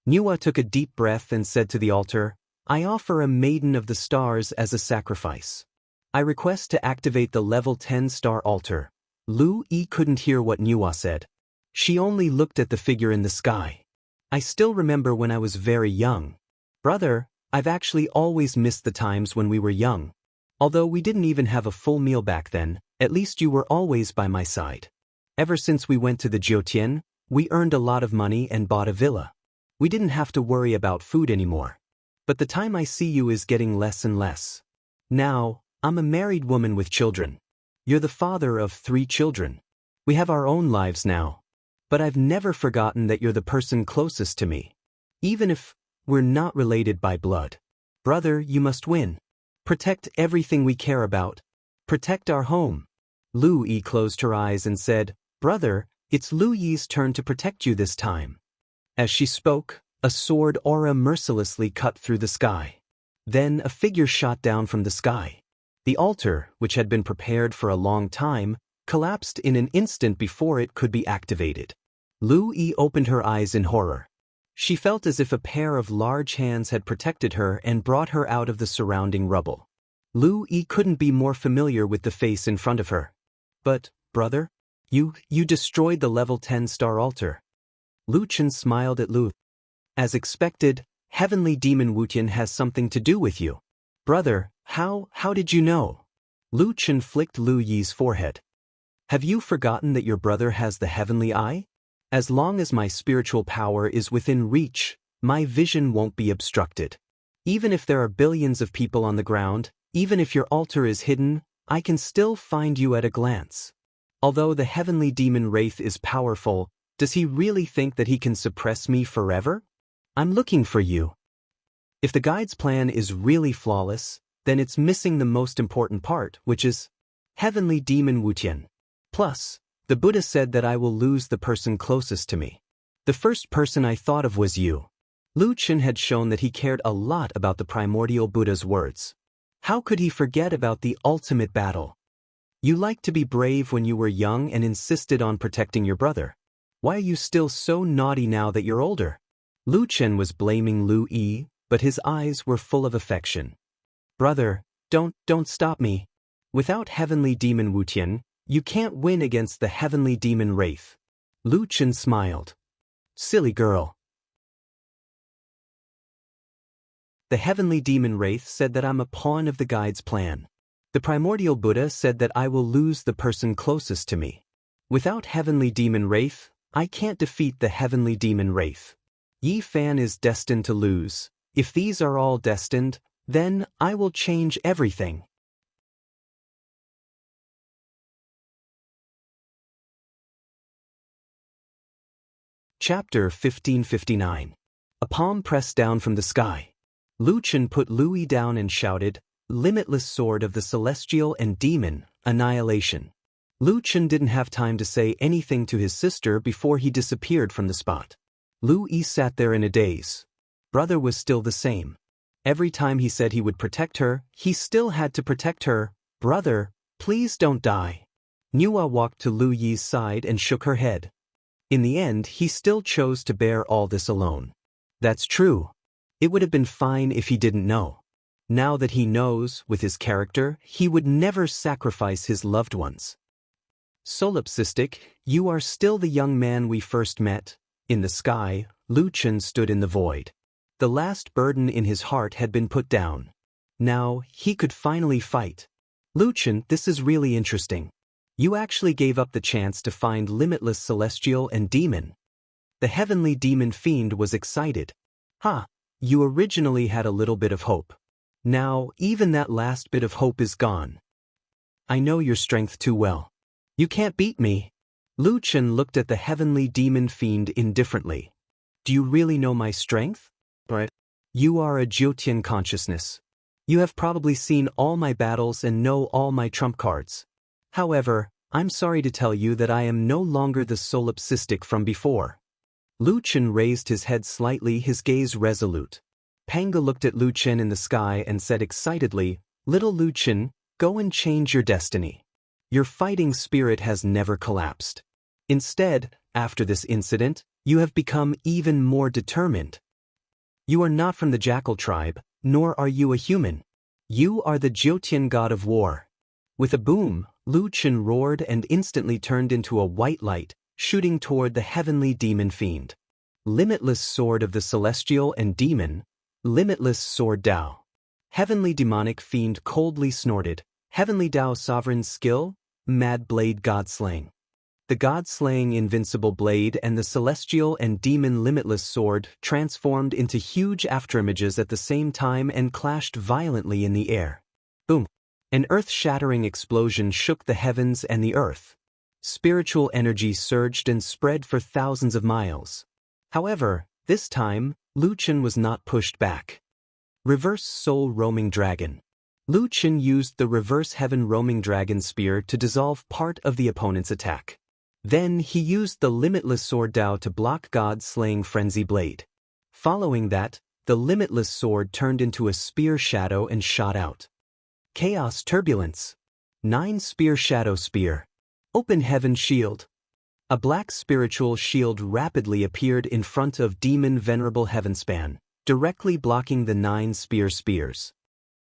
Nuwa took a deep breath and said to the altar, I offer a maiden of the stars as a sacrifice. I request to activate the level 10-star altar. Lu Yi couldn't hear what Nuwa said. She only looked at the figure in the sky. I still remember when I was very young. Brother, I've actually always missed the times when we were young. Although we didn't even have a full meal back then, at least you were always by my side. Ever since we went to the Jiutian, we earned a lot of money and bought a villa. We didn't have to worry about food anymore. But the time I see you is getting less and less. Now, I'm a married woman with children. You're the father of 3 children. We have our own lives now. But I've never forgotten that you're the person closest to me. Even if we're not related by blood. Brother, you must win. Protect everything we care about. Protect our home. Lu Yi closed her eyes and said, Brother, it's Lu Yi's turn to protect you this time. As she spoke, a sword aura mercilessly cut through the sky. Then a figure shot down from the sky. The altar, which had been prepared for a long time, collapsed in an instant before it could be activated. Lu Yi opened her eyes in horror. She felt as if a pair of large hands had protected her and brought her out of the surrounding rubble. Lu Yi couldn't be more familiar with the face in front of her. But, brother, you destroyed the level 10-star altar. Lu Chen smiled at Lu. As expected, heavenly demon Wutian has something to do with you. Brother, how did you know? Lu Chen flicked Lu Yi's forehead. Have you forgotten that your brother has the heavenly eye? As long as my spiritual power is within reach, my vision won't be obstructed. Even if there are billions of people on the ground, even if your altar is hidden, I can still find you at a glance. Although the heavenly demon Wraith is powerful, does he really think that he can suppress me forever? I'm looking for you. If the guide's plan is really flawless, then it's missing the most important part, which is heavenly demon Wutian. Plus, the Buddha said that I will lose the person closest to me. The first person I thought of was you. Lu Chen had shown that he cared a lot about the primordial Buddha's words. How could he forget about the ultimate battle? You liked to be brave when you were young and insisted on protecting your brother. Why are you still so naughty now that you're older? Lu Chen was blaming Lu Yi, but his eyes were full of affection. Brother, don't stop me. Without heavenly demon Wu Tian, you can't win against the heavenly demon Wraith. Lu Chen smiled. Silly girl. The heavenly demon Wraith said that I'm a pawn of the guide's plan. The primordial Buddha said that I will lose the person closest to me. Without heavenly demon Wraith, I can't defeat the heavenly demon Wraith. Yi Fan is destined to lose. If these are all destined, then I will change everything. Chapter 1559. A palm pressed down from the sky. Lu Chen put Lu Yi down and shouted, Limitless sword of the celestial and demon, annihilation. Lu Chen didn't have time to say anything to his sister before he disappeared from the spot. Lu Yi sat there in a daze. Brother was still the same. Every time he said he would protect her, he still had to protect her. Brother, please don't die. Nuwa walked to Lu Yi's side and shook her head. In the end, he still chose to bear all this alone. That's true. It would have been fine if he didn't know. Now that he knows, with his character, he would never sacrifice his loved ones. Solipsistic, you are still the young man we first met. In the sky, Lu Chen stood in the void. The last burden in his heart had been put down. Now, he could finally fight. Lu Chen, this is really interesting. You actually gave up the chance to find limitless celestial and demon. The heavenly demon fiend was excited. Ha! You originally had a little bit of hope. Now, even that last bit of hope is gone. I know your strength too well. You can't beat me. Lu Chen looked at the heavenly demon fiend indifferently. Do you really know my strength? Right. You are a Jiutian consciousness. You have probably seen all my battles and know all my trump cards. However, I'm sorry to tell you that I am no longer the solipsistic from before. Lu Chen raised his head slightly, his gaze resolute. Panga looked at Lu Chen in the sky and said excitedly, Little Lu Chen, go and change your destiny. Your fighting spirit has never collapsed. Instead, after this incident, you have become even more determined. You are not from the Jackal tribe, nor are you a human. You are the Jiutian god of war. With a boom, Lu Chen roared and instantly turned into a white light, shooting toward the heavenly demon fiend. Limitless sword of the celestial and demon, limitless sword Dao. Heavenly demonic fiend coldly snorted, heavenly Dao sovereign skill, mad blade god-slaying. The god-slaying invincible blade and the celestial and demon limitless sword transformed into huge afterimages at the same time and clashed violently in the air. Boom! An earth-shattering explosion shook the heavens and the earth. Spiritual energy surged and spread for thousands of miles. However, this time, Lu Chen was not pushed back. Reverse Soul Roaming Dragon. Lu Chen used the Reverse Heaven Roaming Dragon Spear to dissolve part of the opponent's attack. Then he used the Limitless Sword Dao to block God-slaying Frenzy Blade. Following that, the Limitless Sword turned into a spear shadow and shot out. Chaos Turbulence. 9 Spear Shadow Spear. Open Heaven Shield. A black spiritual shield rapidly appeared in front of Demon Venerable Heavenspan, directly blocking the 9 spears.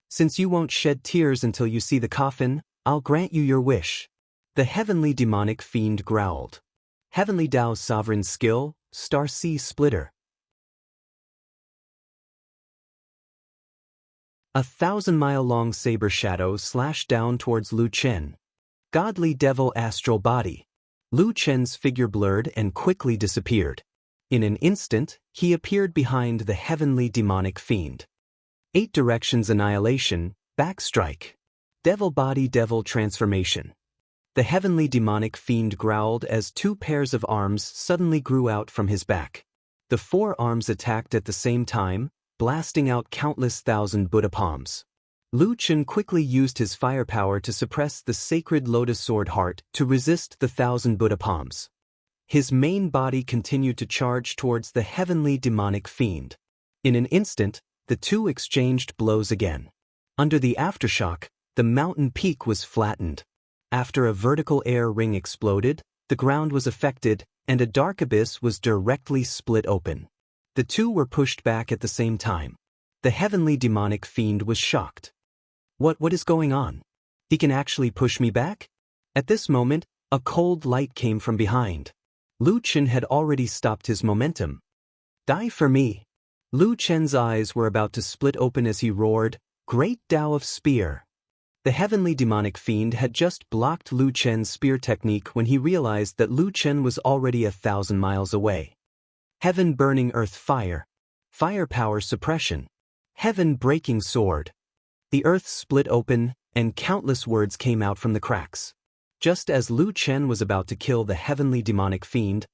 Since you won't shed tears until you see the coffin, I'll grant you your wish. The heavenly demonic fiend growled. Heavenly Dao's sovereign skill, Star Sea Splitter. 1,000-mile-long saber shadow slashed down towards Lu Chen. Godly Devil Astral Body. Lu Chen's figure blurred and quickly disappeared. In an instant, he appeared behind the heavenly demonic fiend. 8 Directions Annihilation, Backstrike. Devil Body Devil Transformation. The heavenly demonic fiend growled as 2 pairs of arms suddenly grew out from his back. The 4 arms attacked at the same time, blasting out countless thousand Buddha palms. Lu Chen quickly used his firepower to suppress the sacred Lotus Sword Heart to resist the 1,000 Buddha palms. His main body continued to charge towards the heavenly demonic fiend. In an instant, the two exchanged blows again. Under the aftershock, the mountain peak was flattened. After a vertical air ring exploded, the ground was affected, and a dark abyss was directly split open. The two were pushed back at the same time. The heavenly demonic fiend was shocked. What is going on? He can actually push me back? At this moment, a cold light came from behind. Lu Chen had already stopped his momentum. Die for me. Lu Chen's eyes were about to split open as he roared, "Great Tao of Spear." The heavenly demonic fiend had just blocked Lu Chen's spear technique when he realized that Lu Chen was already 1,000 miles away. Heaven burning earth fire. Fire power suppression. Heaven breaking sword. The earth split open, and countless words came out from the cracks. Just as Lu Chen was about to kill the heavenly demonic fiend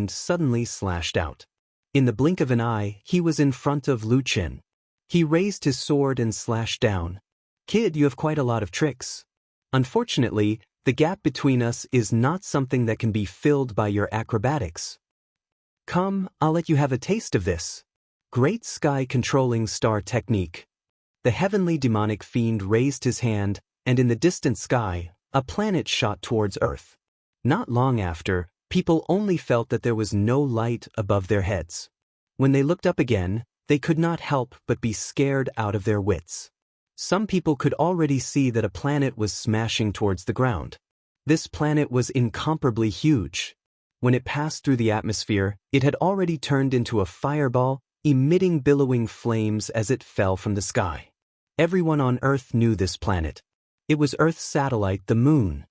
suddenly slashed out. In the blink of an eye, he was in front of Lu Chen. He raised his sword and slashed down. "Kid, you have quite a lot of tricks. Unfortunately, the gap between us is not something that can be filled by your acrobatics. Come, I'll let you have a taste of this. Great Sky Controlling Star Technique." The heavenly demonic fiend raised his hand, and in the distant sky, a planet shot towards Earth. Not long after, people only felt that there was no light above their heads. When they looked up again, they could not help but be scared out of their wits. Some people could already see that a planet was smashing towards the ground. This planet was incomparably huge. When it passed through the atmosphere, it had already turned into a fireball, emitting billowing flames as it fell from the sky. Everyone on Earth knew this planet. It was Earth's satellite, the Moon.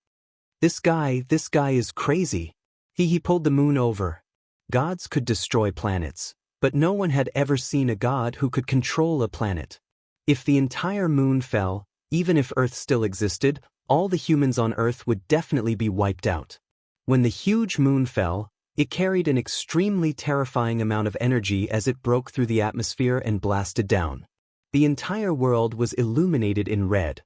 This guy is crazy. He pulled the moon over. Gods could destroy planets, but no one had ever seen a god who could control a planet. If the entire moon fell, even if Earth still existed, all the humans on Earth would definitely be wiped out. When the huge moon fell, it carried an extremely terrifying amount of energy as it broke through the atmosphere and blasted down. The entire world was illuminated in red.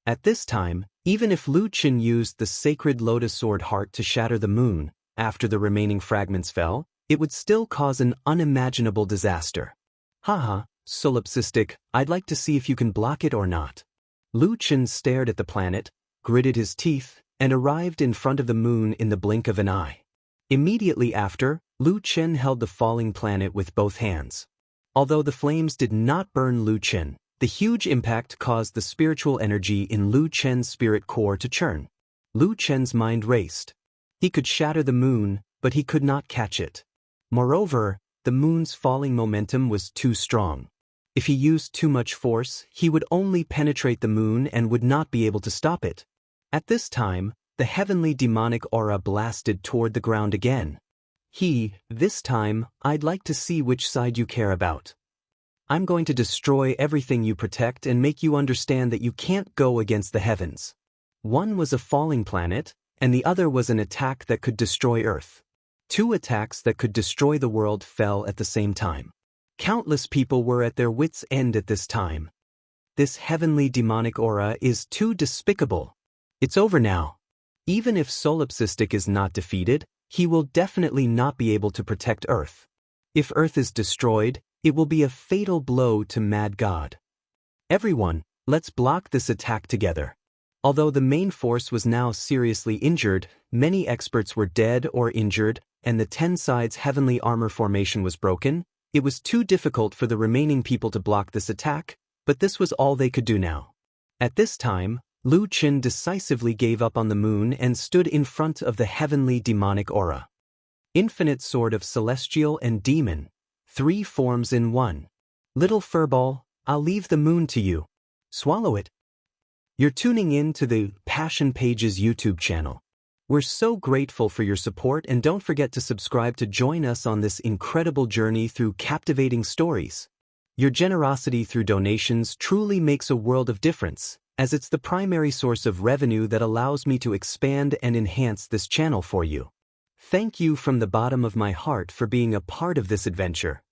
At this time, even if Lu Chen used the sacred lotus sword heart to shatter the moon, after the remaining fragments fell, it would still cause an unimaginable disaster. Haha, solipsistic, I'd like to see if you can block it or not. Lu Chen stared at the planet, gritted his teeth, and arrived in front of the moon in the blink of an eye. Immediately after, Lu Chen held the falling planet with both hands. Although the flames did not burn Lu Chen, the huge impact caused the spiritual energy in Lu Chen's spirit core to churn. Lu Chen's mind raced. He could shatter the moon, but he could not catch it. Moreover, the moon's falling momentum was too strong. If he used too much force, he would only penetrate the moon and would not be able to stop it. At this time, the heavenly demonic aura blasted toward the ground again. This time, I'd like to see which side you care about. I'm going to destroy everything you protect and make you understand that you can't go against the heavens. One was a falling planet, and the other was an attack that could destroy Earth. Two attacks that could destroy the world fell at the same time. Countless people were at their wits' end at this time. This heavenly demonic aura is too despicable. It's over now. Even if Solipsistic is not defeated, he will definitely not be able to protect Earth. If Earth is destroyed, it will be a fatal blow to Mad God. Everyone, let's block this attack together. Although the main force was now seriously injured, many experts were dead or injured, and the 10 sides heavenly armor formation was broken, it was too difficult for the remaining people to block this attack, but this was all they could do now. At this time, Lu Chen decisively gave up on the moon and stood in front of the heavenly demonic aura. Infinite sword of celestial and demon. 3 forms in one. Little furball, I'll leave the moon to you. Swallow it. You're tuning in to the Passion Pages YouTube channel. We're so grateful for your support, and don't forget to subscribe to join us on this incredible journey through captivating stories. Your generosity through donations truly makes a world of difference, as it's the primary source of revenue that allows me to expand and enhance this channel for you. Thank you from the bottom of my heart for being a part of this adventure.